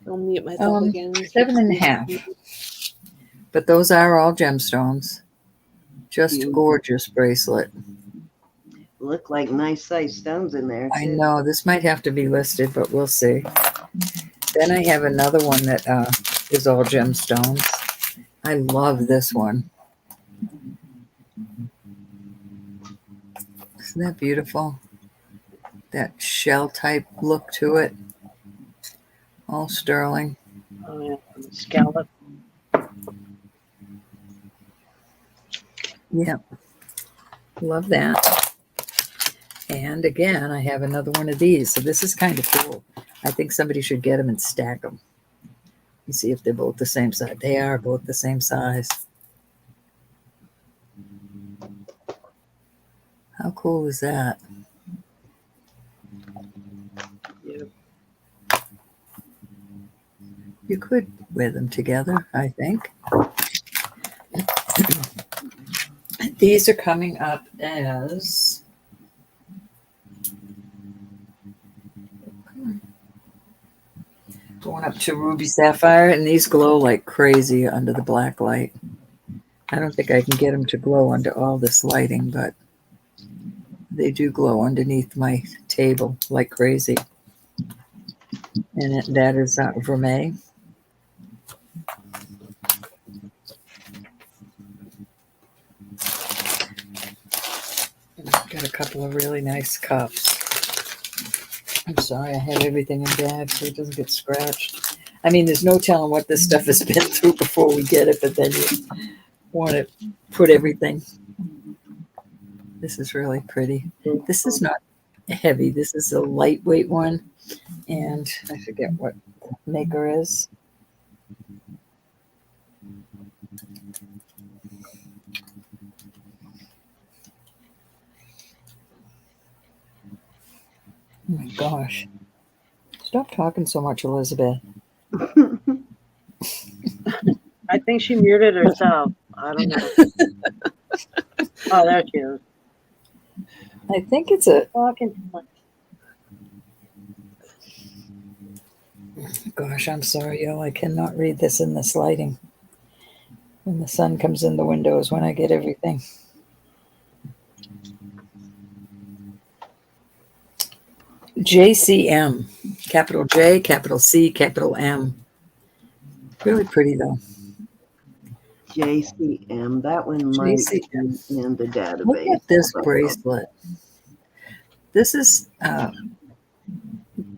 Speaker 5: I'll mute myself again.
Speaker 1: 7.5. But those are all gemstones. Just a gorgeous bracelet.
Speaker 2: look like nice size stones in there.
Speaker 1: I
Speaker 2: Too.
Speaker 1: know this might have to be listed, but we'll see. Then I have another one that is all gemstones. I love this one. Isn't that beautiful? That shell type look to it. All sterling.
Speaker 4: Oh, yeah. Scallop.
Speaker 1: Yeah. Love that. And again, I have another one of these. So this is kind of cool. I think somebody should get them and stack them. You see if they're both the same size. They are both the same size. How cool is that?
Speaker 4: Yeah.
Speaker 1: You could wear them together, I think. These are coming up as going up to ruby sapphire, and these glow like crazy under the black light. I don't think I can get them to glow under all this lighting, but they do glow underneath my table like crazy. And that is vermeil. And I've got a couple of really nice cups. I'm sorry, I have everything in bags so it doesn't get scratched. I mean, there's no telling what this stuff has been through before we get it, but then you want to put everything. This is really pretty. This is not heavy. This is a lightweight one. And I forget what the maker is. Oh my gosh. Stop talking so much, Elizabeth.
Speaker 4: I think she muted herself. I don't know. Oh, there she is.
Speaker 1: I think it's a,
Speaker 4: Talking too much.
Speaker 1: gosh, I'm sorry, y'all. I cannot read this in this lighting. When the sun comes in the windows, when I get everything. JCM, capital J, capital C, capital M. Really pretty though.
Speaker 2: JCM. That one might be in the database.
Speaker 1: Look at this bracelet. This is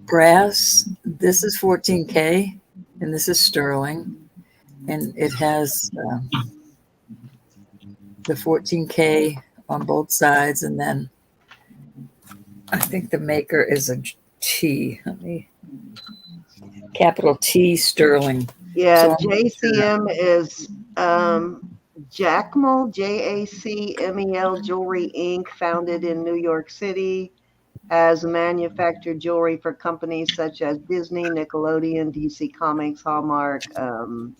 Speaker 1: brass. This is 14K, and this is sterling. And it has the 14K on both sides, and then I think the maker is a T. Let me, capital T sterling.
Speaker 2: Yeah,
Speaker 1: So
Speaker 2: JCM is Jacmel, Jacmel Jewelry Inc., founded in New York City, has manufactured jewelry for companies such as Disney, Nickelodeon, DC Comics, Hallmark,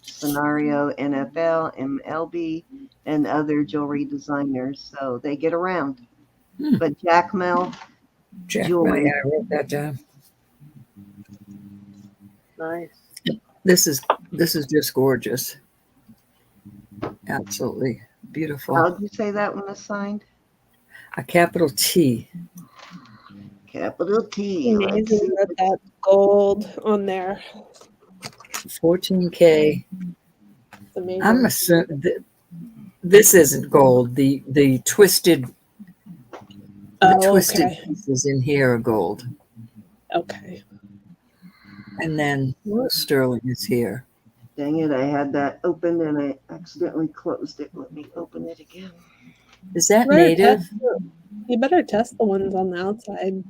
Speaker 2: Scenario, NFL, MLB, and other jewelry designers. So they get around. But Jacmel Jewelry.
Speaker 1: Yeah, I wrote that down.
Speaker 4: Nice.
Speaker 1: This is just gorgeous. Absolutely beautiful.
Speaker 2: How did you say that one is signed?
Speaker 1: A capital T.
Speaker 2: Capital T.
Speaker 5: Amazing that that's gold on there.
Speaker 1: 14K.
Speaker 5: It's amazing.
Speaker 1: I'm assuming this isn't gold. The twisted
Speaker 5: okay.
Speaker 1: pieces in here are gold.
Speaker 5: Okay.
Speaker 1: And then sterling is here.
Speaker 2: Dang it, I had that open and I accidentally closed it. Let me open it again.
Speaker 1: Is that native?
Speaker 5: You better test the ones on the outside.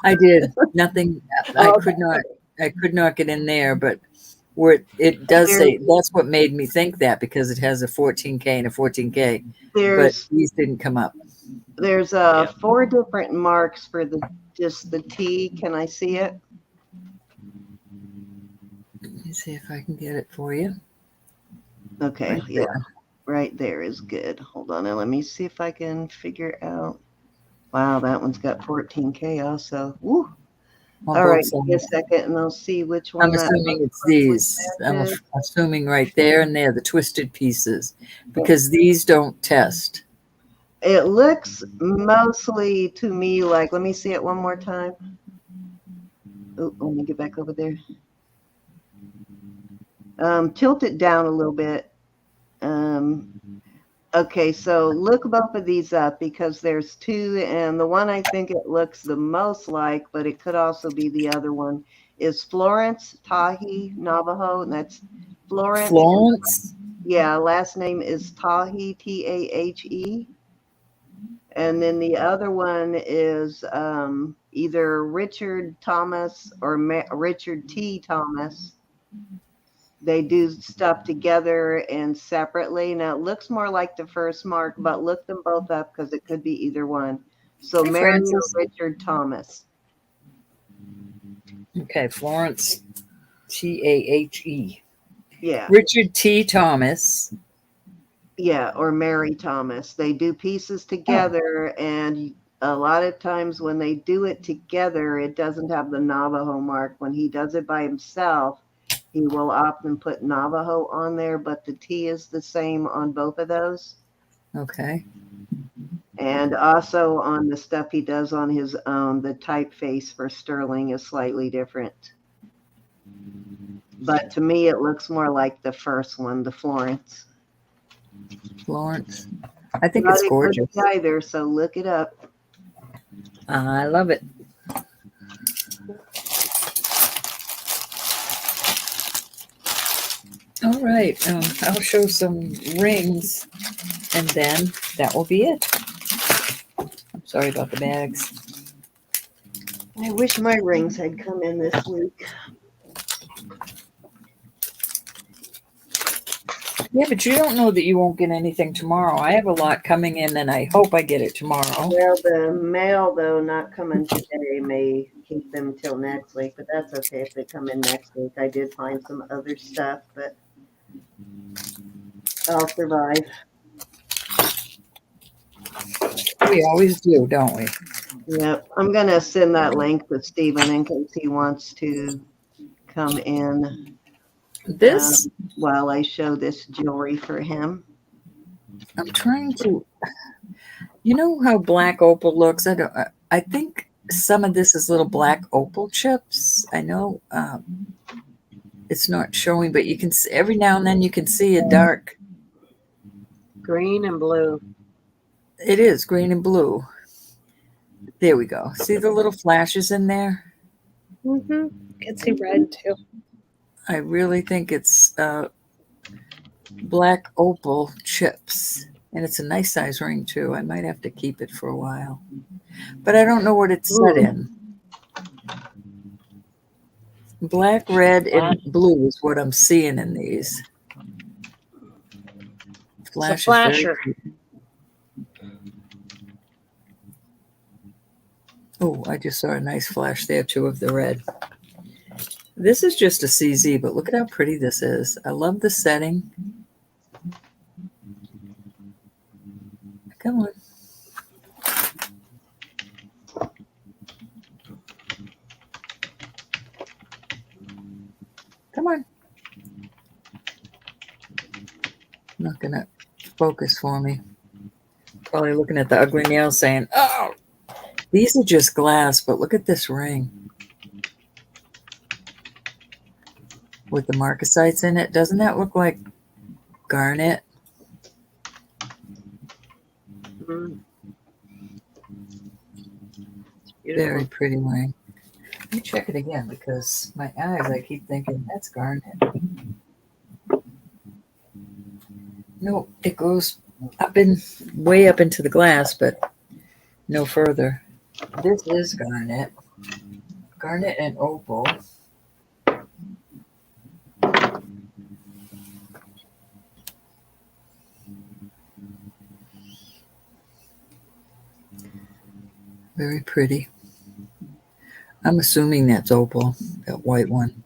Speaker 1: I did. Nothing. I
Speaker 5: Okay.
Speaker 1: could not get in there, but where it does say, that's what made me think that, because it has a 14K and a 14K, but these didn't come up.
Speaker 2: There's 4 different marks for just the T. Can I see it?
Speaker 1: Let me see if I can get it for you.
Speaker 2: Okay,
Speaker 1: Right
Speaker 2: yeah.
Speaker 1: there.
Speaker 2: Right there is good. Hold on, and let me see if I can figure out. Wow, that one's got 14K also. Woo.
Speaker 1: On
Speaker 2: All
Speaker 1: both
Speaker 2: right,
Speaker 1: sides.
Speaker 2: give me a second and I'll see which one.
Speaker 1: I'm assuming it's these. I'm assuming right there and there, the twisted pieces, because these don't test.
Speaker 2: It looks mostly to me like, let me see it one more time. Oh, let me get back over there. Tilt it down a little bit. Okay, so look both of these up because there's two, and the one I think it looks the most like, but it could also be the other one, is Florence Tahi Navajo, and that's Florence.
Speaker 1: Florence.
Speaker 2: Yeah, last name is Tahi, Tahe. And then the other one is either Richard Thomas or Richard T. Thomas. They do stuff together and separately. Now it looks more like the first mark, but look them both up because it could be either one. So
Speaker 1: Hey,
Speaker 2: Mary or
Speaker 1: Francis.
Speaker 2: Richard Thomas.
Speaker 1: Okay, Florence Tahe.
Speaker 2: Yeah.
Speaker 1: Richard T. Thomas.
Speaker 2: Yeah, or Mary Thomas. They do pieces together, and a lot of times when they do it together, it doesn't have the Navajo mark. When he does it by himself, he will often put Navajo on there, but the T is the same on both of those.
Speaker 1: Okay.
Speaker 2: And also on the stuff he does on his own, the typeface for Sterling is slightly different. But to me, it looks more like the first one, the Florence.
Speaker 1: Florence. I think
Speaker 2: Not
Speaker 1: it's
Speaker 2: a good
Speaker 1: gorgeous.
Speaker 2: either, so look it up.
Speaker 1: I love it. All right. I'll show some rings, and then that will be it. I'm sorry about the bags.
Speaker 2: I wish my rings had come in this week.
Speaker 1: Yeah, but you don't know that you won't get anything tomorrow. I have a lot coming in, and I hope I get it tomorrow.
Speaker 2: Well, the mail, though, not coming today may keep them till next week, but that's okay if they come in next week. I did find some other stuff, but I'll survive.
Speaker 1: We always do, don't we?
Speaker 2: Yep. I'm going to send that link to Stephen in case he wants to come in
Speaker 1: This,
Speaker 2: while I show this jewelry for him.
Speaker 1: I'm trying to, you know how black opal looks? I think some of this is little black opal chips. I know it's not showing, but you can see, every now and then you can see a dark.
Speaker 4: Green and blue.
Speaker 1: It is green and blue. There we go. See the little flashes in there?
Speaker 5: Mm-hmm. Can see red too.
Speaker 1: I really think it's black opal chips. And it's a nice size ring too. I might have to keep it for a while. But I don't know what it's set in. Black, red, and blue is what I'm seeing in these.
Speaker 4: It's a flasher.
Speaker 1: Oh, I just saw a nice flash there too of the red. This is just a CZ, but look at how pretty this is. I love the setting. Come on. Come on. Not going to focus for me. Probably looking at the ugly nails saying, oh, these are just glass, but look at this ring. With the marcasites in it. Doesn't that look like garnet?
Speaker 4: Mm-hmm.
Speaker 1: Very pretty ring. Let me check it again because my eyes, I keep thinking that's garnet. No, it goes up way up into the glass, but no further. This is garnet. Garnet and opal. Very pretty. I'm assuming that's opal, that white one.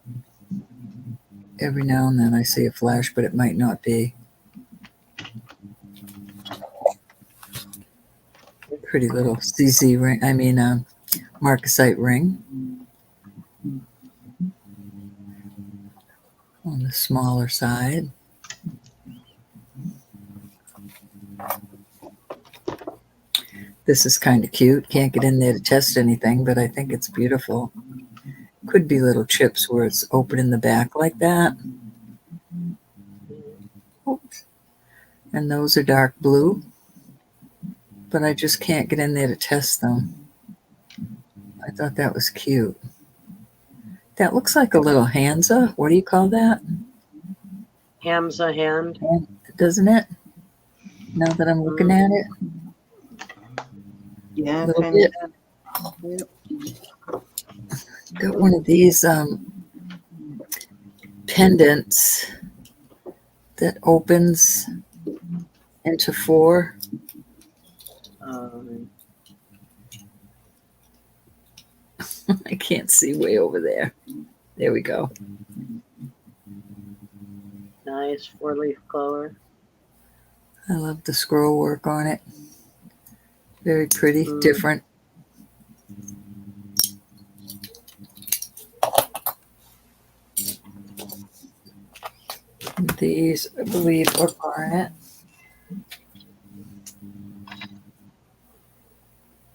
Speaker 1: Every now and then I see a flash, but it might not be. Pretty little CZ ring, marcasite ring. On the smaller side. This is kind of cute. Can't get in there to test anything, but I think it's beautiful. Could be little chips where it's open in the back like that. Oops. And those are dark blue, but I just can't get in there to test them. I thought that was cute. That looks like a little Hansa. What do you call that?
Speaker 4: Hamza hand.
Speaker 1: Doesn't it? Now that I'm looking at it.
Speaker 2: Yeah,
Speaker 1: A little
Speaker 2: kind
Speaker 1: bit.
Speaker 2: of. Yep.
Speaker 1: Got one of these pendants that opens into 4. I can't see way over there. There we go.
Speaker 4: Nice 4-leaf clover.
Speaker 1: I love the scroll work on it. Very pretty, different. These, I believe, are garnet.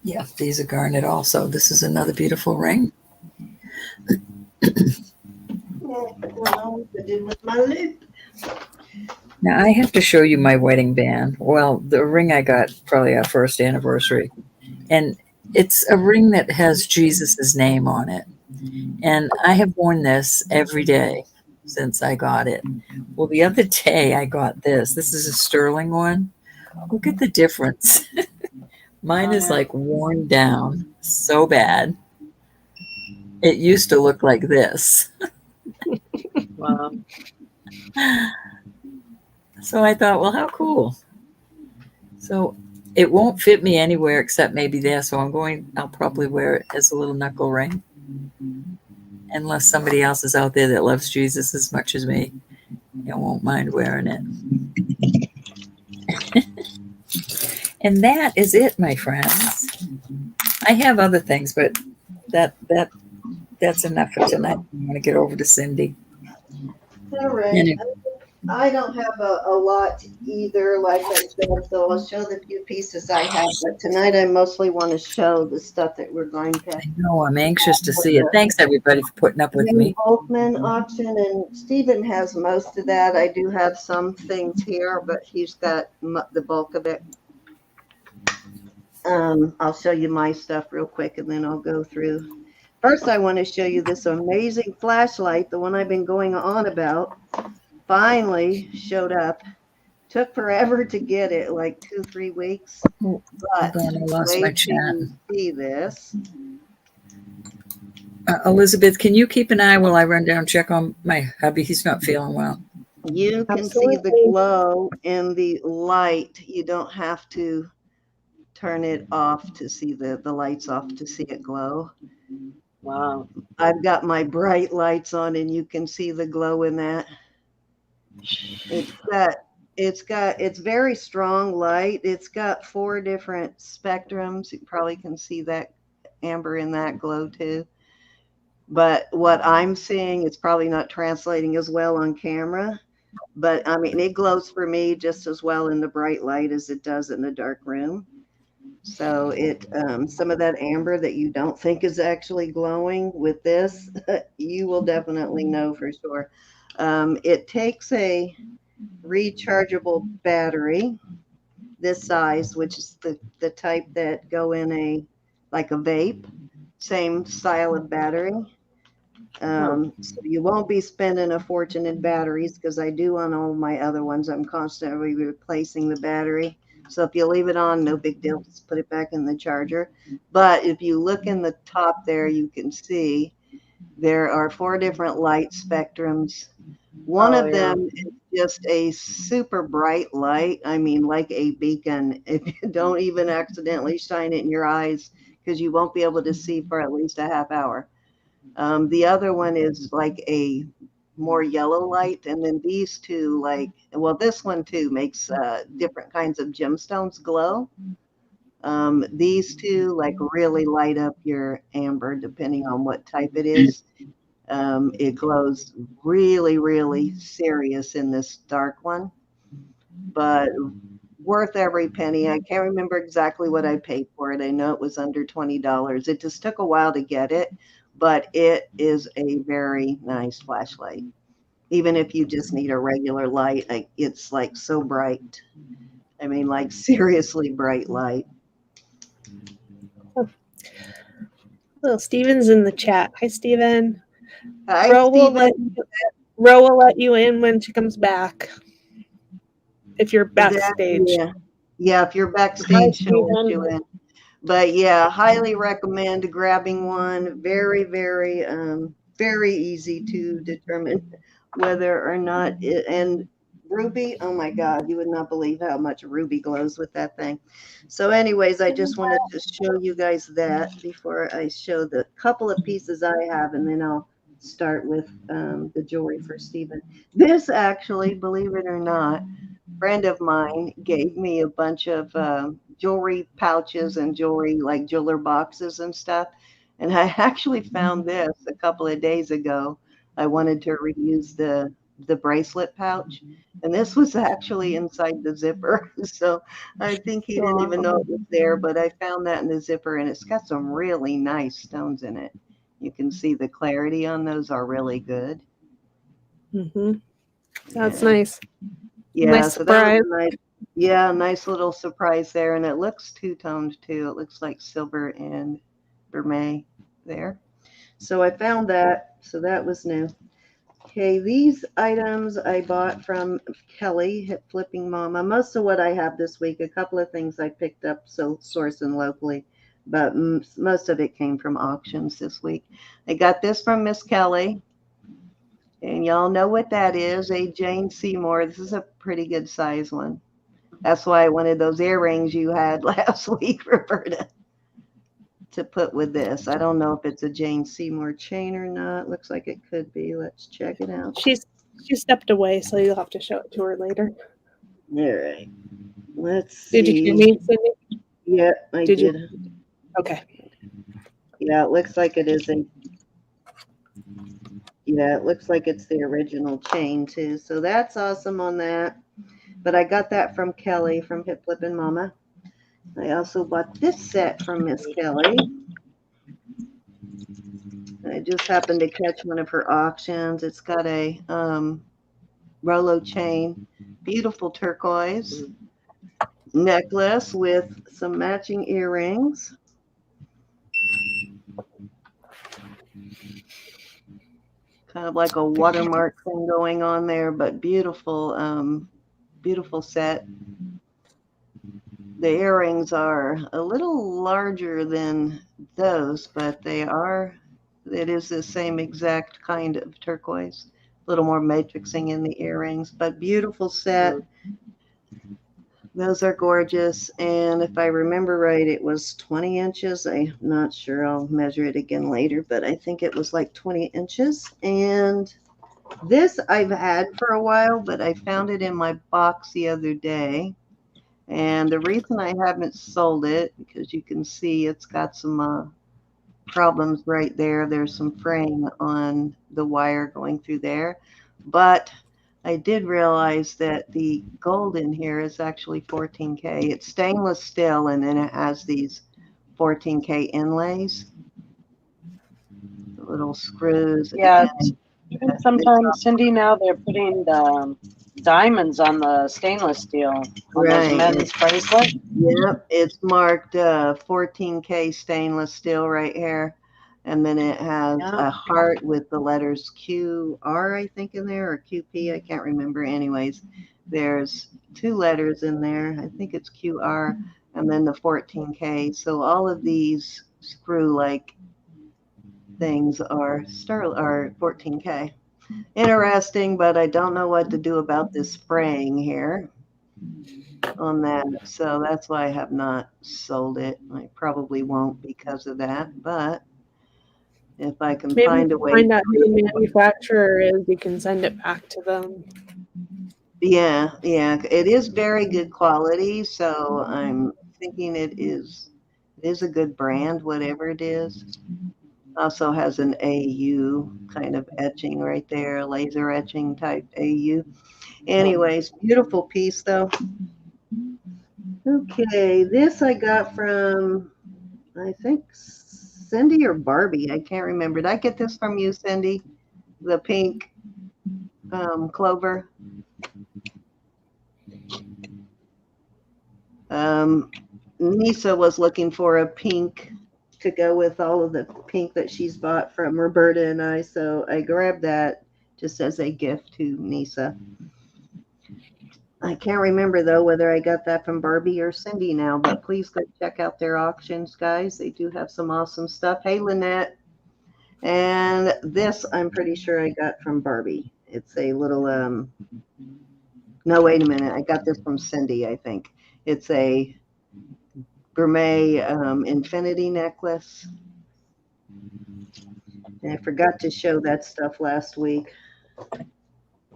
Speaker 1: Yeah, these are garnet also. This is another beautiful ring.
Speaker 2: I don't know what to do with my loop.
Speaker 1: Now, I have to show you my wedding band. Well, the ring I got probably our first anniversary. And it's a ring that has Jesus's name on it. And I have worn this every day since I got it. Well, the other day I got this. This is a sterling one. Look at the difference. Mine is like worn down so bad. It used to look like this.
Speaker 4: Wow.
Speaker 1: So I thought, well, how cool. So it won't fit me anywhere except maybe there. So I'll probably wear it as a little knuckle ring. Unless somebody else is out there that loves Jesus as much as me. I won't mind wearing it. And that is it, my friends. I have other things, but that's enough for tonight. I'm going to get over to Cindy.
Speaker 2: All right.
Speaker 1: Anyway.
Speaker 2: I don't have a lot either, like I said, so I'll show the few pieces I have. But tonight I mostly want to show the stuff that we're going to.
Speaker 1: I know, I'm anxious to see it. Thanks, everybody, for putting up with me.
Speaker 2: Volkman auction, and Stephen has most of that. I do have some things here, but he's got the bulk of it. I'll show you my stuff real quick, and then I'll go through. First, I want to show you this amazing flashlight, the one I've been going on about. Finally showed up. Took forever to get it, like 2-3 weeks.
Speaker 1: Oh,
Speaker 2: But
Speaker 1: I lost my chat.
Speaker 2: you see this.
Speaker 1: Elizabeth, can you keep an eye while I run down and check on my hubby? He's not feeling well.
Speaker 2: You can see the glow in the light. You don't have to turn it off to see the lights off to see it glow.
Speaker 4: Wow.
Speaker 2: I've got my bright lights on, and you can see the glow in that. It's very strong light. It's got 4 different spectrums. You probably can see that amber in that glow too. But what I'm seeing, it's probably not translating as well on camera. But I mean, it glows for me just as well in the bright light as it does in the dark room. So some of that amber that you don't think is actually glowing with this, you will definitely know for sure. It takes a rechargeable battery this size, which is the type that go in like a vape, same style of battery. So you won't be spending a fortune in batteries, because I do on all my other ones. I'm constantly replacing the battery. So if you leave it on, no big deal, just put it back in the charger. But if you look in the top there, you can see there are 4 different light spectrums. One of them is just a super bright light. I mean, like a beacon. If you don't even accidentally shine it in your eyes, because you won't be able to see for at least a half hour. The other one is like a more yellow light. And then these two, this one too makes different kinds of gemstones glow. These two really light up your amber, depending on what type it is. It glows really, really serious in this dark one. But worth every penny. I can't remember exactly what I paid for it. I know it was under $20. It just took a while to get it, but it is a very nice flashlight. Even if you just need a regular light, it's like so bright. I mean, like seriously bright light.
Speaker 5: Oh, Steven's in the chat. Hi, Steven.
Speaker 2: Hi,
Speaker 5: Ro will let you in when she comes back. If you're backstage.
Speaker 2: Yeah, if you're backstage, she'll let you in. But yeah, highly recommend grabbing one. Very, very, very easy to determine whether or not it, and ruby, oh my God, you would not believe how much ruby glows with that thing. So anyways, I just wanted to show you guys that before I show the couple of pieces I have, and then I'll start with the jewelry for Stephen. This actually, believe it or not, friend of mine gave me a bunch of jewelry pouches and jewelry, like jeweler boxes and stuff. And I actually found this a couple of days ago. I wanted to reuse the bracelet pouch. And this was actually inside the zipper. So I think he didn't even know it was there, but I found that in the zipper, and it's got some really nice stones in it. You can see the clarity on those are really good.
Speaker 5: Mm-hmm. That's nice.
Speaker 2: Yeah,
Speaker 5: Nice
Speaker 2: so that
Speaker 5: surprise.
Speaker 2: was a nice little surprise there. And it looks two-toned too. It looks like silver and vermeil there. So I found that. So that was new. Okay, these items I bought from Kelly, Hip Flipping Mama. Most of what I have this week, a couple of things I picked up, so sourcing locally, but most of it came from auctions this week. I got this from Miss Kelly. And y'all know what that is, a Jane Seymour. This is a pretty good size one. That's why I wanted those earrings you had last week, Roberta, to put with this. I don't know if it's a Jane Seymour chain or not. Looks like it could be. Let's check it out.
Speaker 5: She stepped away, so you'll have to show it to her later.
Speaker 2: All right. Let's see.
Speaker 5: Did you hear me, Cindy?
Speaker 2: Yeah, I did.
Speaker 5: Okay.
Speaker 2: Yeah, it looks like it is a. Yeah, it looks like it's the original chain too. So that's awesome on that. But I got that from Kelly from Hip Flippin' Mama. I also bought this set from Miss Kelly. I just happened to catch one of her auctions. It's got a Rolo chain, beautiful turquoise necklace with some matching earrings. Kind of like a watermark thing going on there, but beautiful, beautiful set. The earrings are a little larger than those, but it is the same exact kind of turquoise. A little more matrixing in the earrings, but beautiful set. Those are gorgeous. And if I remember right, it was 20 inches. I'm not sure. I'll measure it again later, but I think it was like 20 inches. And this I've had for a while, but I found it in my box the other day. And the reason I haven't sold it, because you can see it's got some problems right there. There's some fraying on the wire going through there. But I did realize that the gold in here is actually 14K. It's stainless steel, and then it has these 14K inlays, the little screws.
Speaker 4: Yeah, even sometimes, Cindy, now they're putting the diamonds on the stainless steel on those men's bracelets.
Speaker 2: Yep, it's marked 14K stainless steel right here. And then it has a heart with the letters QR, I think, in there, or QP. I can't remember. Anyways, there's two letters in there. I think it's QR, and then the 14K. So all of these screw-like things are 14K. Interesting, but I don't know what to do about this spraying here on that. So that's why I have not sold it. I probably won't because of that, but if I can find a way.
Speaker 5: Find out who the manufacturer is, you can send it back to them.
Speaker 2: Yeah, it is very good quality, so I'm thinking it is a good brand, whatever it is. Also has an AU kind of etching right there, laser etching type AU. Anyways, beautiful piece though. Okay, this I got from, I think, Cindy or Barbie. I can't remember. Did I get this from you, Cindy? The pink clover. Nisa was looking for a pink to go with all of the pink that she's bought from Roberta and I, so I grabbed that just as a gift to Nisa. I can't remember though whether I got that from Barbie or Cindy now, but please go check out their auctions, guys. They do have some awesome stuff. Hey, Lynette. And this I'm pretty sure I got from Barbie. It's a little no, wait a minute. I got this from Cindy, I think. It's a gourmet infinity necklace. And I forgot to show that stuff last week.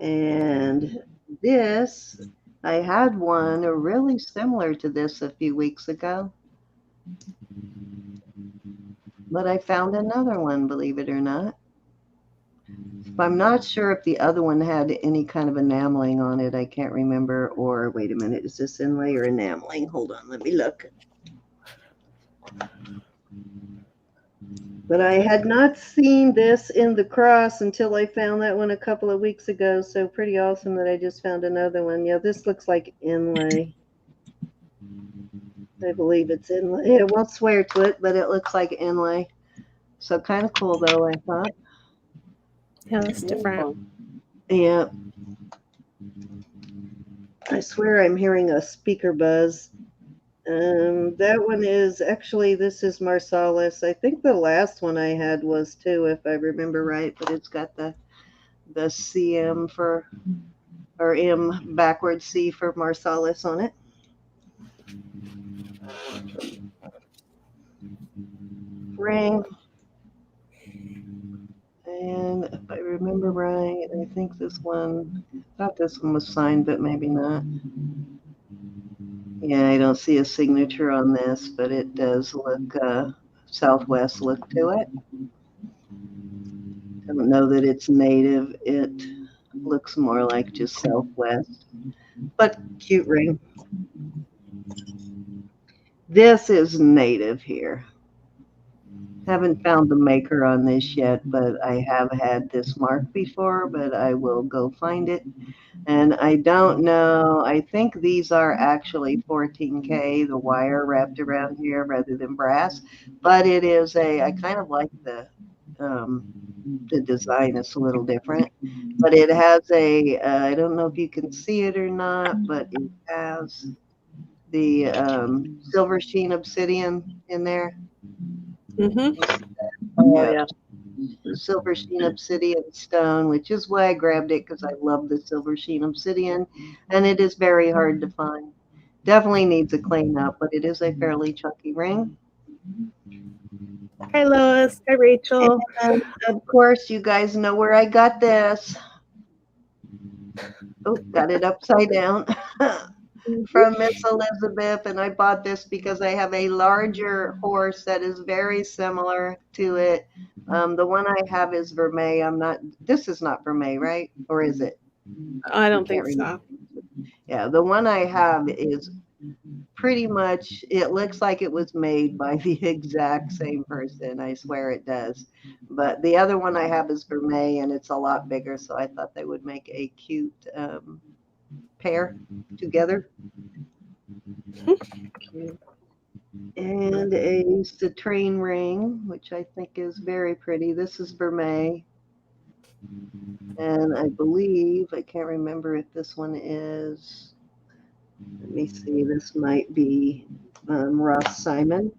Speaker 2: And this, I had one really similar to this a few weeks ago. But I found another one, believe it or not. I'm not sure if the other one had any kind of enameling on it. I can't remember. Or wait a minute, is this inlay or enameling? Hold on, let me look. But I had not seen this in the cross until I found that one a couple of weeks ago. So pretty awesome that I just found another one. Yeah, this looks like inlay. I believe it's inlay. I won't swear to it, but it looks like inlay. So kind of cool though, I thought.
Speaker 5: Yeah, that's different.
Speaker 2: Yeah. I swear I'm hearing a speaker buzz. That one is actually, this is Marsalis. I think the last one I had was too, if I remember right, but it's got the CM for, or M backwards C for Marsalis on it. Ring. And if I remember right, I think this one, I thought this one was signed, but maybe not. Yeah, I don't see a signature on this, but it does look Southwest look to it. I don't know that it's native. It looks more like just Southwest, but cute ring. This is native here. Haven't found the maker on this yet, but I have had this mark before, but I will go find it. And I don't know, I think these are actually 14K, the wire wrapped around here rather than brass, but it is I kind of like the design is a little different, but it has I don't know if you can see it or not, but it has the silver sheen obsidian in there.
Speaker 5: Mm-hmm.
Speaker 4: Oh,
Speaker 2: Yeah.
Speaker 4: yeah.
Speaker 2: The silver sheen obsidian stone, which is why I grabbed it, because I love the silver sheen obsidian, and it is very hard to find. Definitely needs a clean up, but it is a fairly chunky ring.
Speaker 5: Hi, Lois. Hi, Rachel.
Speaker 2: And of course, you guys know where I got this. Oh, got it upside down. From Miss Elizabeth, and I bought this because I have a larger horse that is very similar to it. The one I have is vermeil. This is not vermeil, right? Or is it?
Speaker 5: I don't think so.
Speaker 2: Yeah, the one I have is pretty much, it looks like it was made by the exact same person. I swear it does. But the other one I have is vermeil, and it's a lot bigger, so I thought they would make a cute pair together. And a citrine ring, which I think is very pretty. This is vermeil. And I believe, I can't remember if this one is, let me see, this might be Ross Simon.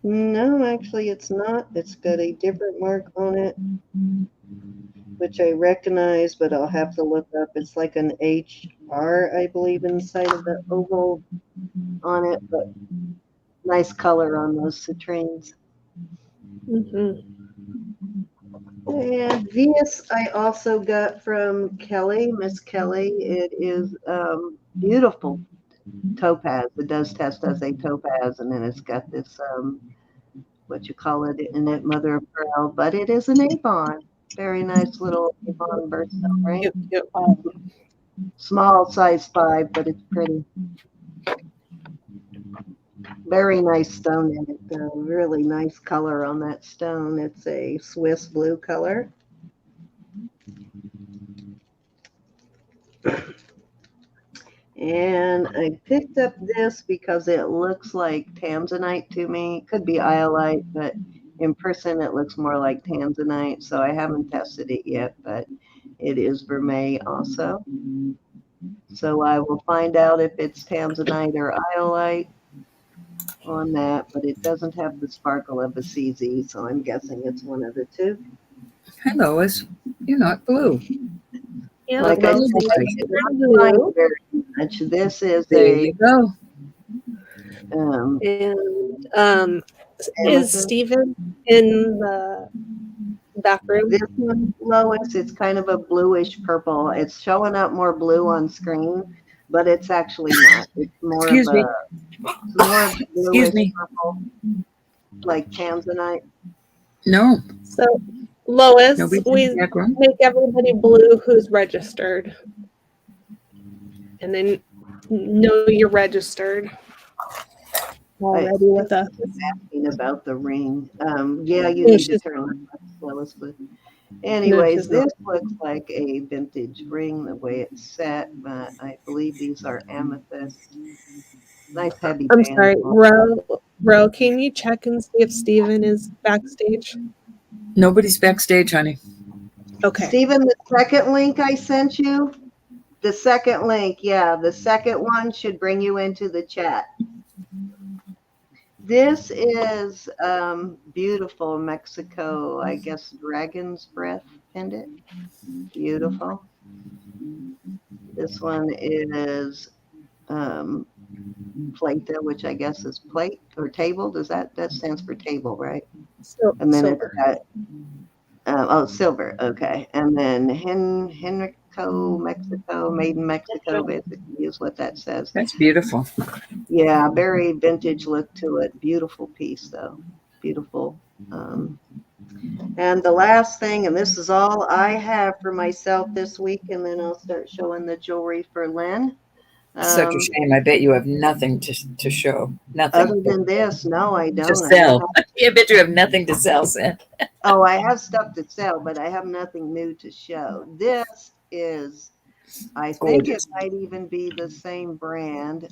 Speaker 2: No, actually it's not. It's got a different mark on it, which I recognize, but I'll have to look up. It's like an HR, I believe, inside of the oval on it, but nice color on those citrines.
Speaker 5: Mm-hmm.
Speaker 2: And this I also got from Kelly, Miss Kelly. It is beautiful topaz. It does test as a topaz, and then it's got this what you call it in it, mother of pearl, but it is an Avon. Very nice little Avon birthstone ring.
Speaker 5: Yep, yep.
Speaker 2: small size 5, but it's pretty. Very nice stone in it, though. Really nice color on that stone. It's a Swiss blue color. And I picked up this because it looks like tanzanite to me. Could be iolite, but in person it looks more like tanzanite. So I haven't tested it yet, but it is vermeil also. So I will find out if it's tanzanite or iolite on that, but it doesn't have the sparkle of a CZ, so I'm guessing it's one of the two.
Speaker 1: Hi, Lois. You're not blue.
Speaker 5: Yeah,
Speaker 2: Like I
Speaker 5: Lois,
Speaker 2: said,
Speaker 5: you
Speaker 2: I
Speaker 5: can
Speaker 2: did
Speaker 5: turn
Speaker 2: not find
Speaker 5: blue.
Speaker 2: very much. This is
Speaker 1: There
Speaker 2: a
Speaker 1: you go.
Speaker 5: And is
Speaker 2: amethyst.
Speaker 5: Steven in the back room?
Speaker 2: This one, Lois, it's kind of a bluish purple. It's showing up more blue on screen, but it's actually not. It's more
Speaker 1: Excuse
Speaker 2: of
Speaker 1: me.
Speaker 2: it's more of
Speaker 1: Excuse
Speaker 2: bluish
Speaker 1: me.
Speaker 2: purple, like tanzanite.
Speaker 1: No,
Speaker 5: So, Lois,
Speaker 1: nobody's in
Speaker 5: we
Speaker 1: the back room.
Speaker 5: make everybody blue who's registered. And then know you're registered already with us.
Speaker 2: Asking about the ring. Yeah, you
Speaker 5: No,
Speaker 2: need to
Speaker 5: she's
Speaker 2: turn on Lois, but
Speaker 5: No,
Speaker 2: anyways,
Speaker 5: she's not.
Speaker 2: this looks like a vintage ring the way it's set, but I believe these are amethyst. Nice heavy
Speaker 5: I'm
Speaker 2: band.
Speaker 5: sorry, Ro, can you check and see if Steven is backstage?
Speaker 1: Nobody's backstage, honey.
Speaker 5: Okay.
Speaker 2: Stephen, the second link I sent you, the second link, yeah, the second one should bring you into the chat. This is beautiful Mexico, I guess, dragon's breath pendant. Beautiful. This one is plata, which I guess is plate or table. Does that stands for table, right? And then
Speaker 5: Silver.
Speaker 2: it's got silver. Okay, and then Henrico, Mexico, made in Mexico. Basically, is what that says.
Speaker 1: That's beautiful.
Speaker 2: Yeah, very vintage look to it. Beautiful piece, though. Beautiful. And the last thing, and this is all I have for myself this week, and then I'll start showing the jewelry for Lynn.
Speaker 1: Such a shame. I bet you have nothing to show. Nothing.
Speaker 2: Other than this, no, I don't.
Speaker 1: To sell. I bet you have nothing to sell, Sam.
Speaker 2: Oh, I have stuff to sell, but I have nothing new to show. This is, I think it might even be the same brand.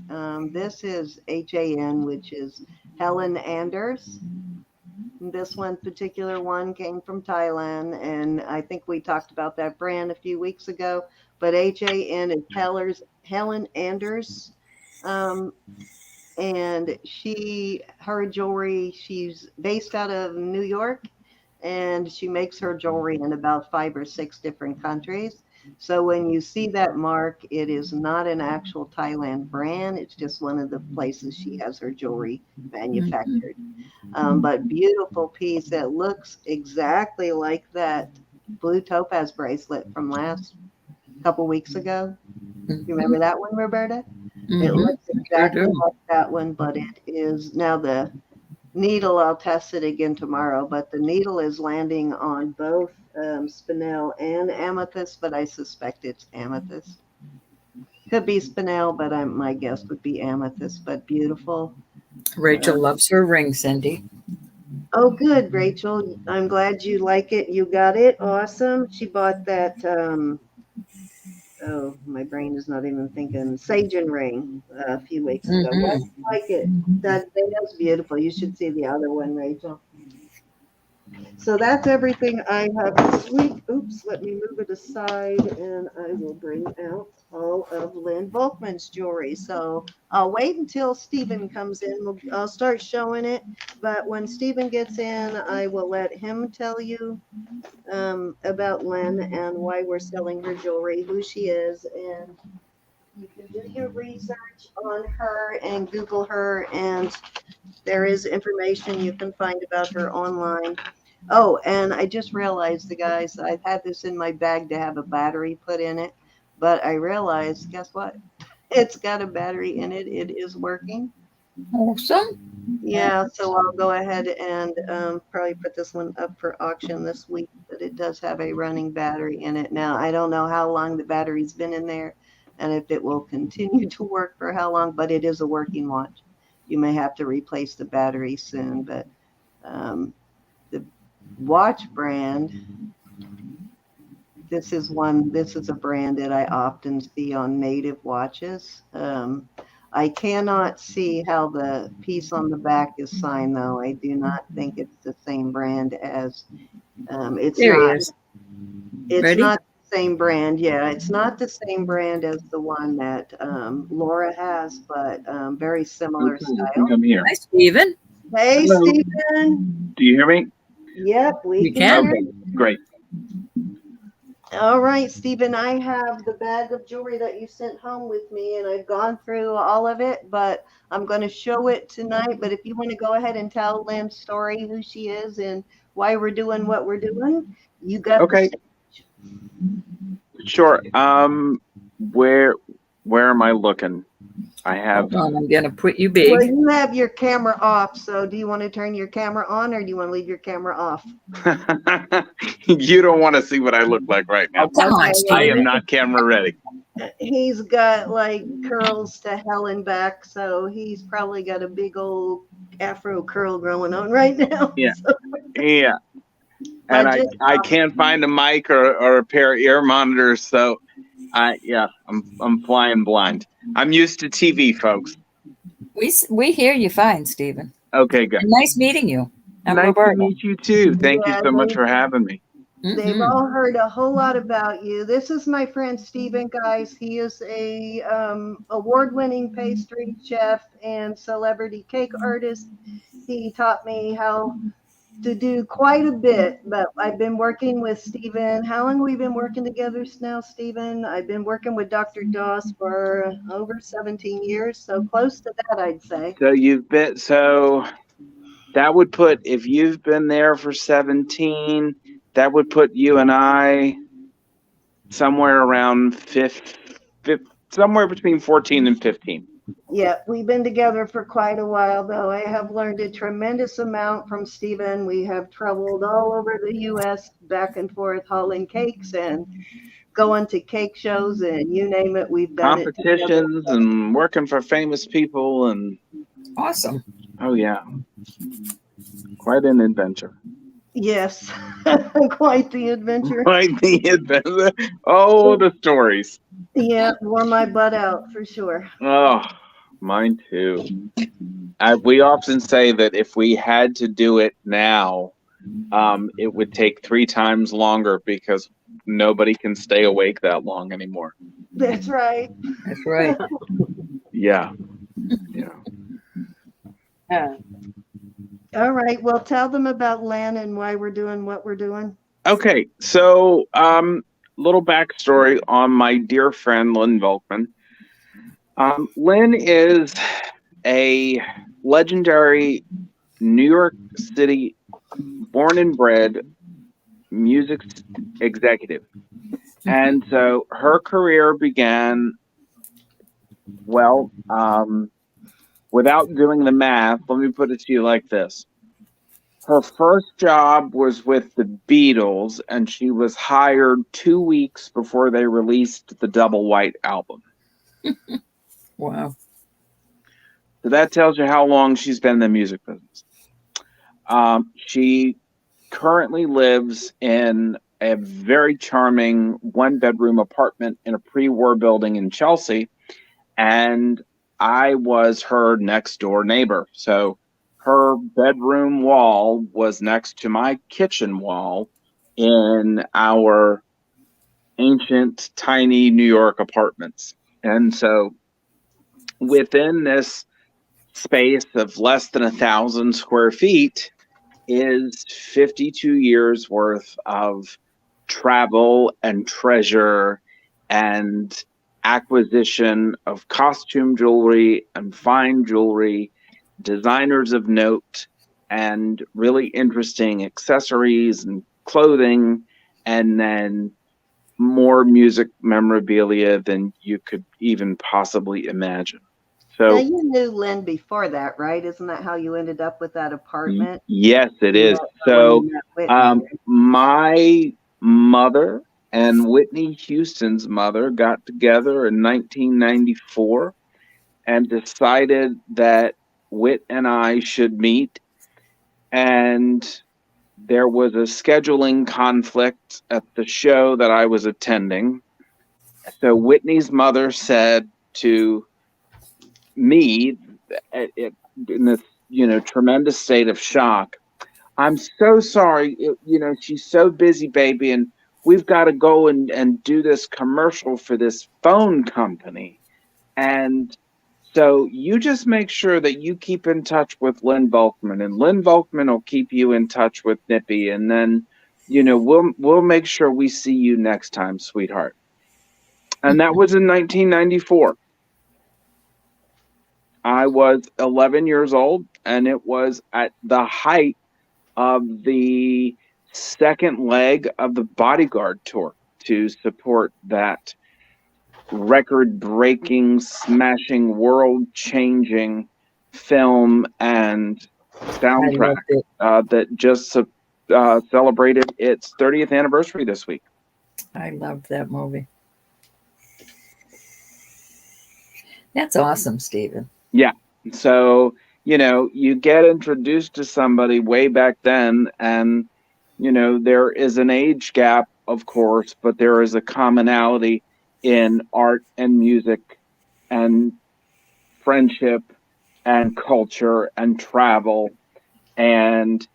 Speaker 2: This is HAN, which is Helen Anders. This one particular one came from Thailand, and I think we talked about that brand a few weeks ago. But HAN is Helen Anders. And her jewelry, she's based out of New York, and she makes her jewelry in about 5 or 6 different countries. So when you see that mark, it is not an actual Thailand brand. It's just one of the places she has her jewelry manufactured. But beautiful piece that looks exactly like that blue topaz bracelet from last couple weeks ago. You remember that one, Roberta? It looks exactly like that one, but it is now the needle. I'll test it again tomorrow, but the needle is landing on both spinel and amethyst, but I suspect it's amethyst. Could be spinel, but my guess would be amethyst, but beautiful.
Speaker 1: Rachel loves her ring, Cindy.
Speaker 2: Oh, good, Rachel. I'm glad you like it. You got it. Awesome. She bought that oh, my brain is not even thinking. Sagen ring a few weeks ago. I like it. That's beautiful. You should see the other one, Rachel. So that's everything I have this week. Oops, let me move it aside, and I will bring out all of Lynn Volkman's jewelry. So I'll wait until Stephen comes in. I'll start showing it, but when Stephen gets in, I will let him tell you about Lynn and why we're selling her jewelry, who she is, and you can do your research on her and Google her, and there is information you can find about her online. Oh, and I just realized, the guys, I've had this in my bag to have a battery put in it, but I realized, guess what? It's got a battery in it. It is working.
Speaker 1: Awesome.
Speaker 2: Yeah, so I'll go ahead and probably put this one up for auction this week, but it does have a running battery in it. Now, I don't know how long the battery's been in there, and if it will continue to work for how long, but it is a working watch. You may have to replace the battery soon, but the watch brand, this is a brand that I often see on native watches. I cannot see how the piece on the back is signed, though. I do not think it's the same brand as, it's
Speaker 1: There he
Speaker 2: not,
Speaker 1: is.
Speaker 2: it's
Speaker 1: Ready?
Speaker 2: not the same brand. Yeah, it's not the same brand as the one that Laura has, but very similar
Speaker 6: Okay, I think
Speaker 2: style.
Speaker 6: I'm here.
Speaker 1: Hi, Stephen.
Speaker 2: Hey,
Speaker 6: Hello.
Speaker 2: Stephen.
Speaker 6: Do you hear me?
Speaker 2: Yep, we
Speaker 1: We
Speaker 2: can
Speaker 1: can.
Speaker 2: hear.
Speaker 6: Okay, great.
Speaker 2: All right, Stephen, I have the bag of jewelry that you sent home with me, and I've gone through all of it, but I'm going to show it tonight. But if you want to go ahead and tell Lynn's story, who she is, and why we're doing what we're doing, you got
Speaker 6: Okay,
Speaker 2: the stage.
Speaker 6: sure. Where am I looking? I have.
Speaker 1: Hold on, I'm going to put you
Speaker 2: Well,
Speaker 1: big.
Speaker 2: you have your camera off, so do you want to turn your camera on, or do you want to leave your camera off?
Speaker 6: You don't want to see what I look like right now.
Speaker 1: Oh, come on,
Speaker 2: Okay,
Speaker 6: I am
Speaker 1: Stephen.
Speaker 6: not camera ready.
Speaker 2: He's got like curls to hell and back, so he's probably got a big old afro curl growing on right now.
Speaker 6: Yeah.
Speaker 2: So
Speaker 6: Yeah, and
Speaker 2: I just
Speaker 6: I can't find a mic or a pair of ear monitors, so I'm flying blind. I'm used to TV, folks.
Speaker 1: We hear you fine, Stephen.
Speaker 6: Okay, good.
Speaker 1: And nice meeting you. I'm
Speaker 6: Nice
Speaker 1: Roberta.
Speaker 6: to meet you too. Thank you
Speaker 2: Yeah,
Speaker 6: so much for having me.
Speaker 2: they've
Speaker 1: Mhm.
Speaker 2: all heard a whole lot about you. This is my friend Stephen, guys. He is a award-winning pastry chef and celebrity cake artist. He taught me how to do quite a bit, but I've been working with Stephen. How long have we been working together now, Stephen? I've been working with Dr. Doss for over 17 years, so close to that, I'd say.
Speaker 6: So that would put, if you've been there for 17, that would put you and I somewhere around somewhere between 14 and 15.
Speaker 2: Yeah, we've been together for quite a while, though. I have learned a tremendous amount from Stephen. We have traveled all over the U.S., back and forth, hauling cakes and going to cake shows, and you name it, we've done it together.
Speaker 6: Competitions and working for famous people, and
Speaker 1: Awesome.
Speaker 6: oh yeah, quite an adventure.
Speaker 2: Yes, quite the adventure.
Speaker 6: Quite the adventure. Oh, the stories.
Speaker 2: Yeah, wore my butt out for sure.
Speaker 6: Oh, mine too. We often say that if we had to do it now, it would take 3 times longer because nobody can stay awake that long anymore.
Speaker 2: That's right.
Speaker 1: That's right.
Speaker 6: Yeah. Yeah.
Speaker 4: Yeah.
Speaker 2: All right. Well, tell them about Len and why we're doing what we're doing.
Speaker 6: Okay. So, little backstory on my dear friend, Lynn Volkman. Lynn is a legendary New York City born and bred music executive. And so her career began, well, without doing the math, let me put it to you like this. Her first job was with the Beatles, and she was hired 2 weeks before they released the Double White album.
Speaker 1: Wow.
Speaker 6: So that tells you how long she's been in the music business. She currently lives in a very charming 1-bedroom apartment in a pre-war building in Chelsea, and I was her next door neighbor. So her bedroom wall was next to my kitchen wall in our ancient, tiny New York apartments. And so within this space of less than 1,000 square feet is 52 years worth of travel and treasure and acquisition of costume jewelry and fine jewelry, designers of note, and really interesting accessories and clothing, and then more music memorabilia than you could even possibly imagine.
Speaker 2: Now,
Speaker 6: So
Speaker 2: you knew Len before that, right? Isn't that how you ended up with that apartment?
Speaker 6: yes, it is.
Speaker 2: Yeah, when
Speaker 6: So
Speaker 2: you met Whitney.
Speaker 6: my mother and Whitney Houston's mother got together in 1994 and decided that Whit and I should meet. And there was a scheduling conflict at the show that I was attending. So Whitney's mother said to me, in this, tremendous state of shock, "I'm so sorry. She's so busy, baby, and we've got to go and do this commercial for this phone company. And so you just make sure that you keep in touch with Lynn Volkman, and Lynn Volkman will keep you in touch with Nippy, and then, we'll make sure we see you next time, sweetheart." And that was in 1994. I was 11 years old, and it was at the height of the second leg of the Bodyguard tour to support that record-breaking, smashing, world-changing film and soundtrack that just celebrated its 30th anniversary this week.
Speaker 1: I loved that movie. That's awesome, Stephen.
Speaker 6: Yeah. So, you get introduced to somebody way back then, and, there is an age gap, of course, but there is a commonality in art and music and friendship and culture and travel. And,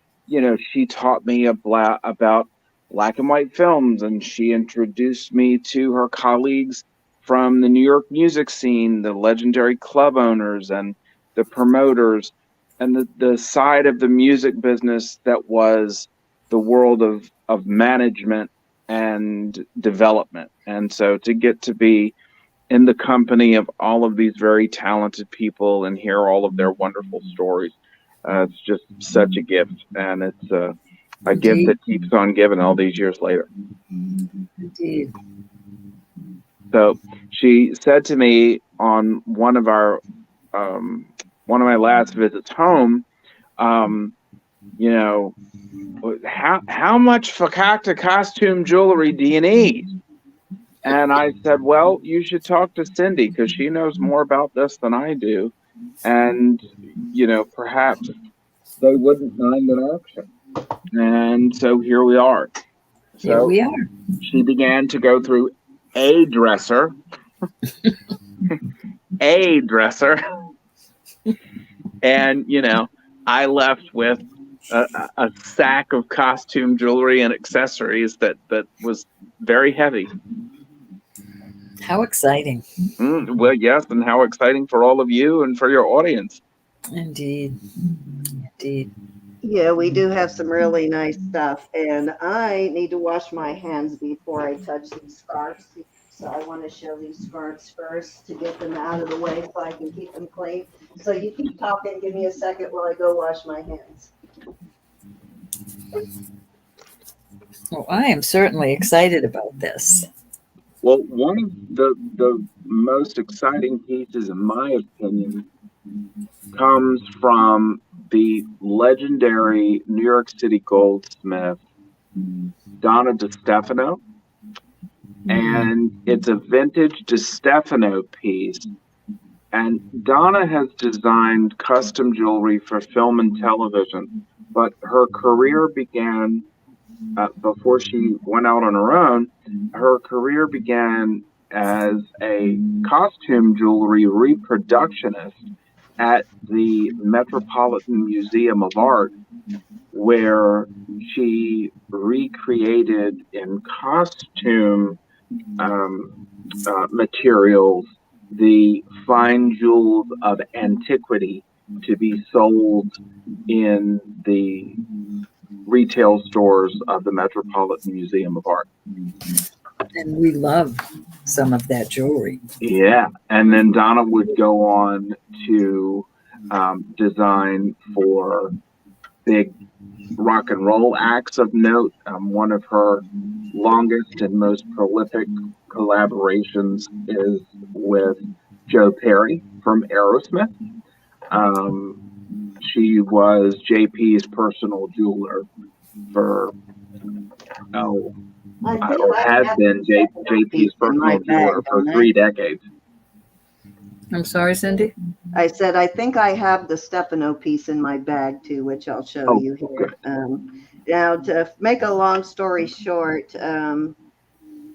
Speaker 6: she taught me about black and white films, and she introduced me to her colleagues from the New York music scene, the legendary club owners and the promoters, and the side of the music business that was the world of management and development. And so to get to be in the company of all of these very talented people and hear all of their wonderful stories, it's just such a gift. And it's a gift that keeps on giving all these years later.
Speaker 1: Indeed.
Speaker 6: So she said to me on one of my last visits home, how much fakakta costume jewelry do you need? And I said, well, you should talk to Cindy because she knows more about this than I do. And, perhaps they wouldn't mind an auction. And so here we are.
Speaker 1: Here we are.
Speaker 6: She began to go through a dresser. And, I left with a sack of costume jewelry and accessories that was very heavy.
Speaker 1: How exciting.
Speaker 6: Well, yes, and how exciting for all of you and for your audience.
Speaker 1: Indeed.
Speaker 2: Yeah, we do have some really nice stuff, and I need to wash my hands before I touch these scarves. So I want to show these scarves first to get them out of the way so I can keep them clean. So you keep talking, give me a second while I go wash my hands.
Speaker 1: Well, I am certainly excited about this.
Speaker 6: Well, one of the most exciting pieces, in my opinion, comes from the legendary New York City goldsmith, Donna DeStefano. And it's a vintage DeStefano piece. And Donna has designed custom jewelry for film and television, but her career began before she went out on her own. Her career began as a costume jewelry reproductionist at the Metropolitan Museum of Art, where she recreated in costume materials the fine jewels of antiquity to be sold in the retail stores of the Metropolitan Museum of Art.
Speaker 1: And we love some of that jewelry.
Speaker 6: Yeah, and then Donna would go on to design for big rock and roll acts of note. One of her longest and most prolific collaborations is with Joe Perry from Aerosmith. She was JP's personal jeweler for
Speaker 2: I do.
Speaker 6: or
Speaker 2: I
Speaker 6: has
Speaker 2: have
Speaker 6: been
Speaker 2: the Stefano piece
Speaker 6: JP's
Speaker 2: in my
Speaker 6: personal jeweler
Speaker 2: bag,
Speaker 6: for
Speaker 2: don't I?
Speaker 6: 3 decades.
Speaker 1: I'm sorry, Cindy.
Speaker 2: I said, I think I have the Stefano piece in my bag too, which I'll show
Speaker 6: Oh,
Speaker 2: you here.
Speaker 6: good.
Speaker 2: Now, to make a long story short,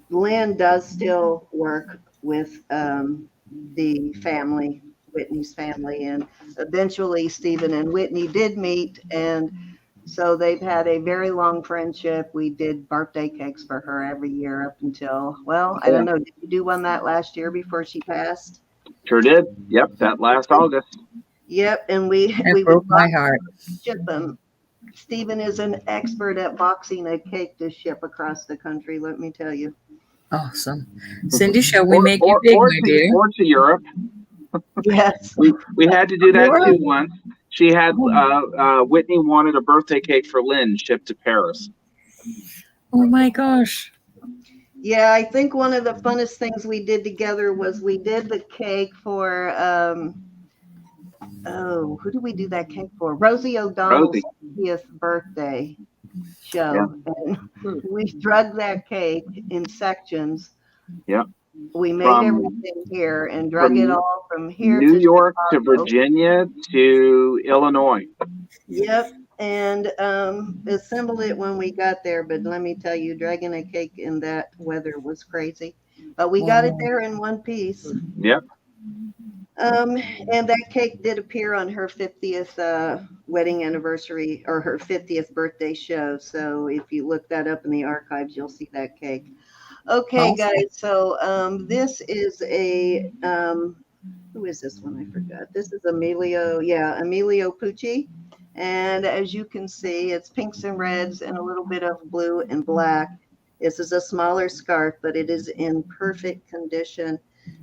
Speaker 2: Lynn does still work with the family, Whitney's family, and eventually Stephen and Whitney did meet, and so they've had a very long friendship. We did birthday cakes for her every year up until, well, I don't know, did you do one that last year before she passed?
Speaker 6: Sure did. Yep, that last August.
Speaker 2: Yep, and we
Speaker 1: That
Speaker 2: would
Speaker 1: broke my heart.
Speaker 2: ship them. Stephen is an expert at boxing a cake to ship across the country, let me tell you.
Speaker 1: Awesome. Cindy, shall we make you
Speaker 6: Or,
Speaker 1: big,
Speaker 6: or,
Speaker 1: my
Speaker 6: to,
Speaker 1: dear?
Speaker 6: or to Europe.
Speaker 2: Yes.
Speaker 6: We had to do that
Speaker 1: Laura?
Speaker 6: too once. She had Whitney wanted a birthday cake for Lynn shipped to Paris.
Speaker 1: Oh my gosh.
Speaker 2: Yeah, I think one of the funnest things we did together was we did the cake for who did we do that cake for? Rosie O'Donnell's
Speaker 6: Rosie.
Speaker 2: 50th birthday show.
Speaker 6: Yeah.
Speaker 2: And we drug that cake in sections.
Speaker 6: Yep.
Speaker 2: We made
Speaker 6: From-
Speaker 2: everything here and drug it all from here
Speaker 6: New
Speaker 2: to
Speaker 6: York to
Speaker 2: Chicago.
Speaker 6: Virginia to Illinois.
Speaker 2: Yep, and assembled it when we got there. But let me tell you, dragging a cake in that weather was crazy. But we got it there in one piece.
Speaker 6: Yep.
Speaker 2: And that cake did appear on her 50th wedding anniversary or her 50th birthday show. So if you look that up in the archives, you'll see that cake. Okay,
Speaker 1: Awesome.
Speaker 2: guys. So this is a who is this one? I forgot. This is Emilio. Yeah, Emilio Pucci. And as you can see, it's pinks and reds and a little bit of blue and black. This is a smaller scarf, but it is in perfect condition.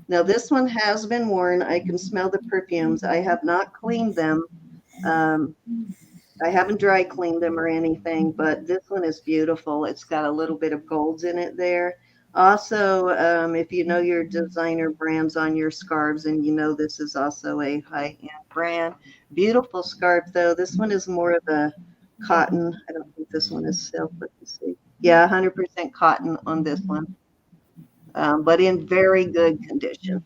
Speaker 2: Now, this one has been worn. I can smell the perfumes. I have not cleaned them. I haven't dry cleaned them or anything, but this one is beautiful. It's got a little bit of golds in it there. Also, if you know your designer brands on your scarves, and you know this is also a high-end brand. Beautiful scarf, though. This one is more of a cotton. I don't think this one is silk. Let me see. Yeah, 100% cotton on this one, but in very good condition.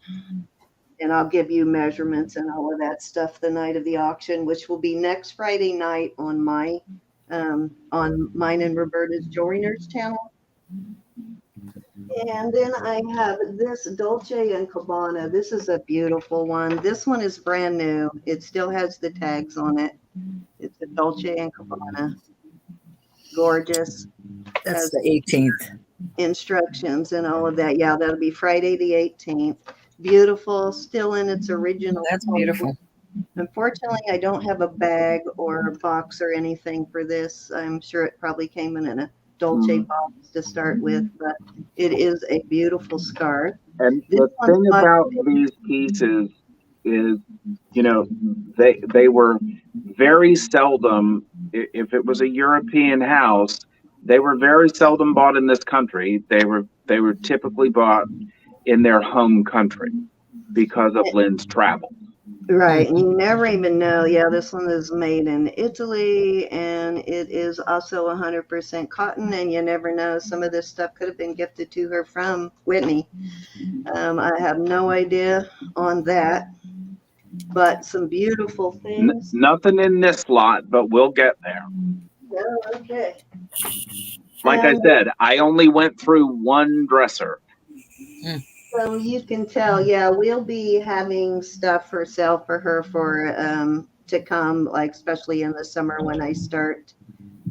Speaker 2: And I'll give you measurements and all of that stuff the night of the auction, which will be next Friday night on my on mine and Roberta's Jewelry Nurse channel. And then I have this Dolce and Gabbana. This is a beautiful one. This one is brand new. It still has the tags on it. It's a Dolce and Gabbana. Gorgeous.
Speaker 1: That's the 18th.
Speaker 2: Instructions and all of that. Yeah, that'll be Friday the 18th. Beautiful, still in its original.
Speaker 1: That's
Speaker 2: form.
Speaker 1: beautiful.
Speaker 2: Unfortunately, I don't have a bag or a box or anything for this. I'm sure it probably came in a Dolce box to start with, but it is a beautiful scarf.
Speaker 6: And
Speaker 2: This
Speaker 6: the
Speaker 2: one's
Speaker 6: thing
Speaker 2: not
Speaker 6: about
Speaker 2: big.
Speaker 6: these pieces is, you know, they were very seldom, if it was a European house, they were very seldom bought in this country. They were typically bought in their home country because of Lynn's travel.
Speaker 2: Right, and you never even know. Yeah, this one is made in Italy, and it is also 100% cotton, and you never know. Some of this stuff could have been gifted to her from Whitney. I have no idea on that, but some beautiful things.
Speaker 6: Nothing in this lot, but we'll get there.
Speaker 2: Oh, okay.
Speaker 6: Like I said, I only went through one dresser.
Speaker 2: So you can tell, yeah, we'll be having stuff for sale for her for to come, like especially in the summer when I start,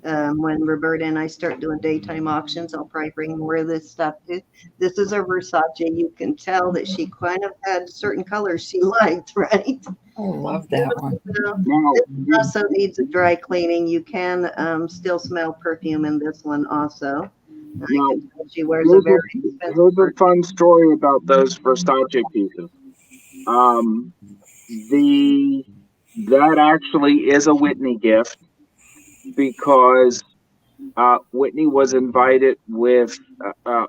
Speaker 2: when Roberta and I start doing daytime auctions. I'll probably bring more of this stuff too. This is a Versace. You can tell that she kind of had certain colors she liked, right?
Speaker 1: I love that one.
Speaker 2: This also needs a dry cleaning. You can still smell perfume in this one also.
Speaker 6: Now,
Speaker 2: She wears a very expensive
Speaker 6: here's a fun story about those Versace pieces. That actually is a Whitney gift because Whitney was invited with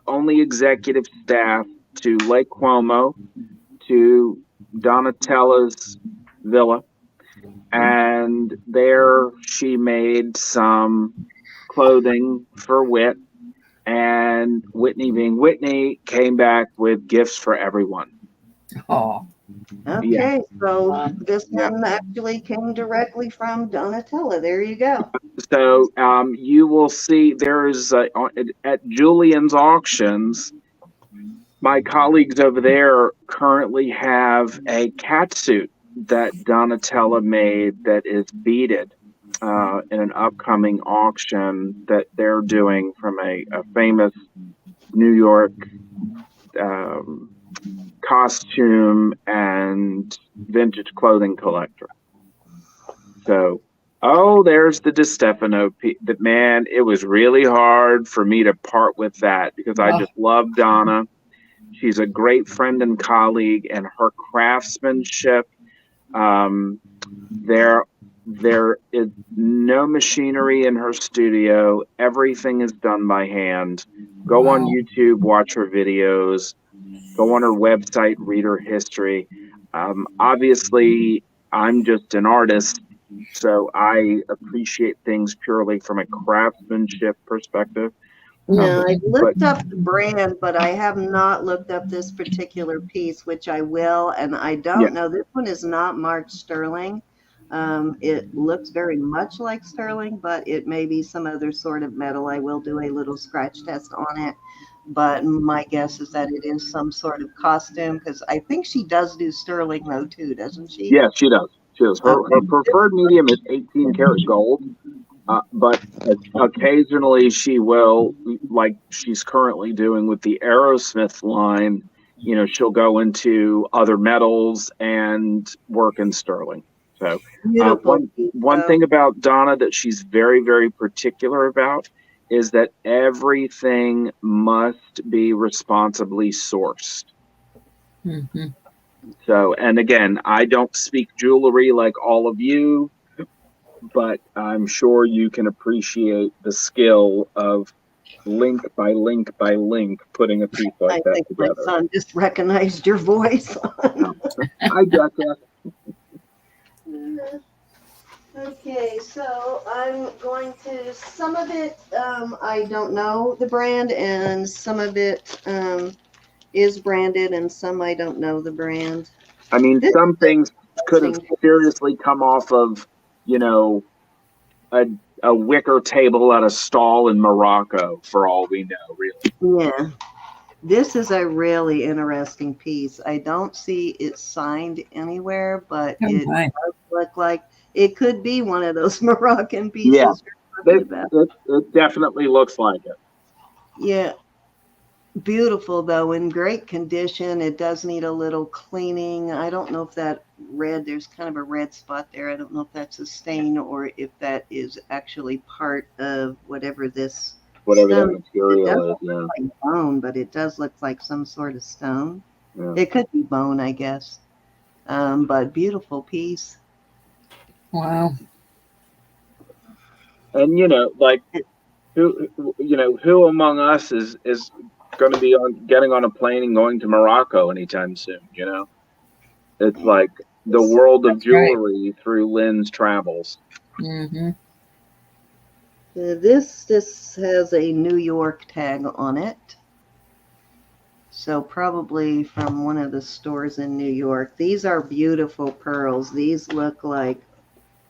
Speaker 6: only executive staff to Lake Como, to Donatella's villa, and there she made some clothing for Whit. And Whitney, being Whitney, came back with gifts for everyone.
Speaker 1: Oh,
Speaker 2: Okay, so
Speaker 4: Wow.
Speaker 2: this
Speaker 6: Yeah.
Speaker 2: one actually came directly from Donatella. There you go.
Speaker 6: So you will see there's at Julian's auctions. My colleagues over there currently have a cat suit that Donatella made that is beaded in an upcoming auction that they're doing from a famous New York um, costume and vintage clothing collector. So, oh, there's the DeStefano. That man, it was really hard for me to part with that because I just love Donna. She's a great friend and colleague, and her craftsmanship. Um, there is no machinery in her studio. Everything is done by hand. Go on
Speaker 1: wow.
Speaker 6: YouTube, watch her videos. Go on her website, read her history. Obviously, I'm just an artist, so I appreciate things purely from a craftsmanship perspective.
Speaker 2: Now, I
Speaker 6: But
Speaker 2: looked up the brand, but I have not looked up this particular piece, which I will. And I
Speaker 6: yeah,
Speaker 2: don't know. This one is not marked sterling. It looks very much like sterling, but it may be some other sort of metal. I will do a little scratch test on it. But my guess is that it is some sort of costume because I think she does do sterling though too, doesn't she?
Speaker 6: yeah, she does. She does. Her
Speaker 2: Okay.
Speaker 6: preferred medium is 18 karat gold. But occasionally she will, like she's currently doing with the Aerosmith line, she'll go into other metals and work in sterling. So
Speaker 2: Beautiful piece,
Speaker 6: one
Speaker 2: though.
Speaker 6: thing about Donna that she's very, very particular about is that everything must be responsibly sourced.
Speaker 1: Mm-hmm.
Speaker 6: So, and again, I don't speak jewelry like all of you, but I'm sure you can appreciate the skill of link by link by link putting a piece like
Speaker 2: I
Speaker 6: that
Speaker 2: think my
Speaker 6: together.
Speaker 2: son just recognized your voice.
Speaker 6: I got that.
Speaker 2: Okay, so I'm going to, some of it, I don't know the brand, and some of it is branded, and some I don't know the brand.
Speaker 6: I mean,
Speaker 2: This
Speaker 6: some things could have
Speaker 2: is interesting.
Speaker 6: seriously come off of, a wicker table at a stall in Morocco, for all we know, really.
Speaker 2: Yeah, this is a really interesting piece. I don't see it signed anywhere, but
Speaker 1: Oh,
Speaker 2: it
Speaker 1: my.
Speaker 2: does look like it could be one of those Moroccan
Speaker 6: Yeah,
Speaker 2: pieces you're talking about.
Speaker 6: it definitely looks like it.
Speaker 2: Yeah, beautiful though, in great condition. It does need a little cleaning. I don't know if that red, there's kind of a red spot there. I don't know if that's a stain or if that is actually part of whatever this
Speaker 6: Whatever that
Speaker 2: stone. It
Speaker 6: material
Speaker 2: doesn't
Speaker 6: is,
Speaker 2: look like bone, but it does look like some sort of stone.
Speaker 6: yeah.
Speaker 2: It could be bone, I guess. But beautiful piece.
Speaker 1: Wow.
Speaker 6: And like who among us is going to be getting on a plane and going to Morocco anytime soon? It's like the world of
Speaker 1: That's right.
Speaker 6: jewelry through Lynn's travels.
Speaker 1: Mm-hmm.
Speaker 2: This has a New York tag on it. So probably from one of the stores in New York. These are beautiful pearls. These look like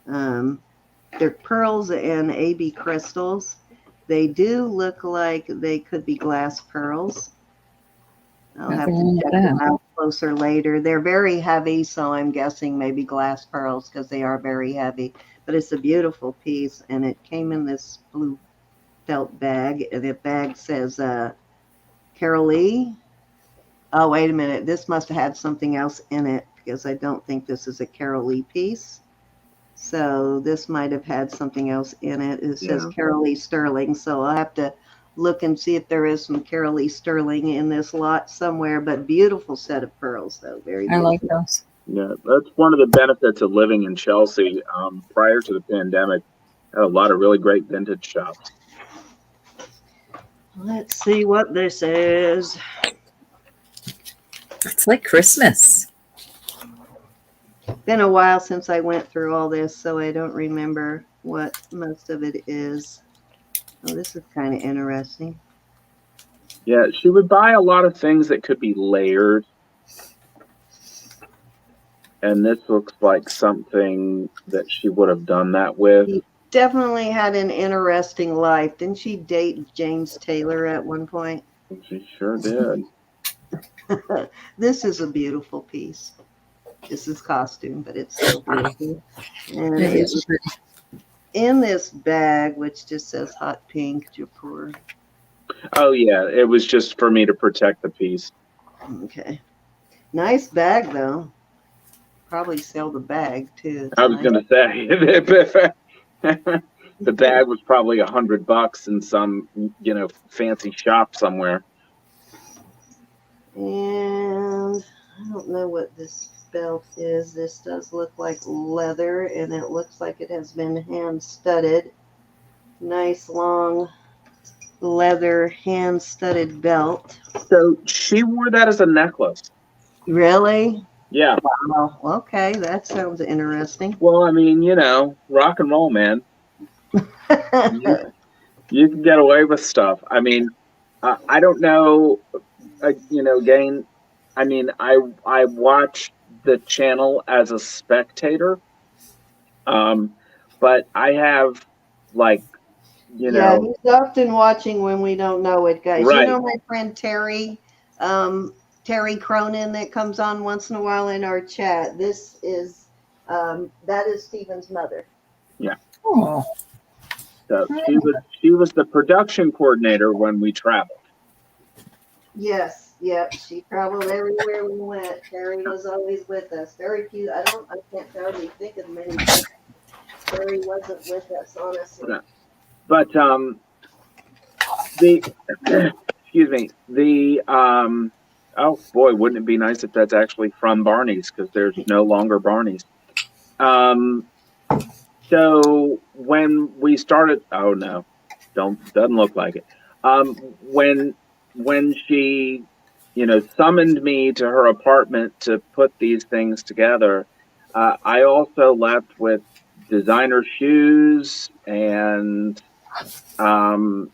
Speaker 2: they're pearls and AB crystals. They do look like they could be glass pearls. I'll have to check them out closer later. They're very heavy, so I'm guessing maybe glass pearls because they are very heavy. But it's a beautiful piece, and it came in this blue felt bag. And the bag says Carol Lee. Oh, wait a minute. This must have had something else in it because I don't think this is a Carol Lee piece. So this might have had something else in it. It says Carol Lee Sterling. So I'll have to look and see if there is some Carol Lee Sterling in this lot somewhere. But beautiful set of pearls, though. Very beautiful.
Speaker 1: I like those.
Speaker 6: Yeah, that's one of the benefits of living in Chelsea. Prior to the pandemic, had a lot of really great vintage shops.
Speaker 2: Let's see what this is.
Speaker 1: It's like Christmas.
Speaker 2: Been a while since I went through all this, so I don't remember what most of it is. Oh, this is kind of interesting.
Speaker 6: Yeah, she would buy a lot of things that could be layered. And this looks like something that she would have done that with.
Speaker 2: She definitely had an interesting life. Didn't she date James Taylor at one point?
Speaker 6: She sure did.
Speaker 2: This is a beautiful piece. This is costume, but it's still beautiful. And
Speaker 1: It is
Speaker 2: it's
Speaker 1: pretty.
Speaker 2: in this bag, which just says hot pink, Jaipur.
Speaker 6: Oh yeah, it was just for me to protect the piece.
Speaker 2: Okay. Nice bag, though. Probably sell the bag, too. It's
Speaker 6: I was
Speaker 2: nice.
Speaker 6: gonna say the bag was probably $100 in some, fancy shop somewhere.
Speaker 2: And I don't know what this belt is. This does look like leather, and it looks like it has been hand studded. Nice long leather hand studded belt.
Speaker 6: So she wore that as a necklace.
Speaker 2: Really?
Speaker 6: Yeah.
Speaker 2: Wow. Okay, that sounds interesting.
Speaker 6: Well, I mean, rock and roll, man. You can get away with stuff. I mean, I don't know, again, I mean, I watch the channel as a spectator, but I have, like,
Speaker 2: Yeah, he's often watching when we don't know it, guys.
Speaker 6: Right.
Speaker 2: You know my friend Terry, Terry Cronin that comes on once in a while in our chat. This is that is Stephen's mother.
Speaker 1: Oh,
Speaker 6: So she was the production coordinator when we traveled.
Speaker 2: Yes, yep. She traveled everywhere we went. Terry was always with us. Very few. I can't hardly think of many. Terry wasn't with us, honestly.
Speaker 6: Yeah. But excuse me, oh boy, wouldn't it be nice if that's actually from Barney's, because there's no longer Barney's. So when we started, oh no, doesn't look like it. When she, summoned me to her apartment to put these things together, I also left with designer shoes and McHugh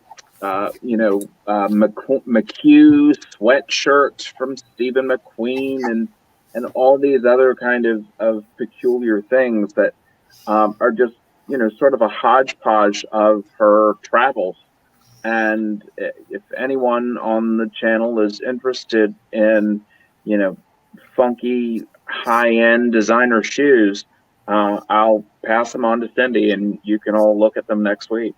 Speaker 6: sweatshirts from Stephen McQueen and all these other kind of peculiar things that are just, sort of a hodgepodge of her travels. And if anyone on the channel is interested in, funky high-end designer shoes, I'll pass them on to Cindy and you can all look at them next week.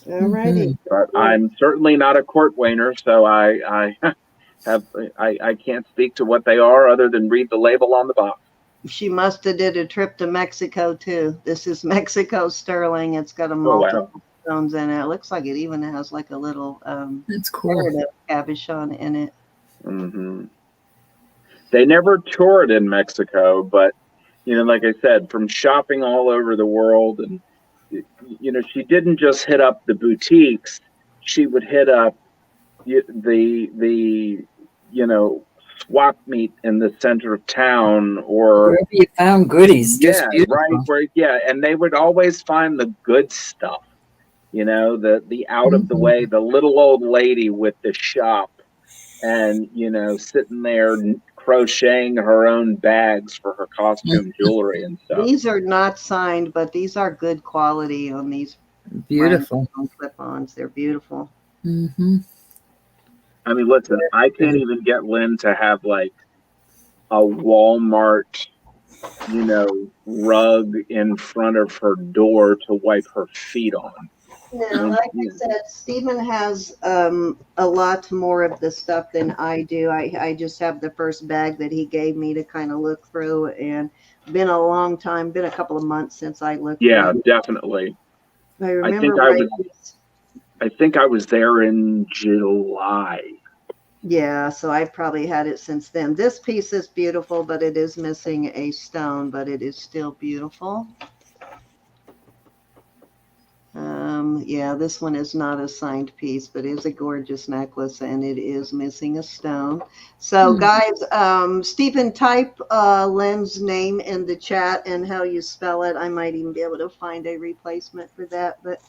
Speaker 2: Alrighty.
Speaker 6: But I'm certainly not a court wainer, so I can't speak to what they are other than read the label on the box.
Speaker 2: She must have did a trip to Mexico too. This is Mexico sterling. It's got a multiple stones in it. It looks like it even has like a little
Speaker 1: that's cool.
Speaker 2: cabochon in it.
Speaker 6: Mm-hmm. They never toured in Mexico, but like I said, from shopping all over the world, and she didn't just hit up the boutiques. She would hit up the swap meet in the center of town, or
Speaker 1: wherever you found goodies. Just
Speaker 6: right, and they would always find the good stuff. The out of the way, the little old lady with the shop, and sitting there crocheting her own bags for her costume jewelry and stuff.
Speaker 2: These are not signed, but these are good quality on these
Speaker 1: beautiful
Speaker 2: clip-ons. They're beautiful.
Speaker 1: Mm-hmm.
Speaker 6: I mean, listen, I can't even get Lynn to have like a Walmart, rug in front of her door to wipe her feet on.
Speaker 2: No, like I said, Stephen has a lot more of the stuff than I do. I just have the first bag that he gave me to kind of look through, and been a long time, been a couple of months since I looked.
Speaker 6: Yeah, definitely.
Speaker 2: I remember.
Speaker 6: I think I was there in July.
Speaker 2: Yeah, so I've probably had it since then. This piece is beautiful, but it is missing a stone, but it is still beautiful. Yeah, this one is not a signed piece, but it is a gorgeous necklace, and it is missing a stone. So, guys, Stephen, type Lynn's name in the chat and how you spell it. I might even be able to find a replacement for that. But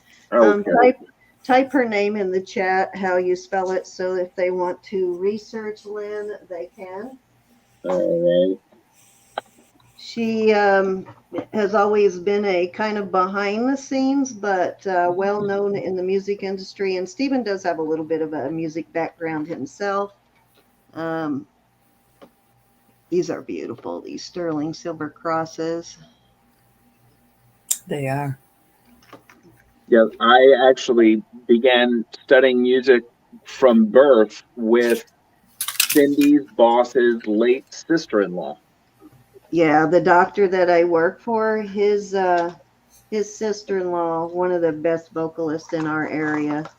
Speaker 2: type her name in the chat, how you spell it, so if they want to research Lynn, they can.
Speaker 6: All right.
Speaker 2: She has always been a kind of behind the scenes, but well known in the music industry. And Stephen does have a little bit of a music background himself. These are beautiful, these sterling silver crosses.
Speaker 1: They are.
Speaker 6: Yeah, I actually began studying music from birth with Cindy's boss's late sister-in-law.
Speaker 2: Yeah, the doctor that I work for, his sister-in-law, one of the best vocalists in our area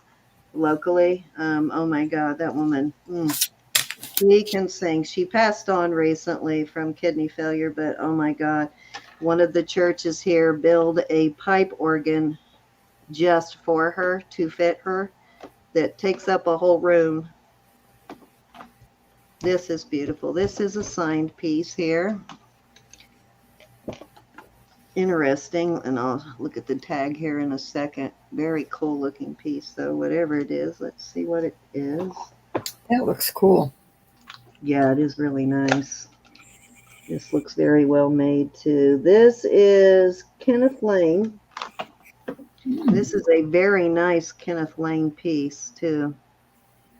Speaker 2: locally. Oh my God, that woman. She can sing. She passed on recently from kidney failure, but oh my God, one of the churches here built a pipe organ just for her to fit her that takes up a whole room. This is beautiful. This is a signed piece here. Interesting, and I'll look at the tag here in a second. Very cool looking piece, though, whatever it is. Let's see what it is.
Speaker 1: That looks cool.
Speaker 2: Yeah, it is really nice. This looks very well made too. This is Kenneth Lane. This is a very nice Kenneth Lane piece too.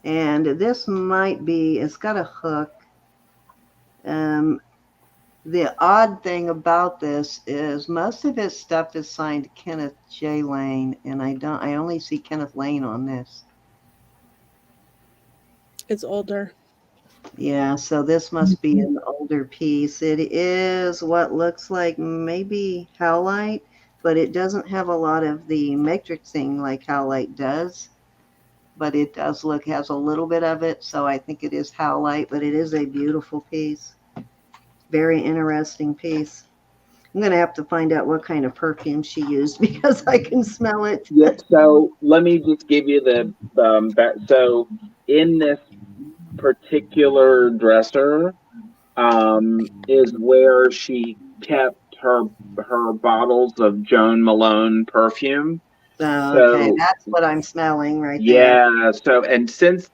Speaker 2: And this might be, it's got a hook. The odd thing about this is most of his stuff is signed Kenneth J. Lane, and I only see Kenneth Lane on this.
Speaker 5: It's older.
Speaker 2: Yeah, so this must be an older piece. It is what looks like maybe howlite, but it doesn't have a lot of the matrixing like howlite does. But it does look, has a little bit of it, so I think it is howlite, but it is a beautiful piece. Very interesting piece. I'm going to have to find out what kind of perfume she used because I can smell it.
Speaker 6: Yeah, so let me just give you the so in this particular dresser is where she kept her bottles of Joan Malone perfume.
Speaker 2: Okay, that's what I'm smelling right there.
Speaker 6: Yeah, so and since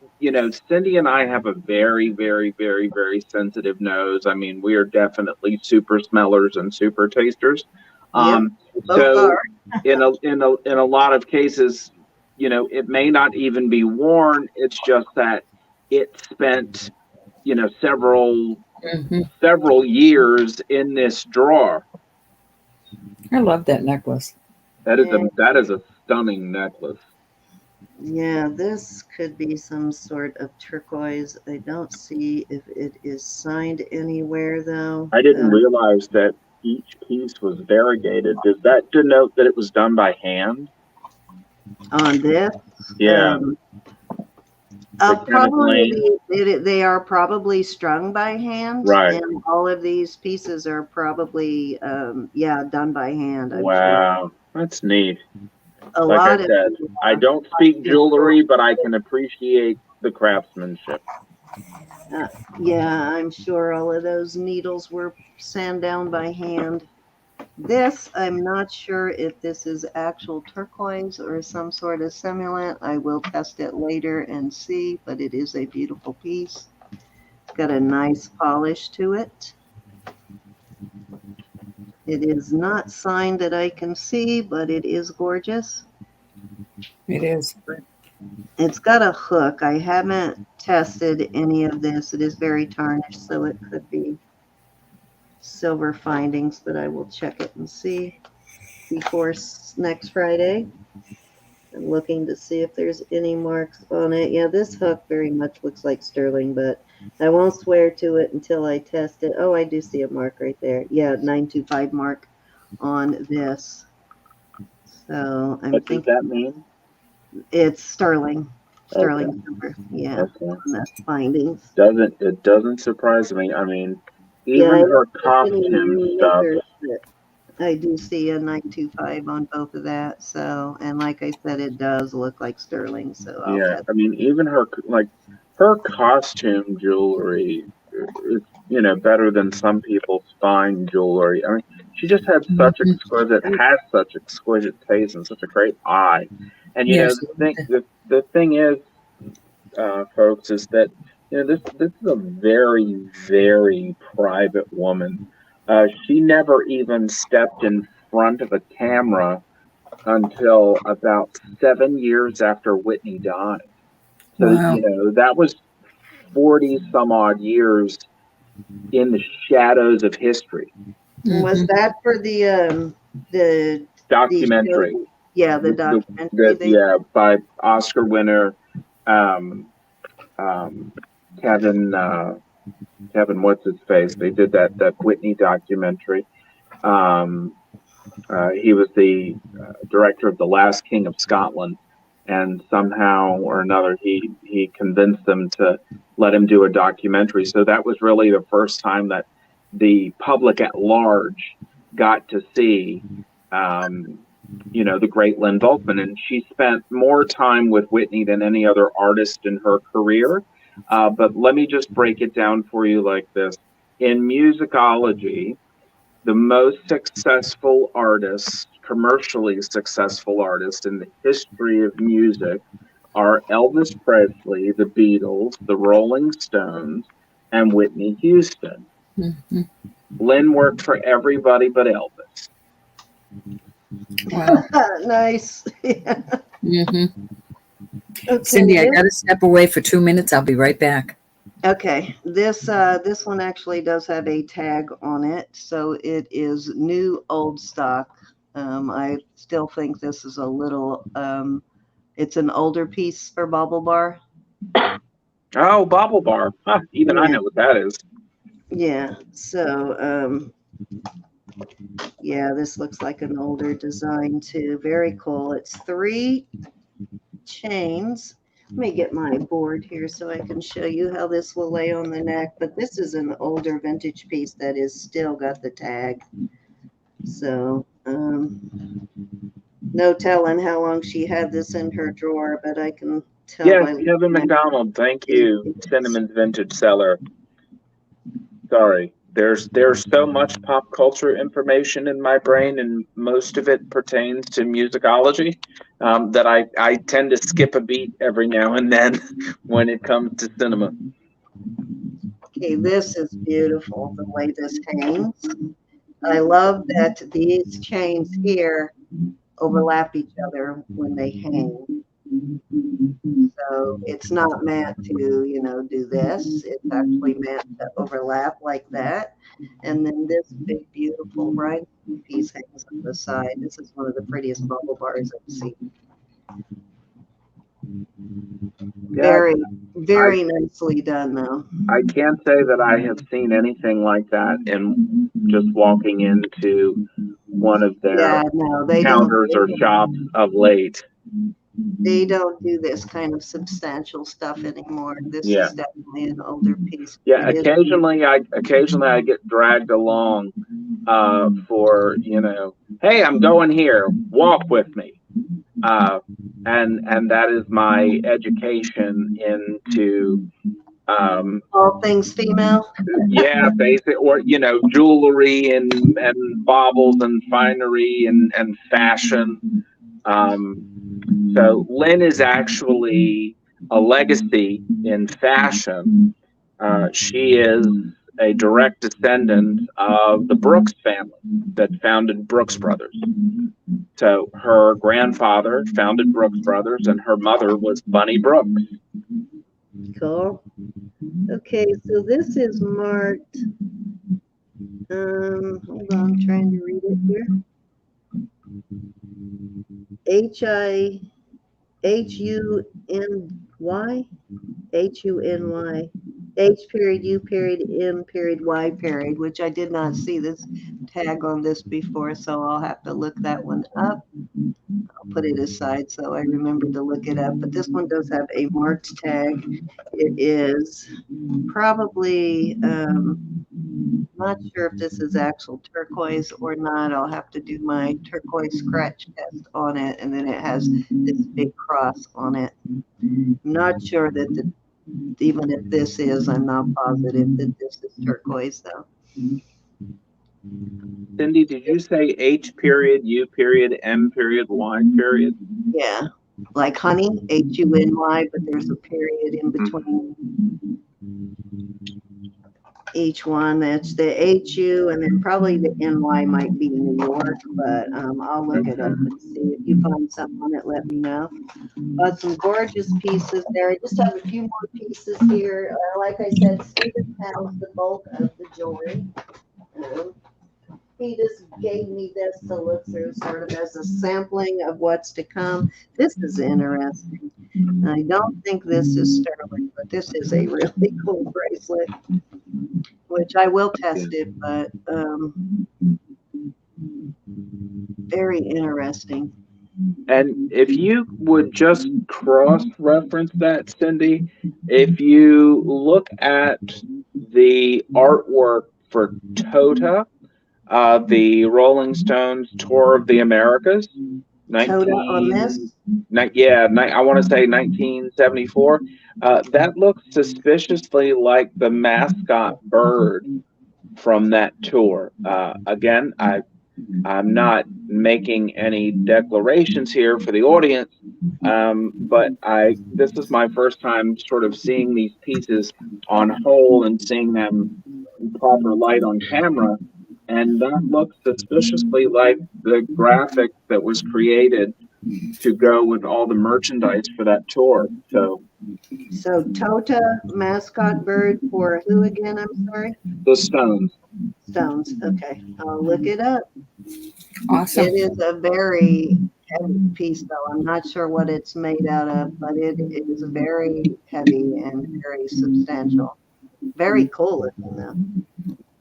Speaker 6: Cindy and I have a very, very, very, very sensitive nose. I mean, we are definitely super smellers and super tasters.
Speaker 2: Both
Speaker 6: So
Speaker 2: are.
Speaker 6: in a lot of cases, it may not even be worn. It's just that it spent, several years in this drawer.
Speaker 1: I love that necklace.
Speaker 6: That is a stunning necklace.
Speaker 2: Yeah, this could be some sort of turquoise. I don't see if it is signed anywhere, though.
Speaker 6: I didn't realize that each piece was variegated. Does that denote that it was done by hand?
Speaker 2: On this?
Speaker 6: Yeah.
Speaker 2: Probably they are probably strung by hand.
Speaker 6: Right.
Speaker 2: And all of these pieces are probably, done by hand.
Speaker 6: Wow. That's neat.
Speaker 2: Like
Speaker 6: I said, I don't speak jewelry, but I can appreciate the craftsmanship.
Speaker 2: Yeah, I'm sure all of those needles were sand down by hand. This, I'm not sure if this is actual turquoise or some sort of simulant. I will test it later and see, but it is a beautiful piece. It's got a nice polish to it. It is not signed that I can see, but it is gorgeous.
Speaker 1: It is.
Speaker 2: It's got a hook. I haven't tested any of this. It is very tarnished, so it could be silver findings, but I will check it and see before next Friday. I'm looking to see if there's any marks on it. Yeah, this hook very much looks like sterling, but I won't swear to it until I test it. Oh, I do see a mark right there. Yeah, 925 mark on this. So I'm
Speaker 6: what
Speaker 2: thinking
Speaker 6: does that mean?
Speaker 2: It's sterling silver. Yeah,
Speaker 6: Okay.
Speaker 2: that's findings.
Speaker 6: It doesn't surprise me. I mean, even her costume stuff.
Speaker 2: I do see a 925 on both of that. So, and like I said, it does look like sterling. So
Speaker 6: Yeah, I mean, even her costume jewelry is, better than some people's fine jewelry. I mean, she just had such exquisite taste and such a great eye. And
Speaker 1: Yes.
Speaker 6: the thing is, folks, is that this is a very, very private woman. She never even stepped in front of a camera until about 7 years after Whitney died. So
Speaker 1: Wow.
Speaker 6: that was 40 some odd years in the shadows of history.
Speaker 2: Was
Speaker 1: Mhm.
Speaker 2: that for the
Speaker 6: Documentary,
Speaker 2: show? Yeah, the documentary they
Speaker 6: yeah, by Oscar winner um, um, Kevin. Kevin, what's his face? They did that Whitney documentary. Um, he was the director of The Last King of Scotland, and somehow or another he convinced them to let him do a documentary. So that was really the first time that the public at large got to see, um, the great Lynn Volkman, and she spent more time with Whitney than any other artist in her career. But let me just break it down for you like this: in musicology, the most successful artists, commercially successful artists in the history of music are Elvis Presley, the Beatles, the Rolling Stones, and Whitney Houston.
Speaker 1: Mhm.
Speaker 6: Lynn worked for everybody but Elvis.
Speaker 1: Wow.
Speaker 2: nice.
Speaker 1: Hmm.
Speaker 2: Okay,
Speaker 1: Cindy, I got to step away for 2 minutes. I'll be right back.
Speaker 2: okay. This one actually does have a tag on it, so it is new old stock. I still think this is a little. It's an older piece for Bobble Bar.
Speaker 6: Oh, Bobble Bar. Huh, even I
Speaker 2: Yeah,
Speaker 6: know what that is.
Speaker 2: yeah. So, yeah, this looks like an older design too. Very cool. It's 3 chains. Let me get my board here so I can show you how this will lay on the neck. But this is an older vintage piece that is still got the tag. So, no telling how long she had this in her drawer, but I can tell
Speaker 6: Yes,
Speaker 2: by
Speaker 6: Kevin
Speaker 2: looking at
Speaker 6: McDonald. Thank you,
Speaker 2: it.
Speaker 6: Cinnamon's vintage seller. Sorry, there's so much pop culture information in my brain, and most of it pertains to musicology, that I tend to skip a beat every now and then when it comes to cinema.
Speaker 2: Okay, this is beautiful the way this hangs. I love that these chains here overlap each other when they hang. So it's not meant to, do this. It's actually meant to overlap like that. And then this big, beautiful rhinestone piece hangs on the side. This is one of the prettiest bubble bars I've seen.
Speaker 6: Yeah,
Speaker 2: Very, very nicely done, though.
Speaker 6: I can't say that I have seen anything like that in just walking into one of their
Speaker 2: Yeah, no, they don't.
Speaker 6: counters or shops of late.
Speaker 2: They don't do this kind of substantial stuff anymore. This
Speaker 6: Yeah.
Speaker 2: is definitely an older piece.
Speaker 6: Yeah,
Speaker 2: It is.
Speaker 6: occasionally I get dragged along for, hey, I'm going here, walk with me. And that is my education into
Speaker 2: All things female.
Speaker 6: yeah, basic, or jewelry and baubles and finery and fashion. So Lynn is actually a legacy in fashion. She is a direct descendant of the Brooks family that founded Brooks Brothers. So her grandfather founded Brooks Brothers, and her mother was Bunny Brooks.
Speaker 2: Cool. Okay, so this is marked. Hold on, I'm trying to read it here. Huny. Huny. H period U period M period Y period, which I did not see this tag on this before, so I'll have to look that one up. I'll put it aside so I remember to look it up. But this one does have a marked tag. It is probably not sure if this is actual turquoise or not. I'll have to do my turquoise scratch test on it, and then it has this big cross on it. I'm not sure that even if this is, I'm not positive that this is turquoise though.
Speaker 6: Cindy, did you say H period, U period, M period, Y period?
Speaker 2: Yeah. like honey, HUNY, but there's a period in between each one. That's the HU, and then probably the NY might be New York, but I'll look it up and see. If you find something on it, let me know. But some gorgeous pieces there. I just have a few more pieces here. Like I said, Stephen has the bulk of the jewelry. He just gave me this to look through sort of as a sampling of what's to come. This is interesting. I don't think this is sterling, but this is a really cool bracelet, which I will test it, but very interesting.
Speaker 6: And if you would just cross-reference that, Cindy, if you look at the artwork for Tota, the Rolling Stones Tour of the Americas,
Speaker 2: Tota on this?
Speaker 6: I want to say 1974. That looks suspiciously like the mascot bird from that tour. Again, I'm not making any declarations here for the audience, but this is my first time sort of seeing these pieces on whole and seeing them in proper light on camera. And that looks suspiciously like the graphic that was created to go with all the merchandise for that tour. So
Speaker 2: Tota, mascot bird for who again? I'm sorry?
Speaker 6: the Stones.
Speaker 2: Stones. Okay. I'll look it up.
Speaker 1: Awesome.
Speaker 2: It is a very heavy piece, though. I'm not sure what it's made out of, but it is very heavy and very substantial. Very cool looking, though.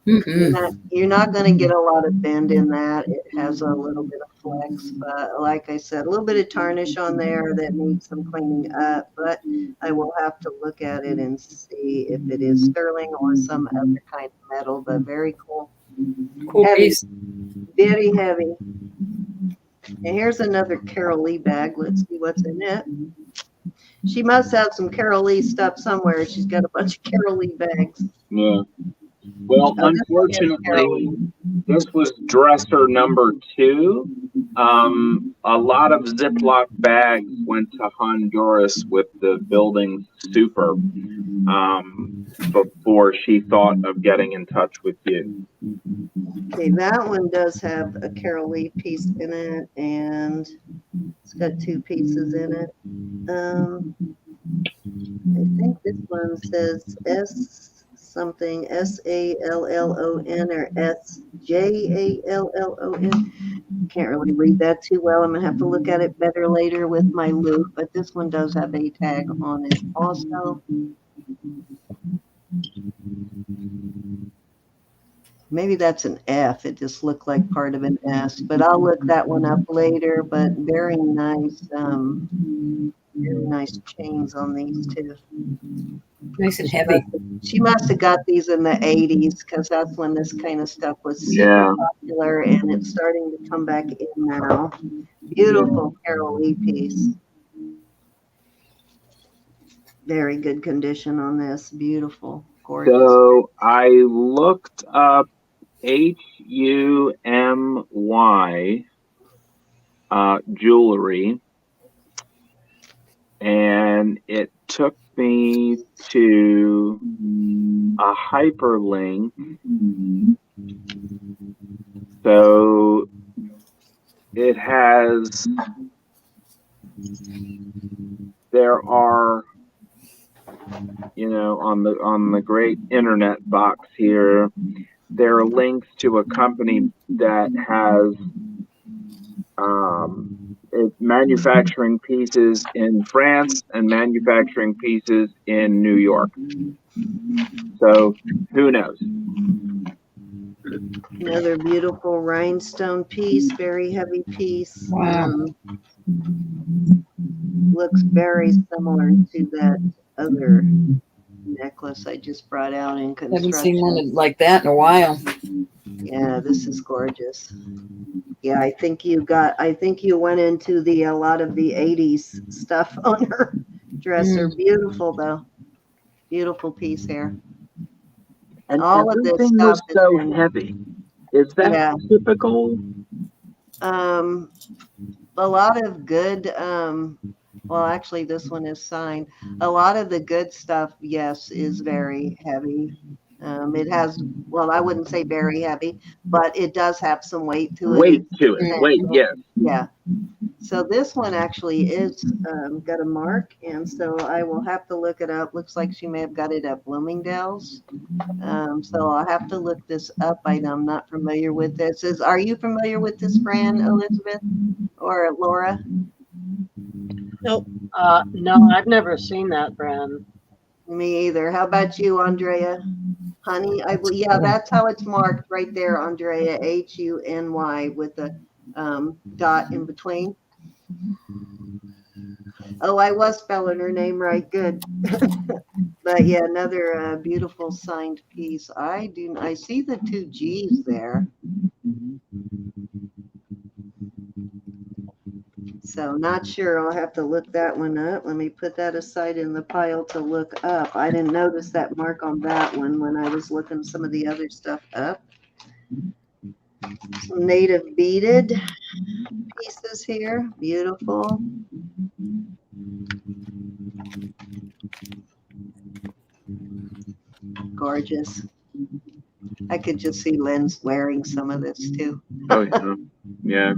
Speaker 2: You're not going to get a lot of bend in that. It has a little bit of flex, but like I said, a little bit of tarnish on there that needs some cleaning up, but I will have to look at it and see if it is sterling or some other kind of metal, but very cool.
Speaker 1: Cool
Speaker 2: Heavy.
Speaker 1: piece.
Speaker 2: Very heavy. And here's another Carol Lee bag. Let's see what's in it. She must have some Carol Lee stuff somewhere. She's got a bunch of Carol Lee bags.
Speaker 6: Yeah. Well, unfortunately, this was dresser number 2. A lot of Ziploc bags went to Honduras with the building super before she thought of getting in touch with you.
Speaker 2: Okay, that one does have a Carol Lee piece in it, and it's got 2 pieces in it. I think this one says S something, SALLON or SJALLON. Can't really read that too well. I'm going to have to look at it better later with my loupe, but this one does have a tag on it also. Maybe that's an F. It just looked like part of an S, but I'll look that one up later. But very nice chains on these too.
Speaker 1: Nice and heavy.
Speaker 2: She must have got these in the 80s because that's when this kind of stuff was super popular, and it's starting to come back in now. Beautiful Carol Lee piece. Very good condition on this. Beautiful. Gorgeous.
Speaker 6: So I looked up HUMY jewelry, and it took me to a hyperlink. So it has, there are, on the great internet box here, there are links to a company that has manufacturing pieces in France and manufacturing pieces in New York. So who knows?
Speaker 2: Another beautiful rhinestone piece, very heavy piece.
Speaker 1: Wow.
Speaker 2: Looks very similar to that other necklace I just brought out in construction.
Speaker 1: Haven't seen one like that in a while.
Speaker 2: Yeah, this is gorgeous. Yeah, I think you went into a lot of the 80s stuff on her dresser. Beautiful though. Beautiful piece here.
Speaker 6: And
Speaker 2: all of this
Speaker 6: everything
Speaker 2: stuff
Speaker 6: was so heavy. Is that typical?
Speaker 2: A lot of good Well, actually, this one is signed. A lot of the good stuff, yes, is very heavy. It has, well, I wouldn't say very heavy, but it does have some weight to it.
Speaker 6: Weight to it. Weight, yes.
Speaker 2: Yeah. So this one actually is got a mark, and so I will have to look it up. Looks like she may have got it at Bloomingdale's. So I'll have to look this up. I'm not familiar with this. Are you familiar with this brand, Elizabeth or Laura?
Speaker 5: Nope.
Speaker 4: No, I've never seen that brand.
Speaker 2: Me either. How about you, Andrea? Honey, yeah, that's how it's marked right there, Andrea. Huny with the dot in between. Oh, I was spelling her name right. Good. But yeah, another beautiful signed piece. I see the two G's there. So not sure. I'll have to look that one up. Let me put that aside in the pile to look up. I didn't notice that mark on that one when I was looking some of the other stuff up. Some native beaded pieces here. Beautiful. Gorgeous. I could just see Lynn's wearing some of this too.
Speaker 6: Oh, yeah. Yeah.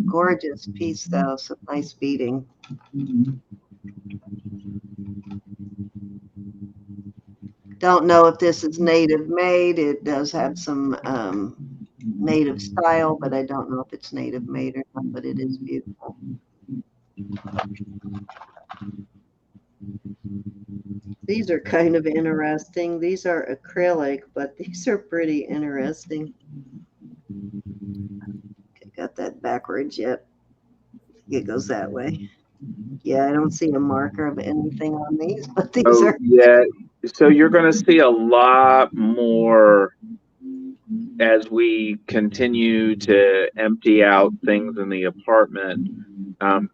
Speaker 2: Gorgeous piece though, some nice beading. Don't know if this is native made. It does have some native style, but I don't know if it's native made or not, but it is beautiful. These are kind of interesting. These are acrylic, but these are pretty interesting. Okay, got that backwards yet. It goes that way. Yeah, I don't see a marker of anything on these, but these are.
Speaker 6: Yeah. So you're going to see a lot more as we continue to empty out things in the apartment.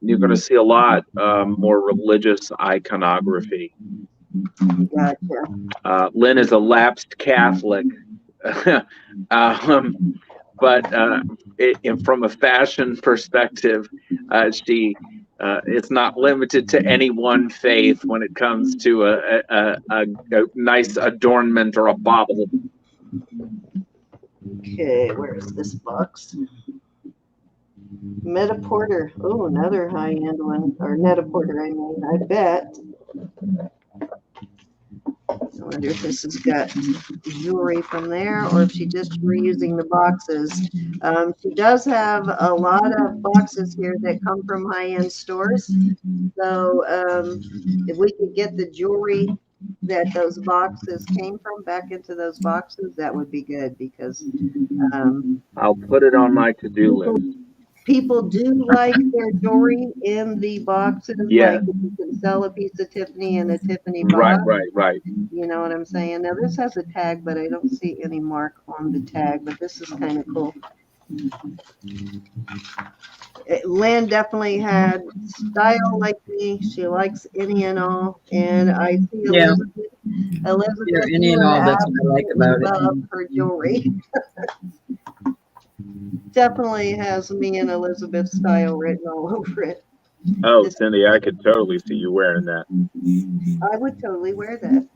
Speaker 6: You're going to see a lot more religious iconography.
Speaker 2: Gotcha.
Speaker 6: Lynn is a lapsed Catholic, but from a fashion perspective, she is not limited to any one faith when it comes to a nice adornment or a bauble.
Speaker 2: Okay, where's this box? Metaporter. Oh, another high-end one. Or Netaporter, I mean, I bet. I wonder if this has got jewelry from there or if she just reusing the boxes. She does have a lot of boxes here that come from high-end stores. So if we could get the jewelry that those boxes came from back into those boxes, that would be good because
Speaker 6: I'll put it on my to-do list.
Speaker 2: People do like their jewelry in the boxes.
Speaker 6: Yeah.
Speaker 2: Like if you can sell a piece of Tiffany in a Tiffany box.
Speaker 6: Right.
Speaker 2: You know what I'm saying? Now this has a tag, but I don't see any mark on the tag, but this is kind of cool. Lynn definitely had style like me. She likes any and all. And I see Elizabeth.
Speaker 1: Yeah, any and all, that's what I like about it.
Speaker 2: Love her jewelry. Definitely has me and Elizabeth style written all over it.
Speaker 6: Oh, Cindy, I could totally see you wearing that.
Speaker 2: I would totally wear that.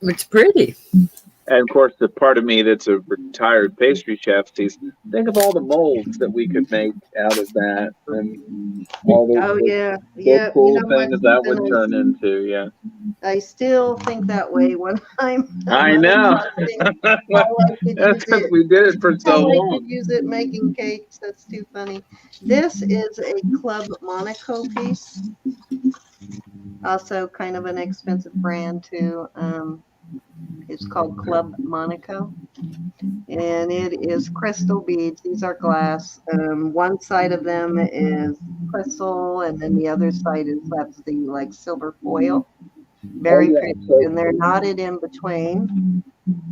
Speaker 1: It's pretty.
Speaker 6: And of course, the part of me that's a retired pastry chef sees, think of all the molds that we could make out of that, and all those cool things that would turn into. Yeah,
Speaker 2: I still think that way when I'm.
Speaker 6: I know. That's because we did it for so long.
Speaker 2: I could use it making cakes. That's too funny. This is a Club Monaco piece. Also, kind of an expensive brand too. It's called Club Monaco, and it is crystal beads. These are glass. One side of them is crystal, and then the other side that's the like silver foil. Very pretty, and they're knotted in between.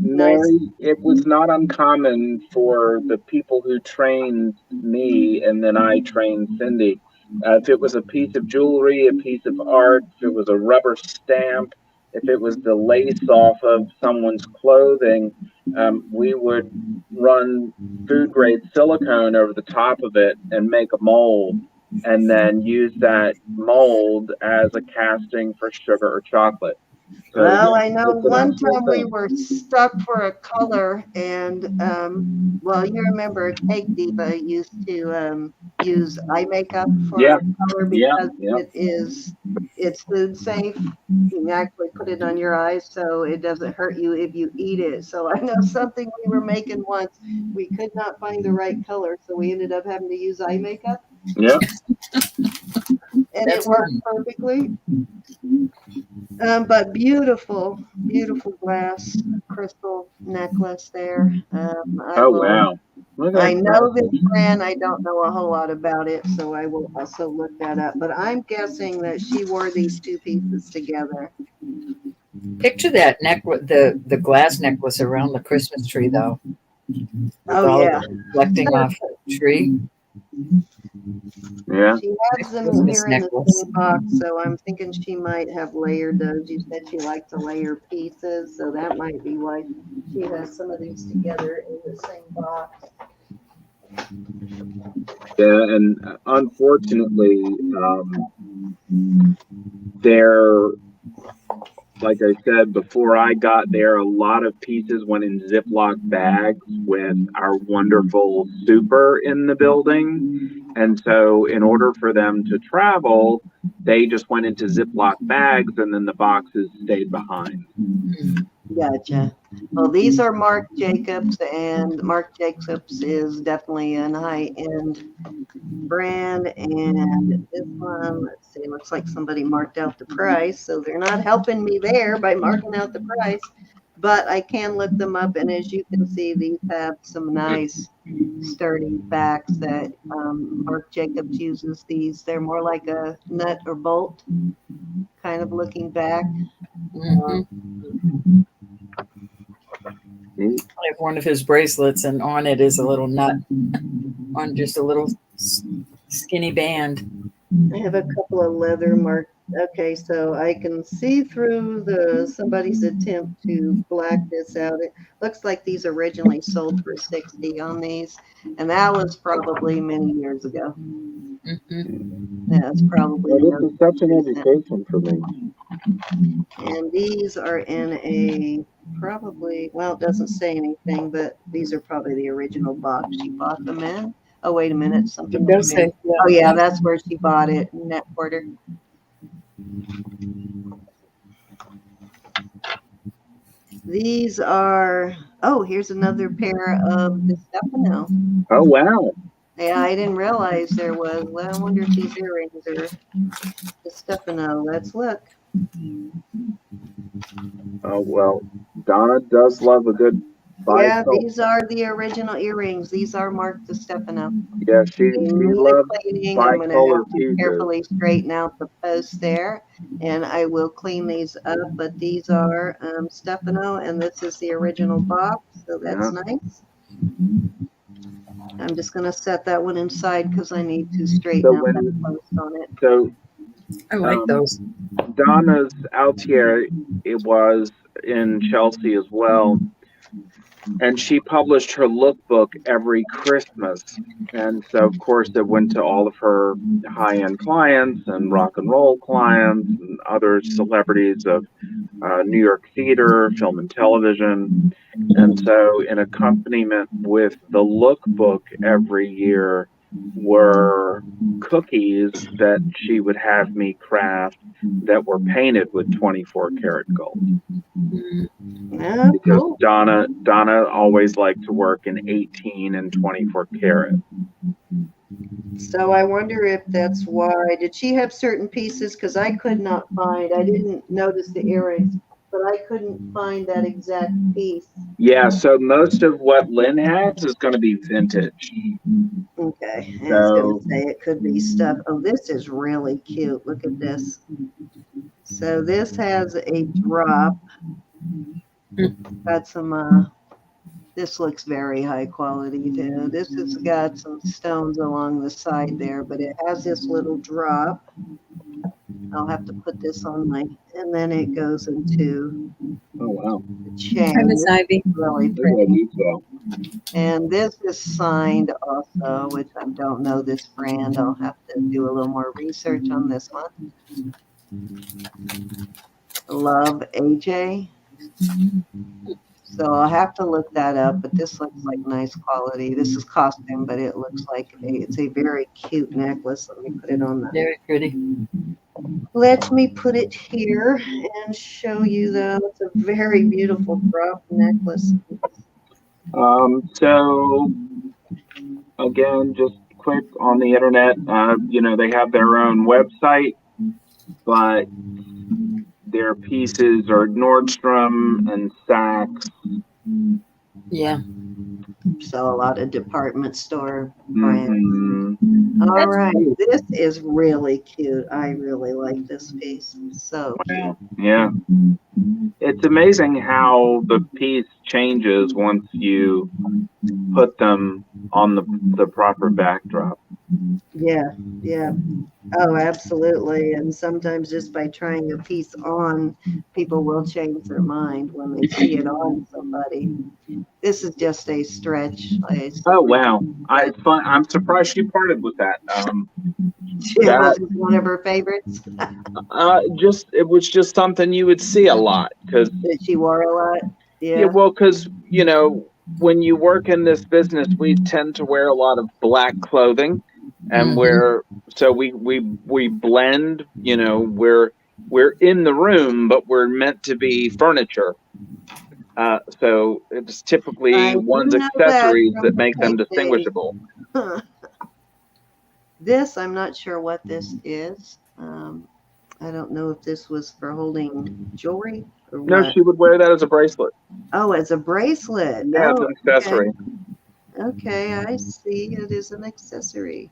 Speaker 6: Mary, it was not uncommon for the people who trained me, and then I trained Cindy. If it was a piece of jewelry, a piece of art, if it was a rubber stamp, if it was the lace off of someone's clothing, we would run food grade silicone over the top of it and make a mold. and then use that mold as a casting for sugar or chocolate. So
Speaker 2: Well, I know
Speaker 6: it's an
Speaker 2: one
Speaker 6: excellent
Speaker 2: time we
Speaker 6: thing.
Speaker 2: were stuck for a color, and well, you remember Cake Diva used to use eye makeup for
Speaker 6: Yeah,
Speaker 2: color
Speaker 6: yeah,
Speaker 2: because
Speaker 6: yeah.
Speaker 2: it's food safe. You can actually put it on your eyes so it doesn't hurt you if you eat it. So I know something we were making once, we could not find the right color, so we ended up having to use eye makeup,
Speaker 6: Yeah.
Speaker 2: and
Speaker 1: That's
Speaker 2: it worked
Speaker 1: funny.
Speaker 2: perfectly. But beautiful, beautiful glass crystal necklace there.
Speaker 6: Oh wow. Look
Speaker 2: I
Speaker 6: at
Speaker 2: know this
Speaker 6: that.
Speaker 2: brand. I don't know a whole lot about it, so I will also look that up. But I'm guessing that she wore these two pieces together.
Speaker 1: Picture that necklace, the glass necklace around the Christmas tree, though, with
Speaker 2: Oh
Speaker 1: all of
Speaker 2: yeah,
Speaker 1: it reflecting off the tree.
Speaker 6: Yeah.
Speaker 2: she has them
Speaker 1: Christmas
Speaker 2: here in the
Speaker 1: necklace.
Speaker 2: same box, so I'm thinking she might have layered those. You said she liked to layer pieces, so that might be why she has some of these together in the same box.
Speaker 6: Yeah, and unfortunately, there, like I said, before I got there, a lot of pieces went in Ziploc bags with our wonderful super in the building. And so, in order for them to travel, they just went into Ziploc bags and then the boxes stayed behind.
Speaker 2: Gotcha. Well, these are Marc Jacobs, and Marc Jacobs is definitely an high-end brand. And this one, let's see, looks like somebody marked out the price, so they're not helping me there by marking out the price. But I can look them up, and as you can see, these have some nice sturdy backs that Marc Jacobs uses. These, they're more like a nut or bolt kind of looking back.
Speaker 1: Mhm. I have one of his bracelets, and on it is a little nut on just a little skinny band.
Speaker 2: I have a couple of leather marks. Okay, so I can see through somebody's attempt to black this out. It looks like these originally sold for 60 on these, and that was probably many years ago.
Speaker 1: Mhm.
Speaker 2: That's probably
Speaker 6: Well,
Speaker 2: more
Speaker 6: this is such an
Speaker 2: recent.
Speaker 6: education for me.
Speaker 2: And these are in a probably, well, it doesn't say anything, but these are probably the original box she bought them in. Oh, wait a minute, something.
Speaker 1: It does say,
Speaker 2: Oh yeah, that's where she bought it, in that quarter. These are, oh, here's another pair of the Stefano.
Speaker 6: Oh wow.
Speaker 2: Yeah, I didn't realize there was, well, I wonder if these earrings are the Stefano. Let's look.
Speaker 6: Oh well, Donna does love a good
Speaker 2: Yeah,
Speaker 6: bicolor.
Speaker 2: these are the original earrings. These are Marc Di Stefano.
Speaker 6: Yeah, she
Speaker 2: They need a
Speaker 6: loves
Speaker 2: cleaning. I'm going to
Speaker 6: bicolor
Speaker 2: have to
Speaker 6: pieces.
Speaker 2: carefully straighten out the post there, and I will clean these up. But these are Stefano, and this is the original box, so that's nice. I'm just going to set that one inside because I need to straighten
Speaker 6: So
Speaker 2: out that post on it.
Speaker 6: so
Speaker 1: I like those.
Speaker 6: Donna's Altier, it was in Chelsea as well, and she published her lookbook every Christmas. And so, of course, it went to all of her high-end clients and rock and roll clients and other celebrities of New York theater, film and television. And so, in accompaniment with the lookbook every year were cookies that she would have me craft that were painted with 24 karat gold.
Speaker 2: Oh,
Speaker 6: Because
Speaker 2: cool.
Speaker 6: Donna always liked to work in 18 and 24 karat.
Speaker 2: So I wonder if that's why. Did she have certain pieces? Because I could not find, I didn't notice the earrings, but I couldn't find that exact piece.
Speaker 6: Yeah, so most of what Lynn has is going to be vintage.
Speaker 2: Okay, I was going
Speaker 6: So
Speaker 2: to say it could be stuff. Oh, this is really cute. Look at this. So this has a drop. Got some, this looks very high quality too. This has got some stones along the side there, but it has this little drop. I'll have to put this on my, and then it goes into
Speaker 6: Oh, wow.
Speaker 2: chain.
Speaker 1: Hi, Miss Ivy.
Speaker 2: Really
Speaker 6: Look at
Speaker 2: pretty.
Speaker 6: that detail.
Speaker 2: And this is signed also, which I don't know this brand. I'll have to do a little more research on this one. Love AJ. So I'll have to look that up, but this looks like nice quality. This is costume, but it looks like it's a very cute necklace. Let me put it on the.
Speaker 1: Very pretty.
Speaker 2: Let me put it here and show you though. It's a very beautiful drop necklace.
Speaker 6: So again, just quick on the internet, they have their own website, but their pieces are Nordstrom and Saks.
Speaker 1: Yeah.
Speaker 2: So a lot of department store brands.
Speaker 6: Mm-hmm.
Speaker 2: All
Speaker 1: That's
Speaker 2: right,
Speaker 1: cute.
Speaker 2: this is really cute. I really like this piece. So cute.
Speaker 6: Yeah. It's amazing how the piece changes once you put them on the proper backdrop.
Speaker 2: Yeah, yeah. Oh, absolutely. And sometimes just by trying a piece on, people will change their mind when they see it on somebody. This is just a stretch.
Speaker 6: Oh, wow. I'm surprised she parted with that.
Speaker 2: It was one of her favorites
Speaker 6: It was just something you would see a lot because
Speaker 2: that she wore a lot.
Speaker 6: yeah,
Speaker 2: Yeah.
Speaker 6: well, because when you work in this business, we tend to wear a lot of black clothing, and we blend. We're in the room, but we're meant to be furniture. So it's typically
Speaker 2: I
Speaker 6: one's
Speaker 2: do know that
Speaker 6: accessories
Speaker 2: from
Speaker 6: that make them
Speaker 2: the payday.
Speaker 6: distinguishable.
Speaker 2: This, I'm not sure what this is. I don't know if this was for holding jewelry or
Speaker 6: No,
Speaker 2: what.
Speaker 6: she would wear that as a bracelet.
Speaker 2: Oh, as a bracelet.
Speaker 6: Yeah, it's
Speaker 2: Oh,
Speaker 6: an accessory.
Speaker 2: okay, I see. It is an accessory.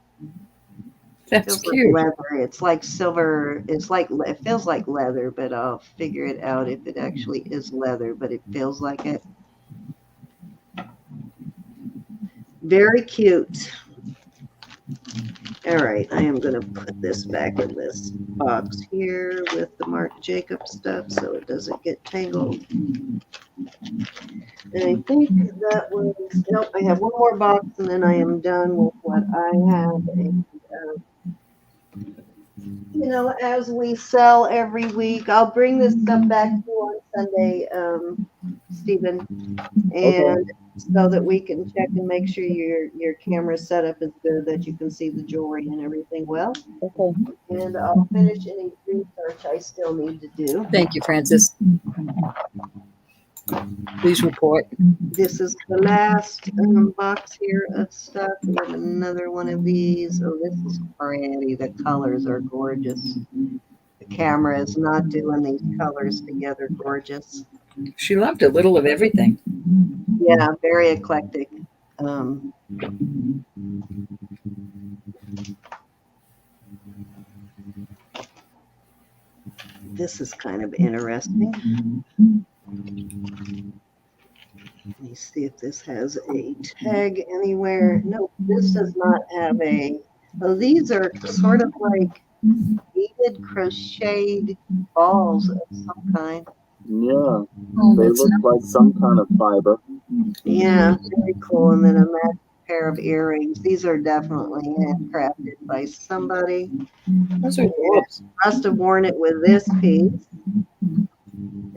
Speaker 1: That's
Speaker 2: Feels like
Speaker 1: cute.
Speaker 2: leather. It's like silver. It feels like leather, but I'll figure it out if it actually is leather, but it feels like it. Very cute. All right, I am going to put this back in this box here with the Marc Jacobs stuff so it doesn't get tangled. And I think that was, nope, I have one more box and then I am done with what I have. And, as we sell every week, I'll bring this stuff back to you on Sunday, Stephen. And so that we can check and make sure your camera setup is good, that you can see the jewelry and everything well.
Speaker 1: Okay.
Speaker 2: And I'll finish any research I still need to do.
Speaker 1: Thank you, Francis. Please report.
Speaker 2: This is the last box here of stuff. We have another one of these. Oh, this is pretty. The colors are gorgeous. The camera is not doing these colors together gorgeous.
Speaker 1: She loved a little of everything.
Speaker 2: Yeah, very eclectic. This is kind of interesting. Let me see if this has a tag anywhere. No, this does not have a. Oh, these are sort of like beaded crocheted balls of some kind.
Speaker 6: Yeah,
Speaker 1: Oh,
Speaker 6: they
Speaker 1: that's
Speaker 6: look
Speaker 1: nice.
Speaker 6: like some kind of fiber.
Speaker 2: Yeah, very cool. And then a matching pair of earrings. These are definitely handcrafted by somebody.
Speaker 1: Those are nice.
Speaker 2: Must have worn it with this piece.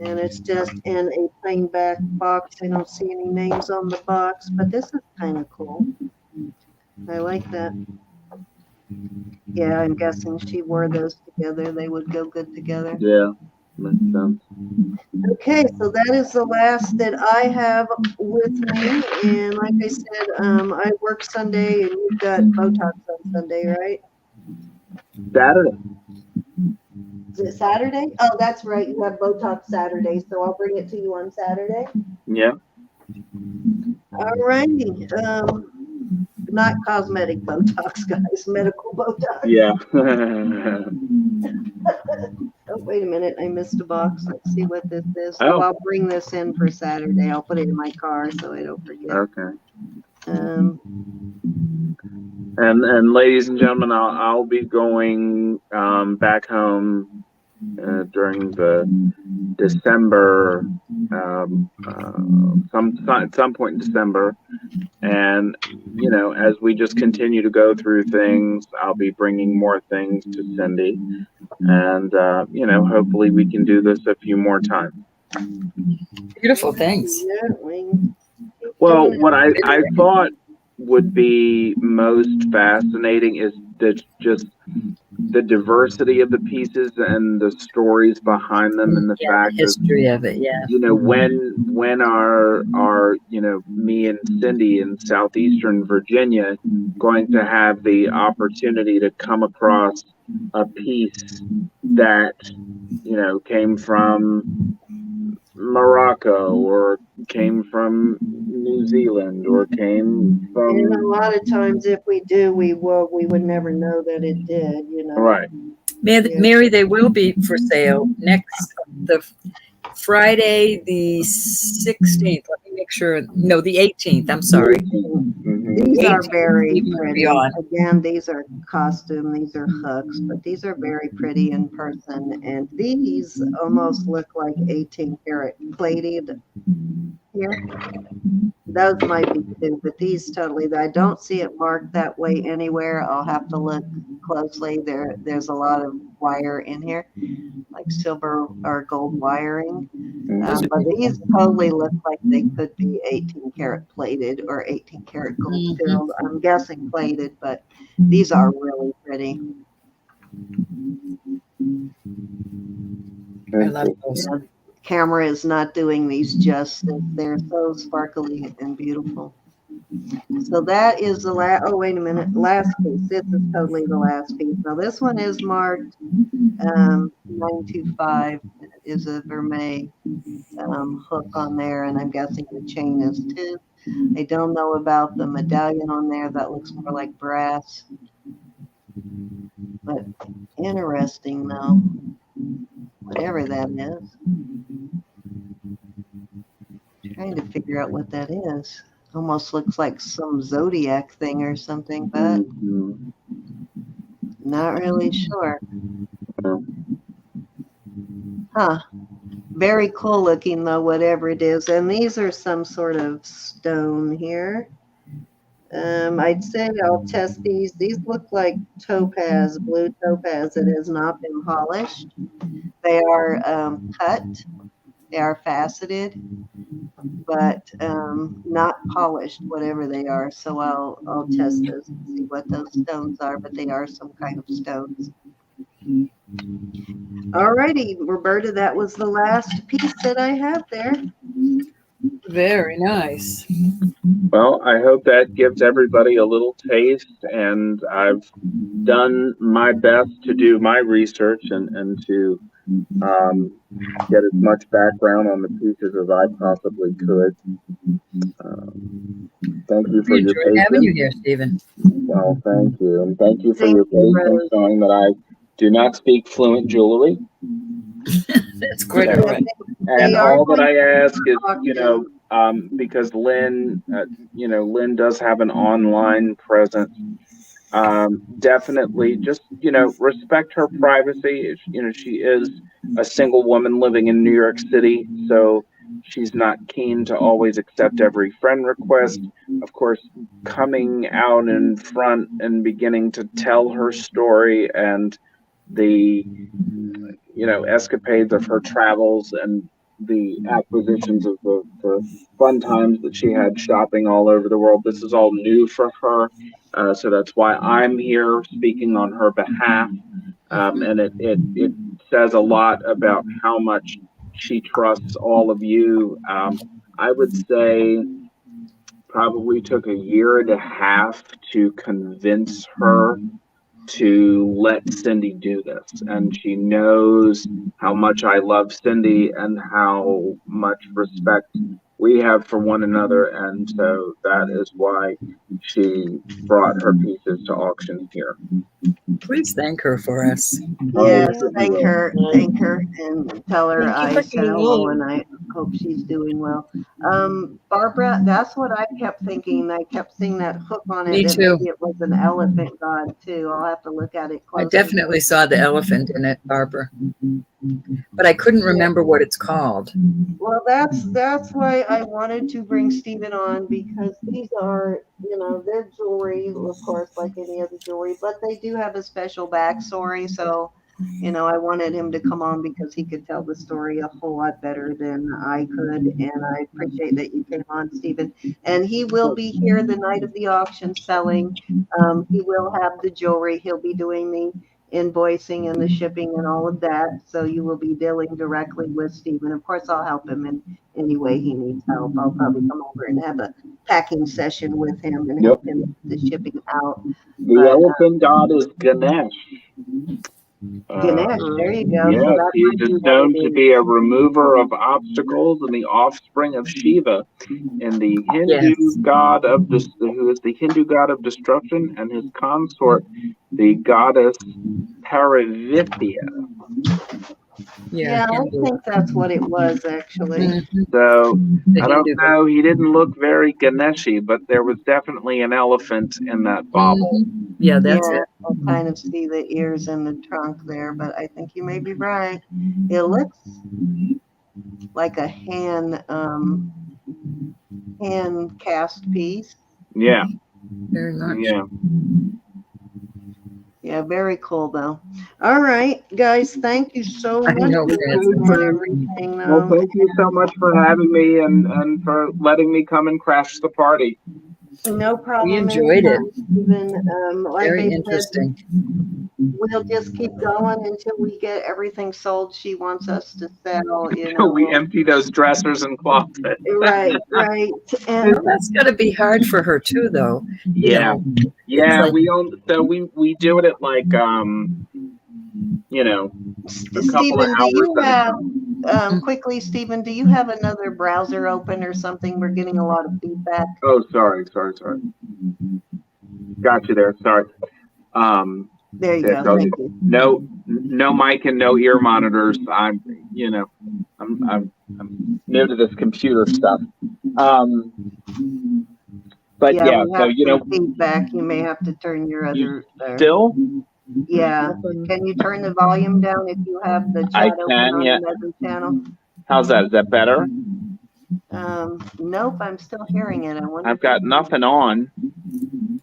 Speaker 2: And it's just in a plain back box. I don't see any names on the box, but this is kind of cool. I like that. Yeah, I'm guessing she wore those together. They would go good together.
Speaker 6: Yeah, makes sense.
Speaker 2: Okay, so that is the last that I have with me. And like I said, I work Sunday and you've got Botox on Sunday, right?
Speaker 6: Saturday.
Speaker 2: Is it Saturday? Oh, that's right. You have Botox Saturday, so I'll bring it to you on Saturday.
Speaker 6: Yeah.
Speaker 2: All righty. Not cosmetic Botox, guys. Medical Botox.
Speaker 6: Yeah.
Speaker 2: Oh, wait a minute. I missed a box. Let's see what this is.
Speaker 6: Oh.
Speaker 2: So I'll bring this in for Saturday. I'll put it in my car so I don't forget.
Speaker 6: Okay.
Speaker 2: Um,
Speaker 6: And ladies and gentlemen, I'll be going back home during the December, at some point in December. And, as we just continue to go through things, I'll be bringing more things to Cindy. And, hopefully we can do this a few more times.
Speaker 1: Beautiful things.
Speaker 2: Yeah, Wayne.
Speaker 6: Well, what I thought would be most fascinating is just the diversity of the pieces and the stories behind them, and the fact
Speaker 1: the history of it. Yeah.
Speaker 6: when are me and Cindy in southeastern Virginia going to have the opportunity to come across a piece that came from Morocco, or came from New Zealand, or came from...
Speaker 2: And a lot of times, if we do, we would never know that it did.
Speaker 6: Right.
Speaker 1: Mary, they will be for sale the Friday the 16th. Let me make sure. No, the 18th. I'm sorry.
Speaker 2: These are very
Speaker 1: 18th
Speaker 2: pretty. Again, these are costume. These are hooks, but these are very pretty in person. And these almost look like 18 karat plated here. Those might be too, but these totally, I don't see it marked that way anywhere. I'll have to look closely. There's a lot of wire in here, like silver or gold wiring. But these totally look like they could be 18 karat plated or 18 karat gold filled. I'm guessing plated, but these are really pretty.
Speaker 1: I love those.
Speaker 2: Yeah, camera is not doing these justice. They're so sparkly and beautiful. So that is the last, oh, wait a minute, last piece. This is totally the last piece. Now this one is marked 925. It is a vermeil hook on there, and I'm guessing the chain is too. I don't know about the medallion on there. That looks more like brass. But interesting though, whatever that is. Trying to figure out what that is. Almost looks like some zodiac thing or something, but not really sure. Huh. Very cool looking though, whatever it is. And these are some sort of stone here. I'd say I'll test these. These look like topaz, blue topaz that has not been polished. They are cut. They are faceted, but not polished, whatever they are. So I'll test those and see what those stones are, but they are some kind of stones. Alrighty, Roberta, that was the last piece that I have there.
Speaker 1: Very nice.
Speaker 6: Well, I hope that gives everybody a little taste, and I've done my best to do my research and to get as much background on the pieces as I possibly could. Thank you for your patience.
Speaker 1: Having you here, Stephen.
Speaker 6: Well, thank you, and thank you for your patience, knowing that I do not speak fluent jewelry.
Speaker 1: That's quite all right.
Speaker 6: And all that I ask is, because Lynn, Lynn does have an online presence. Definitely just, respect her privacy. She is a single woman living in New York City, so she's not keen to always accept every friend request. Of course, coming out in front and beginning to tell her story and the escapades of her travels and the acquisitions of the fun times that she had shopping all over the world. This is all new for her. So that's why I'm here speaking on her behalf. And it says a lot about how much she trusts all of you. I would say probably took a year and a half to convince her to let Cindy do this, and she knows how much I love Cindy and how much respect we have for one another, and so that is why she brought her pieces to auction here.
Speaker 1: Please thank her for us.
Speaker 2: Yes,
Speaker 5: yeah.
Speaker 2: thank her, and tell her
Speaker 5: Thank you
Speaker 2: I
Speaker 5: for
Speaker 2: said
Speaker 5: coming
Speaker 2: hello
Speaker 5: on.
Speaker 2: and I hope she's doing well. Barbara, that's what I kept thinking. I kept seeing that hook on it
Speaker 1: Me
Speaker 2: that
Speaker 1: too.
Speaker 2: maybe it was an elephant god too. I'll have to look at it
Speaker 1: I
Speaker 2: closer.
Speaker 1: definitely saw the elephant in it, Barbara. But I couldn't remember what it's called.
Speaker 2: Well, that's why I wanted to bring Stephen on, because these are, their jewelry, of course, like any other jewelry, but they do have a special backstory. So, I wanted him to come on because he could tell the story a whole lot better than I could. And I appreciate that you came on, Stephen. And he will be here the night of the auction selling. He will have the jewelry. He'll be doing the invoicing and the shipping and all of that. So you will be dealing directly with Stephen. Of course, I'll help him in any way he needs help. I'll probably come over and have a packing session with him and help him with the shipping out.
Speaker 6: The
Speaker 2: But
Speaker 6: elephant god is Ganesh.
Speaker 2: Ganesh, there you go. So
Speaker 6: Yes,
Speaker 2: that
Speaker 6: he
Speaker 2: might be
Speaker 6: is
Speaker 2: what
Speaker 6: known
Speaker 2: it
Speaker 6: to
Speaker 2: is.
Speaker 6: be a remover of obstacles and the offspring of Shiva, and the Hindu
Speaker 1: Yes.
Speaker 6: god of who is the Hindu god of destruction, and his consort, the goddess Parivithya.
Speaker 2: Yeah, I
Speaker 1: Hindu.
Speaker 2: think that's what it was actually.
Speaker 1: Mhm.
Speaker 6: So
Speaker 1: The
Speaker 6: I don't
Speaker 1: Hindu.
Speaker 6: know. He didn't look very Ganeshi, but there was definitely an elephant in that bauble.
Speaker 1: Mhm. Yeah, that's
Speaker 2: Yeah,
Speaker 1: it.
Speaker 2: I kind of see the ears and the trunk there, but I think you may be right. It looks like a hand cast piece.
Speaker 6: Yeah,
Speaker 1: Very much.
Speaker 6: yeah.
Speaker 2: Yeah, very cool though. All right, guys, thank you so
Speaker 1: I
Speaker 2: much
Speaker 1: know,
Speaker 2: for
Speaker 1: Francis.
Speaker 2: everything
Speaker 6: Well,
Speaker 2: though.
Speaker 6: thank you so much for having me and for letting me come and crash the party.
Speaker 2: No problem.
Speaker 1: We enjoyed it.
Speaker 2: Even like
Speaker 1: Very
Speaker 2: I said,
Speaker 1: interesting.
Speaker 2: we'll just keep going until we get everything sold she wants us to sell,
Speaker 6: We empty those dressers and closets.
Speaker 2: Right. And
Speaker 1: That's got to be hard for her too, though.
Speaker 6: Yeah, yeah.
Speaker 1: like-
Speaker 6: We do it at like a couple of
Speaker 2: Stephen, do
Speaker 6: hours
Speaker 2: you
Speaker 6: at a
Speaker 2: have
Speaker 6: time.
Speaker 2: quickly, Stephen, do you have another browser open or something? We're getting a lot of feedback.
Speaker 6: Oh, sorry. Got you there. Sorry.
Speaker 2: There you
Speaker 6: Yeah,
Speaker 2: go. Thank you.
Speaker 6: no mic and no ear monitors. I'm new to this computer stuff. But yeah,
Speaker 2: we
Speaker 6: so
Speaker 2: have some feedback. You may have to turn your other
Speaker 6: still.
Speaker 2: Yeah. Can you turn the volume down if you have the
Speaker 6: I
Speaker 2: chat open
Speaker 6: can,
Speaker 2: on
Speaker 6: yeah.
Speaker 2: another channel?
Speaker 6: How's that? Is that better?
Speaker 2: Nope, I'm still hearing it. I wonder.
Speaker 6: I've got nothing on.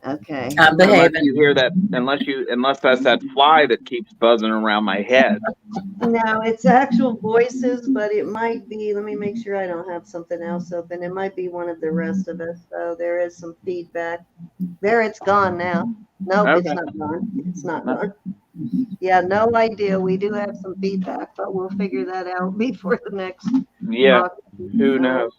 Speaker 2: Okay.
Speaker 1: I'm
Speaker 6: Unless
Speaker 1: behaving.
Speaker 6: you hear that, unless that's that fly that keeps buzzing around my head.
Speaker 2: No, it's actual voices, but it might be, let me make sure I don't have something else open. It might be one of the rest of us. So there is some feedback. There, it's gone now. Nope,
Speaker 6: Okay.
Speaker 2: It's not gone. It's not gone. Yeah, no idea. We do have some feedback, but we'll figure that out before the next.
Speaker 6: Yeah. Who knows?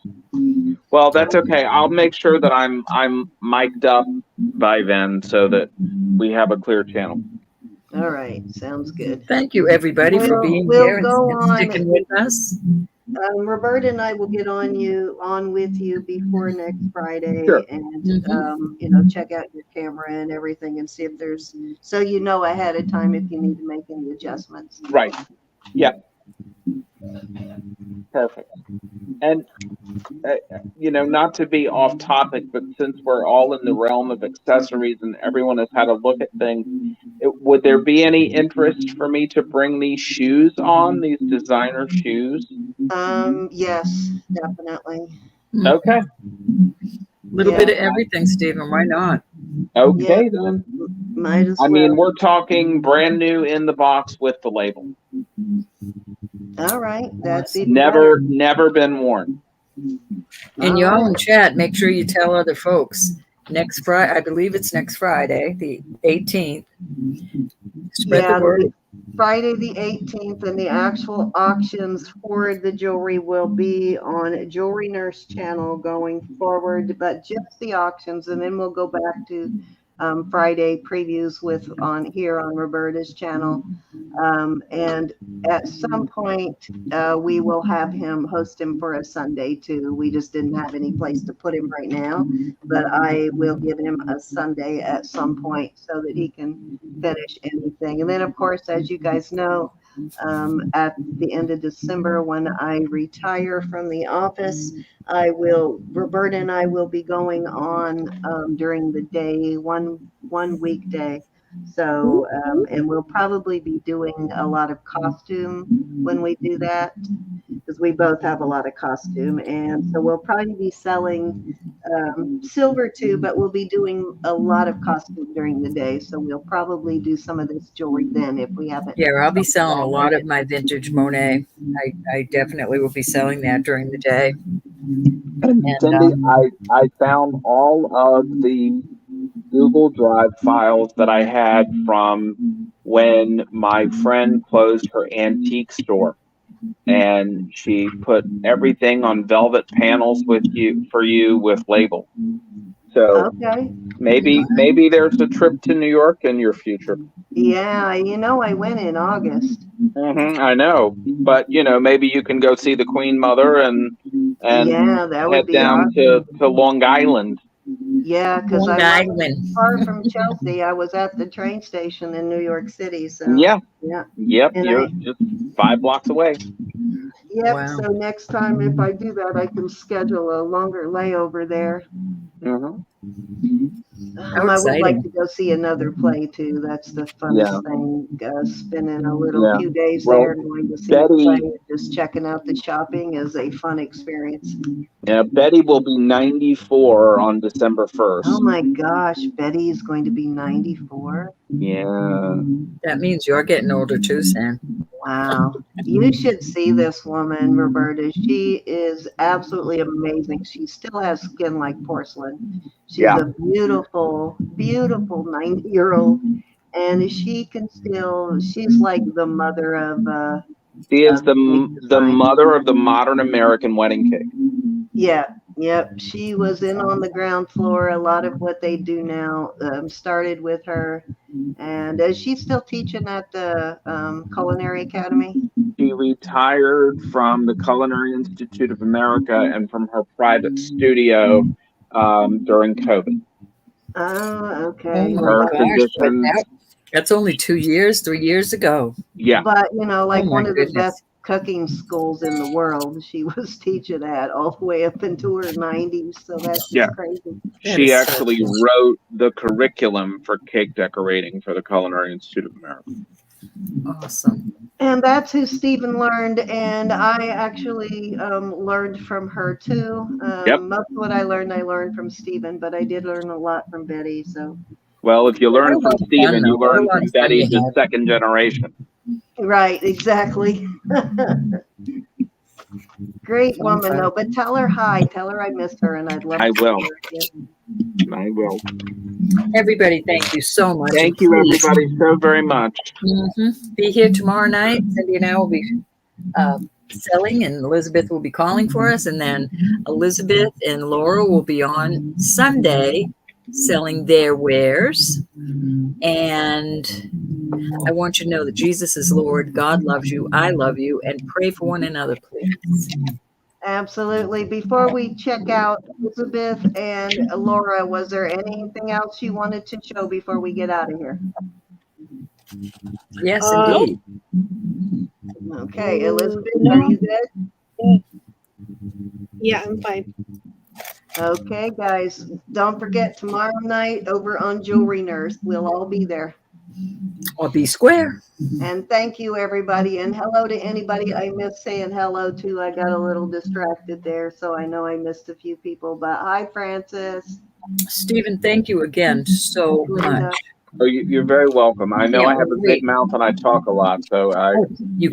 Speaker 6: Well, that's okay. I'll make sure that I'm mic'd up by then so that we have a clear channel.
Speaker 2: All right, sounds good.
Speaker 1: Thank you, everybody, for being
Speaker 2: We'll
Speaker 1: here
Speaker 2: go
Speaker 1: and
Speaker 2: on.
Speaker 1: sticking with us.
Speaker 2: Roberta and I will get on with you before next Friday,
Speaker 6: Sure.
Speaker 2: and check out your camera and everything, and see if there's, so ahead of time if you need to make any adjustments.
Speaker 6: Right. Yeah. Perfect. And not to be off topic, but since we're all in the realm of accessories and everyone has had a look at things, would there be any interest for me to bring these shoes on, these designer shoes?
Speaker 2: Yes, definitely.
Speaker 6: Okay.
Speaker 1: Little bit of everything, Stephen. Why not?
Speaker 6: Okay, then.
Speaker 2: Might as
Speaker 6: I
Speaker 2: well.
Speaker 6: mean, we're talking brand new in the box with the label.
Speaker 2: All right, that's even
Speaker 6: Never been worn.
Speaker 1: And y'all in chat, make sure you tell other folks. Next Friday, I believe it's next Friday, the 18th. Spread the word.
Speaker 2: Friday the 18th, and the actual auctions for the jewelry will be on Jewelry Nurse channel going forward, but just the auctions, and then we'll go back to Friday previews with on here on Roberta's channel. And at some point, we will have him host him for a Sunday too. We just didn't have any place to put him right now, but I will give him a Sunday at some point so that he can finish anything. And then, of course, as you guys know, at the end of December, when I retire from the office, Roberta and I will be going on during the day, one weekday. So, and we'll probably be doing a lot of costume when we do that, because we both have a lot of costume. And so we'll probably be selling silver too, but we'll be doing a lot of costume during the day. So we'll probably do some of this jewelry then if we haven't.
Speaker 1: Yeah, I'll be selling a lot of my vintage Monet. I definitely will be selling that during the day.
Speaker 6: And Cindy, I found all of the Google Drive files that I had from when my friend closed her antique store, and she put everything on velvet panels with label. So
Speaker 2: Okay.
Speaker 6: maybe there's a trip to New York in your future.
Speaker 2: Yeah, I went in August.
Speaker 6: I know, but maybe you can go see the Queen Mother and
Speaker 2: Yeah, that would
Speaker 6: head
Speaker 2: be
Speaker 6: down
Speaker 2: awesome.
Speaker 6: to Long Island.
Speaker 2: Yeah, because
Speaker 1: Long
Speaker 2: I wasn't
Speaker 1: Island.
Speaker 2: far from Chelsea. I was at the train station in New York City. So
Speaker 6: Yeah.
Speaker 2: yeah.
Speaker 6: Yep,
Speaker 2: And
Speaker 6: you're just 5 blocks away.
Speaker 2: Yep.
Speaker 1: Wow.
Speaker 2: So next time, if I do that, I can schedule a longer layover there.
Speaker 6: Mhm.
Speaker 1: How
Speaker 2: I would like
Speaker 1: exciting.
Speaker 2: to go see another play too. That's the funnest thing. Spending a few days
Speaker 6: Well,
Speaker 2: there, going to see a
Speaker 6: Betty-
Speaker 2: play, and just checking out the shopping is a fun experience.
Speaker 6: Yeah, Betty will be 94 on December 1st.
Speaker 2: Oh my gosh, Betty's going to be 94.
Speaker 6: Yeah.
Speaker 1: That means you're getting older too, Sam.
Speaker 2: Wow. You should see this woman, Roberta. She is absolutely amazing. She still has skin like porcelain. She's a beautiful, beautiful 90-year-old. And she's like the mother of
Speaker 6: She is
Speaker 2: of
Speaker 6: the
Speaker 2: cake design.
Speaker 6: mother of the modern American wedding cake.
Speaker 2: Yeah, yep. She was in on the ground floor. A lot of what they do now started with her. And is she still teaching at the Culinary Academy?
Speaker 6: She retired from the Culinary Institute of America and from her private studio during COVID.
Speaker 2: Oh,
Speaker 1: Oh
Speaker 2: okay.
Speaker 1: my
Speaker 6: Her
Speaker 1: gosh, but
Speaker 6: position,
Speaker 1: that's only 3 years ago.
Speaker 6: yeah,
Speaker 2: But like
Speaker 1: Oh my
Speaker 2: one of the
Speaker 1: goodness.
Speaker 2: best cooking schools in the world, she was teaching at all the way up into her 90s. So that's just
Speaker 6: Yeah.
Speaker 2: crazy.
Speaker 1: That
Speaker 6: she
Speaker 1: is so
Speaker 6: actually
Speaker 1: cool.
Speaker 6: wrote the curriculum for cake decorating for the Culinary Institute of America.
Speaker 1: Awesome.
Speaker 2: And that's who Stephen learned, and I actually learned from her too.
Speaker 6: Yep.
Speaker 2: Most of what I learned from Stephen, but I did learn a lot from Betty. So,
Speaker 6: Well, if you learn from Stephen, you learn
Speaker 1: What a lot
Speaker 6: from
Speaker 1: of fun
Speaker 6: Betty,
Speaker 1: you
Speaker 6: the
Speaker 1: had.
Speaker 6: second generation.
Speaker 2: right, exactly. Great woman though, but tell her hi. Tell her I missed her, and I'd love
Speaker 6: I
Speaker 2: to
Speaker 6: will.
Speaker 2: see her again.
Speaker 6: I will.
Speaker 1: Everybody, thank you so much.
Speaker 6: Thank you, everybody, so very much.
Speaker 1: Be here tomorrow night. Cindy and I will be selling, and Elizabeth will be calling for us. And then Elizabeth and Laura will be on Sunday selling their wares. And I want you to know that Jesus is Lord. God loves you. I love you. And pray for one another, please.
Speaker 2: Absolutely. Before we check out, Elizabeth and Laura, was there anything else you wanted to show before we get out of here?
Speaker 1: Yes, indeed.
Speaker 2: Okay, Elizabeth, are you good?
Speaker 5: Yeah, I'm fine.
Speaker 2: Okay, guys, don't forget tomorrow night over on Jewelry Nurse. We'll all be there.
Speaker 1: Or be square.
Speaker 2: And thank you, everybody. And hello to anybody I missed saying hello to. I got a little distracted there, so I know I missed a few people. But hi, Francis.
Speaker 1: Stephen, thank you again so
Speaker 2: Linda.
Speaker 1: much.
Speaker 6: Oh, you're very welcome. I know I have a big mouth and I talk a lot, so
Speaker 1: You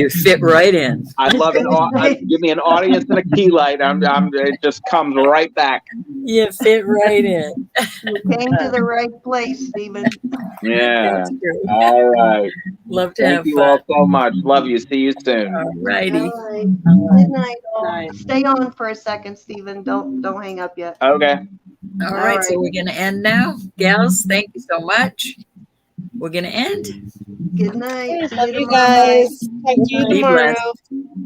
Speaker 1: fit right in.
Speaker 6: I love it. Give me an audience and a key light. It just comes right back.
Speaker 1: You fit right in.
Speaker 2: You came to the right place, Stephen.
Speaker 6: Yeah.
Speaker 1: That's great.
Speaker 6: All right.
Speaker 1: Love to
Speaker 6: Thank
Speaker 1: have
Speaker 6: you
Speaker 1: fun.
Speaker 6: all so much. Love you. See you soon.
Speaker 1: All righty.
Speaker 2: All right. Good night, all. Stay on for a second, Stephen. Don't hang up yet.
Speaker 6: Okay.
Speaker 1: All
Speaker 2: All
Speaker 1: right, so
Speaker 2: right.
Speaker 1: we're going to end now. Gals, thank you so much. We're going to end.
Speaker 2: Good night.
Speaker 5: Okay,
Speaker 2: See
Speaker 5: love
Speaker 2: you
Speaker 5: you
Speaker 2: tomorrow night.
Speaker 5: guys. Talk to you
Speaker 1: Be
Speaker 5: tomorrow.
Speaker 1: blessed.